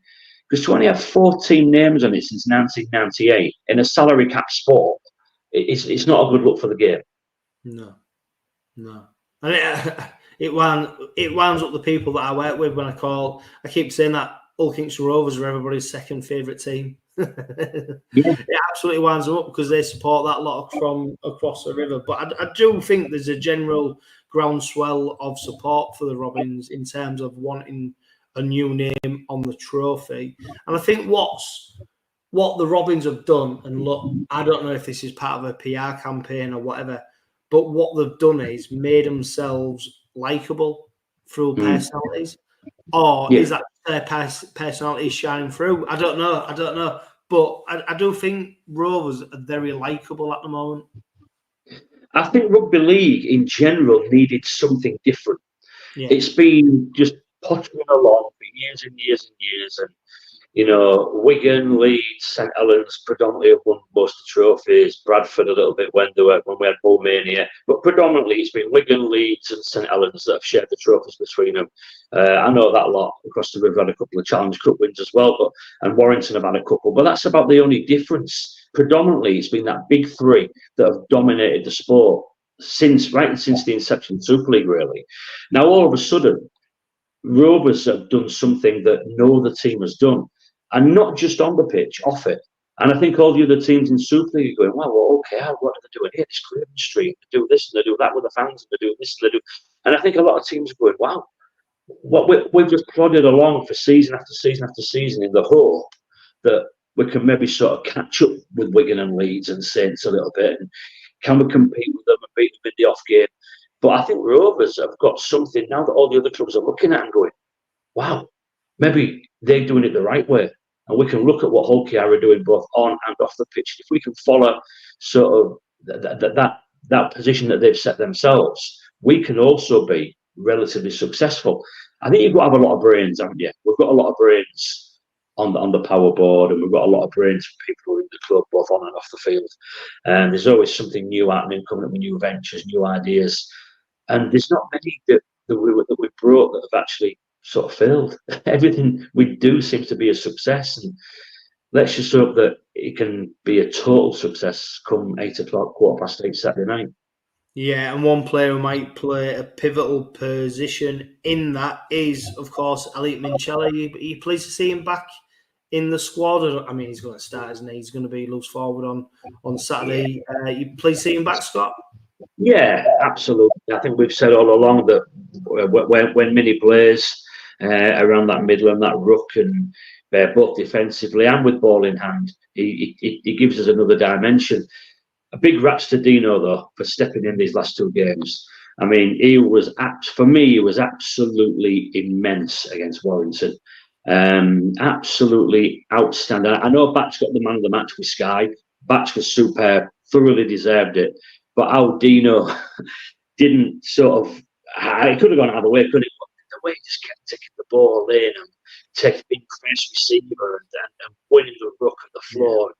Because to only have 14 names on it since 1998 in a salary cap sport, it's not a good look for the game. No. And it winds up the people that I work with when I keep saying that Hull Kingston Rovers are everybody's second favourite team. Yeah. It absolutely winds them up because they support that lot from across the river. But I do think there's a general groundswell of support for the Robins in terms of wanting a new name on the trophy. And I think what the Robins have done, and look, I don't know if this is part of a PR campaign or whatever, but what they've done is made themselves likeable through personalities. Or is that their personality shining through? I don't know. But I do think Rovers are very likeable at the moment. I think rugby league in general needed something different. Yeah. It's been just pottering along for years and years and years. And, you know, Wigan, Leeds, St Helens predominantly have won most of the trophies. Bradford a little bit when we had Bullmania. But predominantly it's been Wigan, Leeds and St Helens that have shared the trophies between them. I know that a lot across the river had a couple of Challenge Cup wins as well, and Warrington have had a couple. But that's about the only difference. Predominantly it's been that big three that have dominated the sport since the inception of Super League, really. Now all of a sudden Rovers have done something that no other team has done, and not just on the pitch, off it. And I think all the other teams in Super League are going, well, okay, what are they doing here? This Craven Street, they do this and they do that with the fans, and they do this and they do. And I think a lot of teams are going, wow, we've just plodded along for season after season after season in the hope that we can maybe sort of catch up with Wigan and Leeds and Saints a little bit, and can we compete with them and beat them in the off game? But I think Rovers have got something now that all the other clubs are looking at and going, wow, maybe they're doing it the right way. And we can look at what Hull Kingston are doing both on and off the pitch. If we can follow sort of that position that they've set themselves, we can also be relatively successful. I think you've got to have a lot of brains, haven't you? We've got a lot of brains on the power board, and we've got a lot of brains from people who are in the club, both on and off the field. And there's always something new happening, coming up with new ventures, new ideas. And there's not many that we brought that have actually sort of failed. Everything we do seems to be a success, and let's just hope that it can be a total success come 8 o'clock, 8:15 Saturday night. Yeah, and one player who might play a pivotal position in that is, of course, Elliot Mincelli. Are you pleased to see him back in the squad? I mean, he's going to start, isn't he? He's going to be loose forward on Saturday. You pleased to see him back, Scott? Yeah, absolutely. I think we've said all along that when Minnie plays around that middle and that ruck, and both defensively and with ball in hand, he gives us another dimension. A big raps to Dino, though, for stepping in these last two games. I mean, he was absolutely immense against Warrington. Absolutely outstanding. I know Batch got the man of the match with Sky. Batch was superb, thoroughly deserved it. But how Dino didn't sort of, it could have gone either way, couldn't it? But the way he just kept taking the ball in and taking being first receiver and winning the ruck at the floor. Yeah.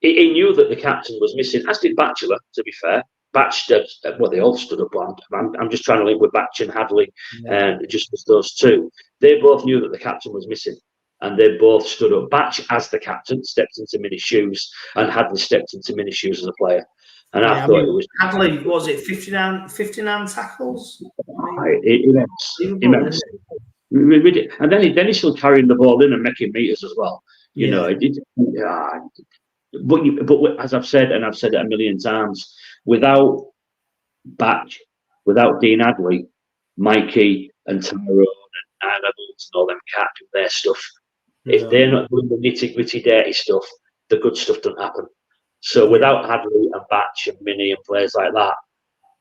He knew that the captain was missing, as did Batchelor, to be fair. Batch, well, they all stood up. I'm just trying to link with Batch and Hadley, just as those two. They both knew that the captain was missing, and they both stood up. Batch, as the captain, stepped into Minnie's shoes, and Hadley stepped into Minnie's shoes as a player. And I thought it was... Hadley, was it 59 tackles? Immense. And then he's still carrying the ball in and making meters as well. You know, but as I've said, and I've said it a million times, without Batch, without Dean Hadley, Mikey and Tyrone and Anna and all them can't do their stuff. If they're not doing the nitty-gritty dirty stuff, the good stuff doesn't happen. So without Hadley and Batch and Minnie and players like that,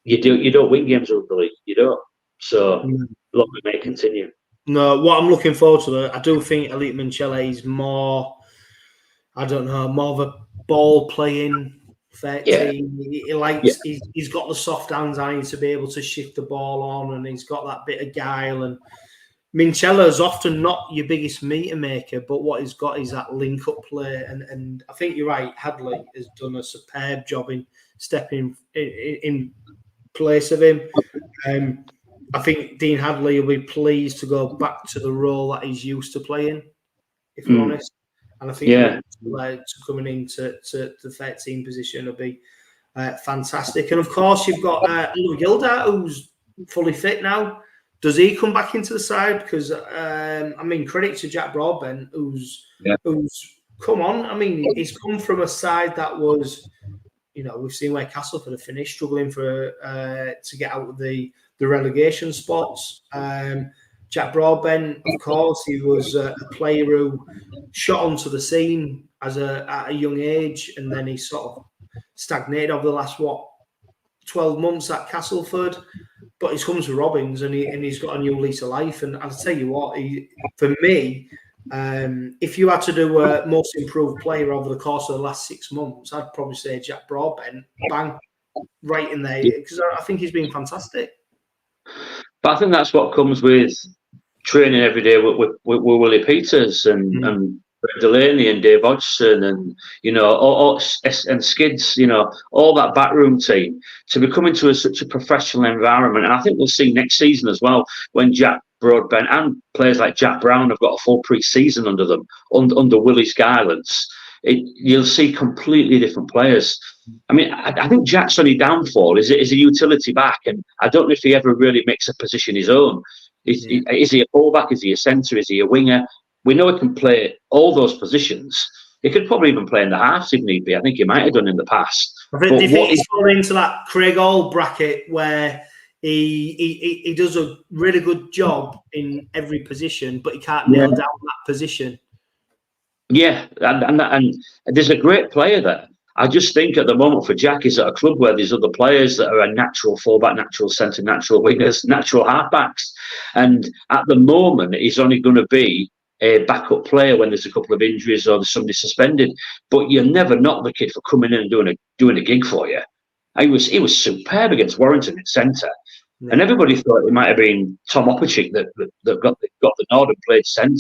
you don't win games of the league. You don't. So long we may continue. No, what I'm looking forward to, I do think 𝗬𝗓𝗏𝗀𝗃 is more, I don't know, more of a ball playing 13. He likes, he's got the soft hands, to be able to shift the ball on, and he's got that bit of guile. And Minchella is often not your biggest meter maker, but what he's got is that link up play. And I think you're right, Hadley has done a superb job in stepping in place of him. I think Dean Hadley will be pleased to go back to the role that he's used to playing, if we're honest. And I think coming into the 13 position will be fantastic. And of course, you've got 𝗬𝗓𝗏𝗀𝗏, who's fully fit now. Does he come back into the side? Because credit to Jack Broadbent, who's come on. I mean, he's come from a side that was, we've seen where Castleford have finished, struggling to get out of the relegation spots. Jack Broadbent, of course, he was a player who shot onto the scene at a young age, and then he sort of stagnated over the last 12 months at Castleford. But he's come to Robins, and he's got a new lease of life. And I'll tell you what, for me, if you had to do a most improved player over the course of the last 6 months, I'd probably say Jack Broadbent, bang, right in there, because I think he's been fantastic. But I think that's what comes with training every day with Willie Peters and Brett Delaney and Dave Hodgson and and Skids, all that backroom team, to be coming to such a professional environment. And I think we'll see next season as well, when Jack Broadbent and players like Jack Brown have got a full pre-season under them, under Willie's guidance. You'll see completely different players. I mean, I think Jack's only downfall is a utility back, and I don't know if he ever really makes a position his own. Is he a fullback? Is he a centre? Is he a winger? We know he can play all those positions. He could probably even play in the halves if need be. I think he might have done in the past. Do you think he's fallen into that Craig Hall bracket where he does a really good job in every position, but he can't nail down that position? Yeah, and there's a great player there. I just think at the moment for Jack, he's at a club where there's other players that are a natural fullback, natural centre, natural wingers, natural halfbacks. And at the moment, he's only going to be a backup player when there's a couple of injuries or there's somebody suspended. But you never knock the kid for coming in and doing a gig for you. He was superb against Warrington at centre. Yeah. And everybody thought it might have been Tom Opperchick that got the nod and played centre.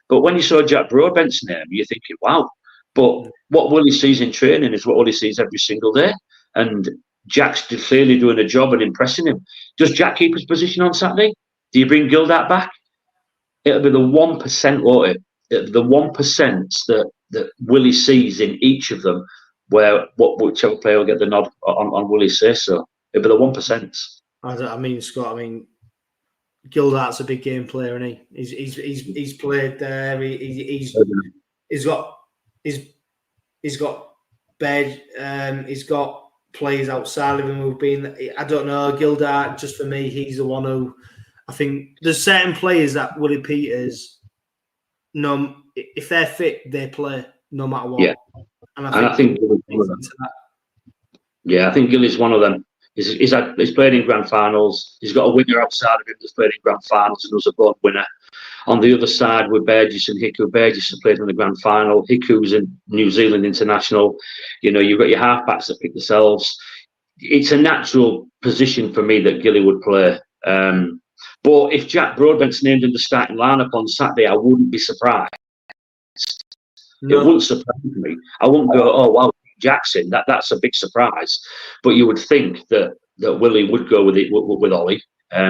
But when you saw Jack Broadbent's name, you're thinking, wow. But what Willie sees in training is what Willie sees every single day. And Jack's clearly doing a job and impressing him. Does Jack keep his position on Saturday? Do you bring @𝗲𝗏𝗏𝗏 back? It'll be the 1%, won't it? The 1% that Willie sees in each of them, whichever player will get the nod on Willie's say so. It'll be the 1%. I mean, Scott, 𝗲𝗏𝗏𝗏's a big game player, and he's played there. He's got bed. He's got players outside of him who've been. I don't know, 𝗲𝗏𝗏𝗏. Just for me, he's the one who I think there's certain players that Willie Peters, if they're fit, they play no matter what. Yeah, and I think I think Gilly's one of them. He's played in grand finals. He's got a winner outside of him that's played in grand finals and was a born winner. On the other side with Burgess and 𝗂𝗂𝗍𝗏. Burgess has played in the grand final. 𝗂𝗂𝗍𝗏's a New Zealand international. You've got your halfbacks that pick themselves. It's a natural position for me that Gilly would play. But if Jack Broadbent's named in the starting lineup on Saturday, I wouldn't be surprised. No. It wouldn't surprise me. I wouldn't go, oh wow, Jackson. That's a big surprise. But you would think that Willie would go with Ollie,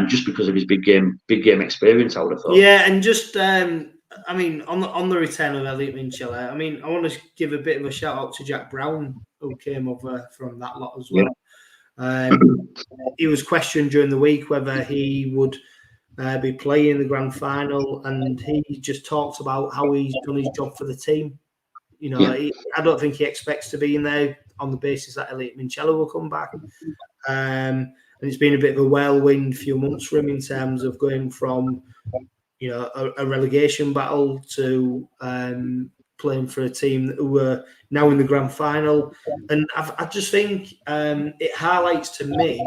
just because of his big game experience. I would have thought. Yeah, and just on the return of 𝗬𝗓𝗏𝗏𝗏𝗏, I want to give a bit of a shout out to Jack Brown, who came over from that lot as well. Yeah. He was questioned during the week whether he would be playing the grand final, and he just talked about how he's done his job for the team. I don't think he expects to be in there on the basis that 𝗬𝗓𝗏𝗏𝗏𝗏 will come back. And it's been a bit of a whirlwind few months for him in terms of going from a relegation battle to playing for a team who were now in the grand final. And I just think it highlights to me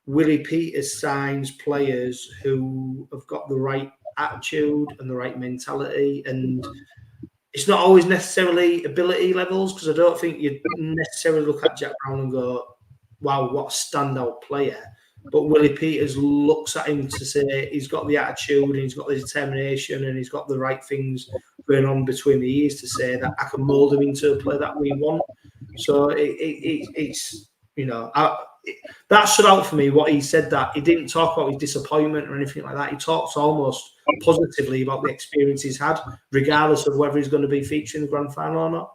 Willie Peters signs players who have got the right attitude and the right mentality. And it's not always necessarily ability levels, because I don't think you necessarily look at Jack Brown and go, wow, what a standout player. But Willie Peters looks at him to say he's got the attitude and he's got the determination and he's got the right things going on between the ears to say that I can mould him into a player that we want. So it's, you know, that stood out for me, what he said, that he didn't talk about his disappointment or anything like that. He talks almost positively about the experience he's had, regardless of whether he's going to be featured in the grand final or not.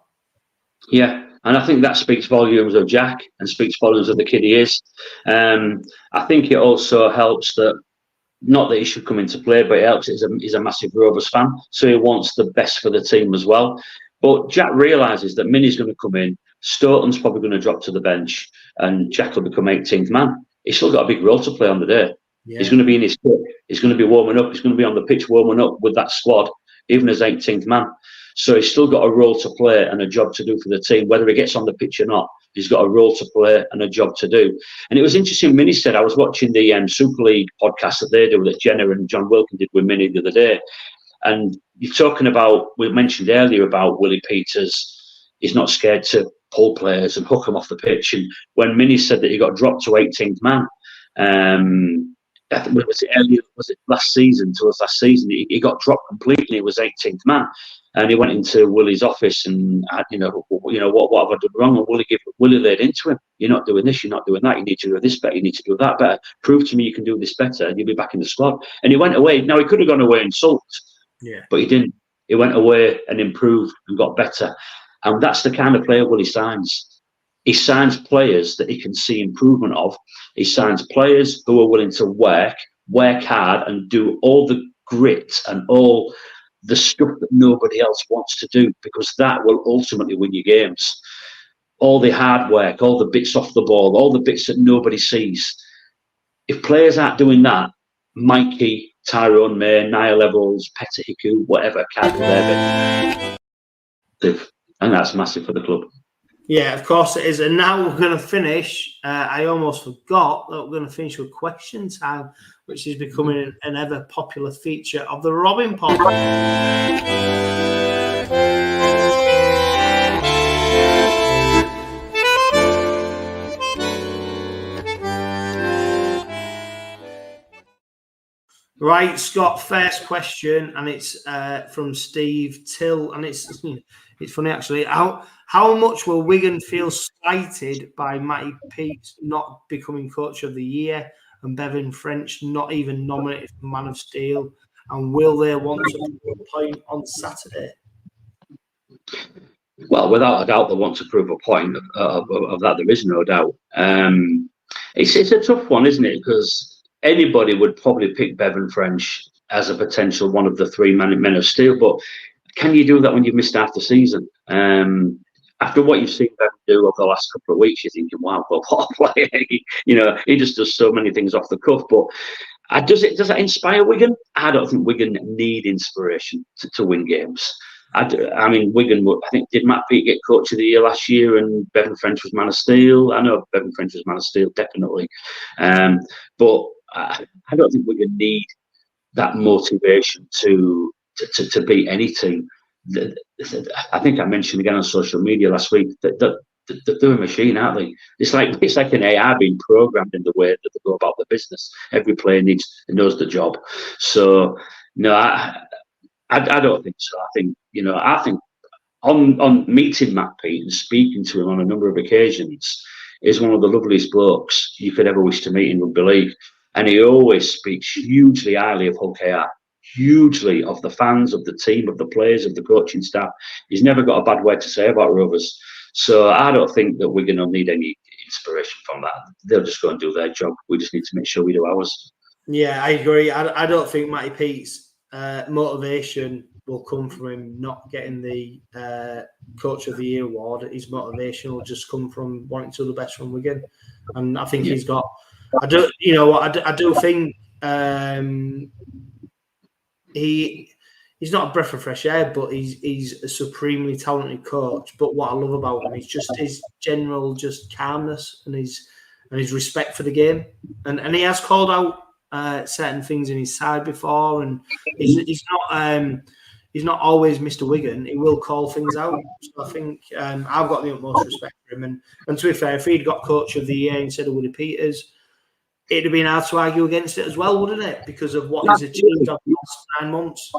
Yeah, and I think that speaks volumes of Jack and speaks volumes of the kid he is. I think it also helps that, not that he should come into play, but it helps he's a massive Rovers fan, so he wants the best for the team as well. But Jack realises that Minnie's going to come in, Stoughton's probably going to drop to the bench, and Jack will become 18th man. He's still got a big role to play on the day. Yeah. He's going to be in his kit. He's going to be warming up. He's going to be on the pitch warming up with that squad, even as 18th man. So he's still got a role to play and a job to do for the team, whether he gets on the pitch or not. He's got a role to play and a job to do. And it was interesting, Minnie said, I was watching the Super League podcast that they do, that Jenna and John Wilkin did with Minnie the other day. And you're talking about, we mentioned earlier about Willie Peters, he's not scared to pull players and hook them off the pitch. And when Minnie said that he got dropped to 18th man, was it last season? He got dropped completely. He was 18th man. And he went into Willie's office and, what have I done wrong? And Willie laid into him. You're not doing this, you're not doing that. You need to do this better, you need to do that better. Prove to me you can do this better and you'll be back in the squad. And he went away. Now, he could have gone away and sulked, but he didn't. He went away and improved and got better. And that's the kind of player Willie signs. He signs players that he can see improvement of. He signs players who are willing to work hard and do all the grit and all the stuff that nobody else wants to do, because that will ultimately win you games. All the hard work, all the bits off the ball, all the bits that nobody sees. If players aren't doing that, Mikey, Tyrone May, Niall Evans, Peter Hiku, whatever, can't live. And that's massive for the club. Yeah, of course it is. And now we're going to finish. I almost forgot that we're going to finish with question time, which is becoming an ever popular feature of the Robin Pod. Right, Scott, first question, and it's from Steve Till, and it's funny actually. How much will Wigan feel slighted by Matty Peets not becoming Coach of the Year and Bevan French not even nominated for Man of Steel? And will they want to prove a point on Saturday? Well, without a doubt, they want to prove a point of that. There is no doubt. It's a tough one, isn't it? Because anybody would probably pick Bevan French as a potential one of the three men of Steel, but can you do that when you've missed half the season? After what you've seen Bevan do over the last couple of weeks, you're thinking, wow, well, what a player. He just does so many things off the cuff. But does that inspire Wigan? I don't think Wigan need inspiration to win games. I mean, Wigan, I think, did Matt Peet get Coach of the Year last year and Bevan French was Man of Steel? I know Bevan French was Man of Steel, definitely. But I don't think Wigan need that motivation to beat any team. I think I mentioned again on social media last week that they're a machine, aren't they? It's like an AI being programmed in the way that they go about the business. Every player knows the job. So no, I don't think so. I think on meeting Matt Peet and speaking to him on a number of occasions, is one of the loveliest blokes you could ever wish to meet in rugby league, and he always speaks hugely highly of Hull KR. Hugely of the fans, of the team, of the players, of the coaching staff. He's never got a bad word to say about Rovers. So I don't think that we're going to need any inspiration from that. They'll just go and do their job. We just need to make sure we do ours. Yeah, I agree. I don't think Matty Peet's motivation will come from him not getting the Coach of the Year award. His motivation will just come from wanting to do the best from Wigan. And I think he's got... I do think... He's not a breath of fresh air, but he's a supremely talented coach. But what I love about him is just his general just calmness and his respect for the game. And he has called out certain things in his side before, and he's not always Mr. Wigan. He will call things out. So I think I've got the utmost respect for him. And to be fair, if he'd got Coach of the Year instead of Willie Peters, it'd have been hard to argue against it as well, wouldn't it? Because of what he's achieved over the last 9 months.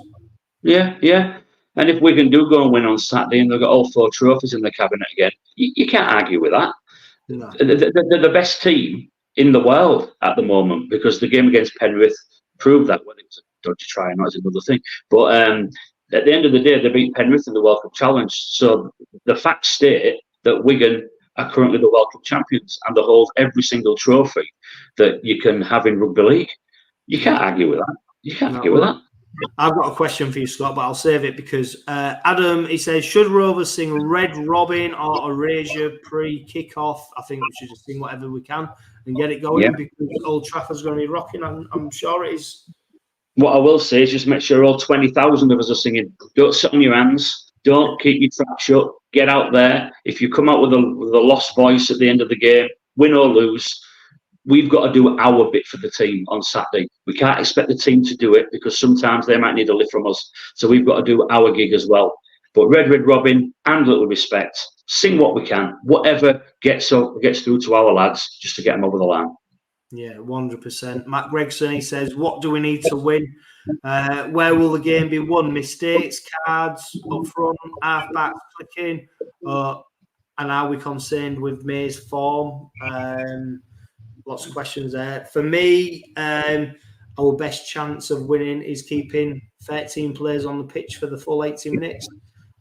Yeah. And if Wigan do go and win on Saturday and they've got all 4 trophies in the cabinet again, you can't argue with that. No. They're the best team in the world at the moment, because the game against Penrith proved that. Whether it was a dodgy try or not is another thing. But at the end of the day, they beat Penrith in the World Cup Challenge. So the facts state that Wigan are currently the World Cup champions and they hold every single trophy that you can have in rugby league. You can't argue with that. You can't argue with that. I've got a question for you, Scott, but I'll save it because Adam, he says, should Rovers sing Red Robin or Erasure pre-kick-off? I think we should just sing whatever we can and get it going because Old Trafford's going to be rocking. I'm sure it is. What I will say is just make sure all 20,000 of us are singing. Don't sit on your hands. Don't keep your trap shut. Get out there. If you come out with a lost voice at the end of the game, win or lose, we've got to do our bit for the team on Saturday. We can't expect the team to do it because sometimes they might need a lift from us. So we've got to do our gig as well. But Red Robin and little respect. Sing what we can. Whatever gets through to our lads just to get them over the line. Yeah, 100%. Matt Gregson, he says, what do we need to win? Where will the game be won? Mistakes, cards, up front, half-back, clicking? And are we concerned with May's form? Lots of questions there. For me, our best chance of winning is keeping 13 players on the pitch for the full 80 minutes.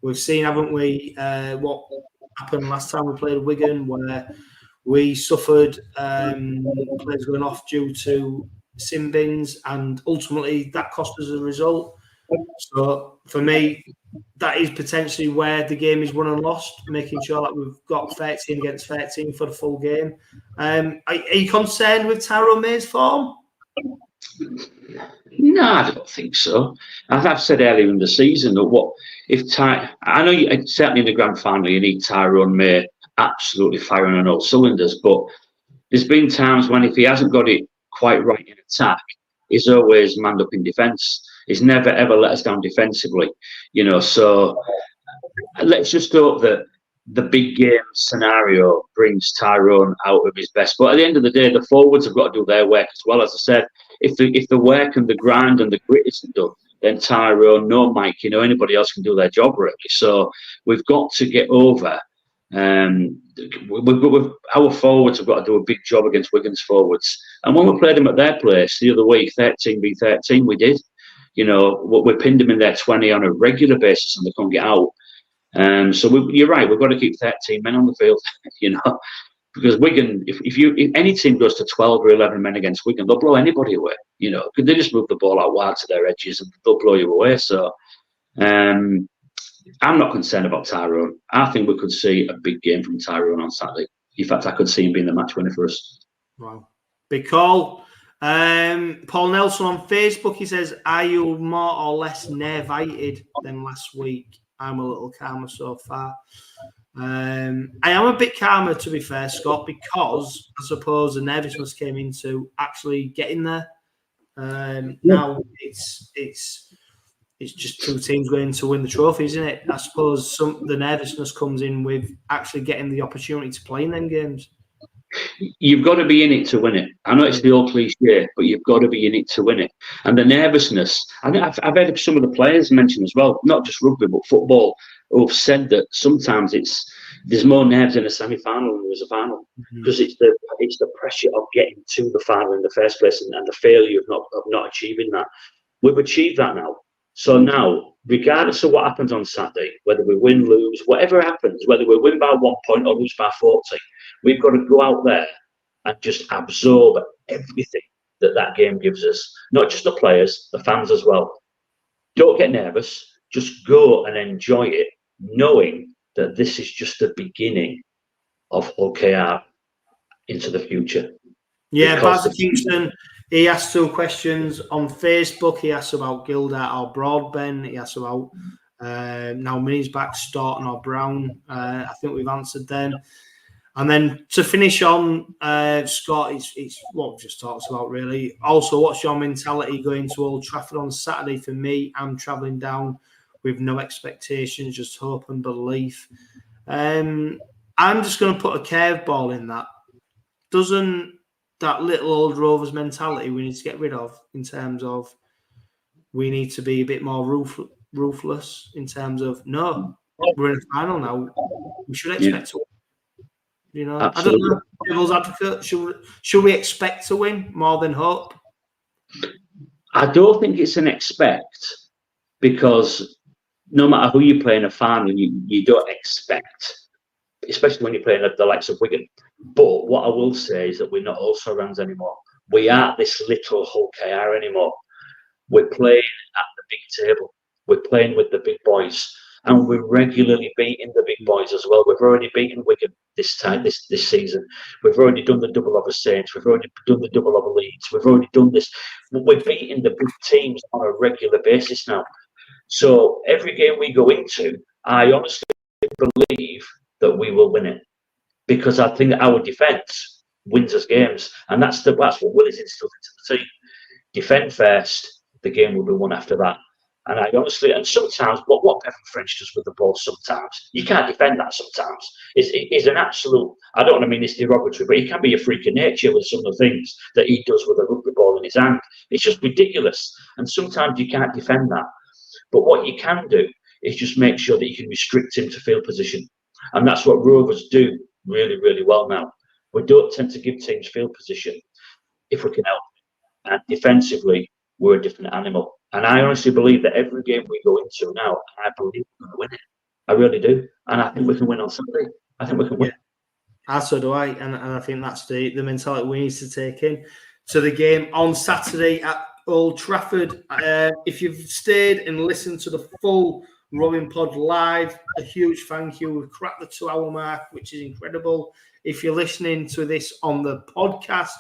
We've seen, haven't we, what happened last time we played Wigan, where we suffered players going off due to sin bins, and ultimately that cost us a result. So for me, that is potentially where the game is won and lost, making sure that we've got 13 against 13 for the full game. Are you concerned with Tyrone May's form? No, I don't think so. As I've said earlier in the season, that I know certainly in the grand final you need Tyrone May absolutely firing on all cylinders, but there's been times when if he hasn't got it quite right in attack, he's always manned up in defence. He's never ever let us down defensively, so let's just hope that the big game scenario brings Tyrone out of his best. But at the end of the day, the forwards have got to do their work as well. As I said, if the work and the grind and the grit isn't done, then Tyrone, no Mike, anybody else can do their job really. So we've got to get over. Our forwards have got to do a big job against Wigan's forwards. And when we played them at their place the other week, 13v13, we did. We pinned them in their 20 on a regular basis and they couldn't get out. So you're right, we've got to keep 13 men on the field, because Wigan, if any team goes to 12 or 11 men against Wigan, they'll blow anybody away, because they just move the ball out wide to their edges and they'll blow you away. So I'm not concerned about Tyrone. I think we could see a big game from Tyrone on Saturday. In fact, I could see him being the match winner for us. Wow. Big call. Paul Nelson on Facebook, he says, are you more or less nervited than last week? I'm a little calmer so far. I am a bit calmer, to be fair, Scott, because I suppose the nervousness came into actually getting there. Now it's just 2 teams going to win the trophy, isn't it? I suppose the nervousness comes in with actually getting the opportunity to play in them games. You've got to be in it to win it. I know it's the old cliche, but you've got to be in it to win it. And the nervousness, I've heard some of the players mention as well, not just rugby, but football, who have said that sometimes there's more nerves in a semi-final than there's a final, because it's the pressure of getting to the final in the first place and the failure of not achieving that. We've achieved that now. So now, regardless of what happens on Saturday, whether we win, lose, whatever happens, whether we win by 1 point or lose by 40, we've got to go out there and just absorb everything that game gives us. Not just the players, the fans as well. Don't get nervous. Just go and enjoy it, knowing that this is just the beginning of OKR into the future. Yeah, Pastor Kingston, he asked 2 questions on Facebook. He asked about Gildart or Broadbent. He asked about now Minnie's back, Staunton or Brown. I think we've answered then. And then to finish on, Scott, it's what we've just talked about, really. Also, what's your mentality going to Old Trafford on Saturday? For me, I'm travelling down with no expectations, just hope and belief. I'm just going to put a curveball in that. Doesn't that little old Rovers mentality we need to get rid of, in terms of we need to be a bit more ruthless in terms of, no, we're in a final now. We should expect to win. You know, Absolutely. I don't know. Devil's advocate, should we expect to win more than hope? I don't think it's an expect, because no matter who you play in a final, you don't expect, especially when you're playing the likes of Wigan. But what I will say is that we're not also runs anymore. We aren't this little Hull KR anymore. We're playing at the big table. We're playing with the big boys, and we're regularly beating the big boys as well. We've already beaten Wigan this season. We've already done the double over Saints. We've already done the double over Leeds. We've already done this. We're beating the big teams on a regular basis now. So every game we go into, I honestly believe that we will win it, because I think that our defence wins us games, and that's what Willie's instilled into the team. Defend first, the game will be won after that. And I honestly, and sometimes what Bevan French does with the ball, sometimes you can't defend that. Sometimes is an absolute. I don't want to mean this derogatory, but he can be a freak of nature with some of the things that he does with a rugby ball in his hand. It's just ridiculous, and sometimes you can't defend that. But what you can do is just make sure that you can restrict him to field position, and that's what Rovers do really, really well now. We don't tend to give teams field position if we can help, and defensively we're a different animal. And I honestly believe that every game we go into now, I believe we're going to win it. I really do. And I think we can win on Sunday. I think we can win. So do I. And I think that's the mentality we need to take in to the game on Saturday at Old Trafford. If you've stayed and listened to the full Robin Pod live, a huge thank you. We've cracked the 2-hour mark, which is incredible. If you're listening to this on the podcast,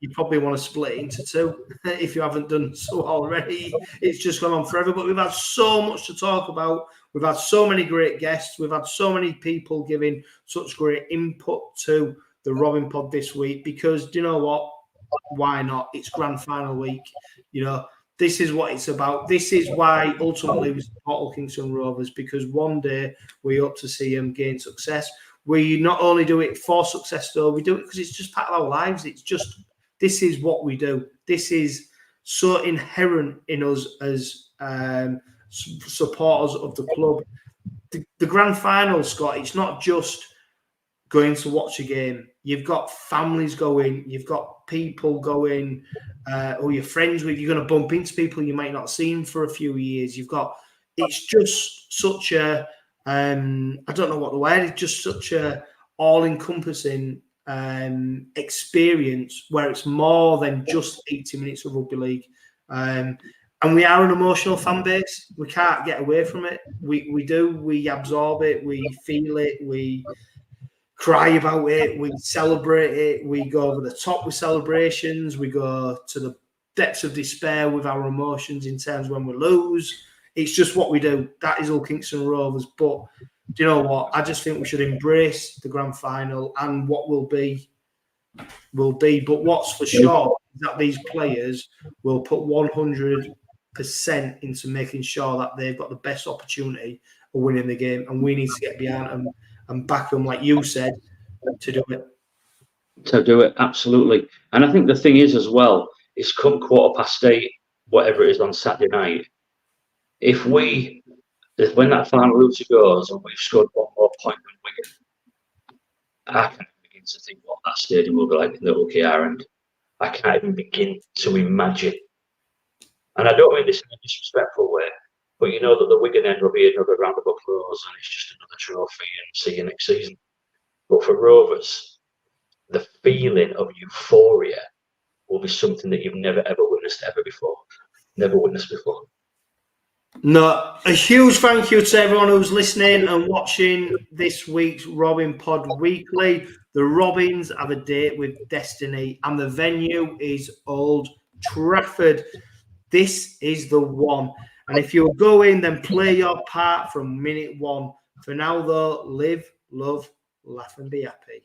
you probably want to split it into two if you haven't done so already. It's just gone on forever, but we've had so much to talk about. We've had so many great guests. We've had so many people giving such great input to the Robin Pod this week, because do you know what? Why not? It's grand final week. You know, this is what it's about. This is why ultimately we support Hull Kingston Rovers, because one day we hope to see them gain success. We not only do it for success, though, we do it because it's just part of our lives. It's just, this is what we do. This is so inherent in us as supporters of the club. The grand final, Scott, it's not just going to watch a game. You've got families going, you've got people going who you're friends with. You're going to bump into people you might not have seen for a few years. It's just such a, I don't know what the word is, just such a all-encompassing experience where it's more than just 80 minutes of rugby league. And we are an emotional fan base. We can't get away from it. We do. We absorb it. We feel it. We cry about it. We celebrate it. We go over the top with celebrations. We go to the depths of despair with our emotions in terms when we lose. It's just what we do. That is Hull Kingston Rovers. But do you know what? I just think we should embrace the grand final, and what will be, will be. But what's for sure is that these players will put 100% into making sure that they've got the best opportunity of winning the game. And we need to get behind them and back them, like you said, to do it. To do it, absolutely. And I think the thing is as well, it's come 8:15, whatever it is on Saturday night. If when that final route goes and we've scored one more point than Wigan, I can't begin to think what that stadium will be like in the 𝗀𝗂𝗃 end. I can't even begin to imagine. And I don't mean this in a disrespectful way, but you know that the Wigan end will be another round of applause and it's just another trophy and see you next season. But for Rovers, the feeling of euphoria will be something that you've never ever witnessed ever before. Never witnessed before. No, a huge thank you to everyone who's listening and watching this week's Robin Pod Weekly. The Robins have a date with destiny, and the venue is Old Trafford. This is the one. And if you'll go in, then play your part from minute one. For now, though, live, Love, laugh and be happy.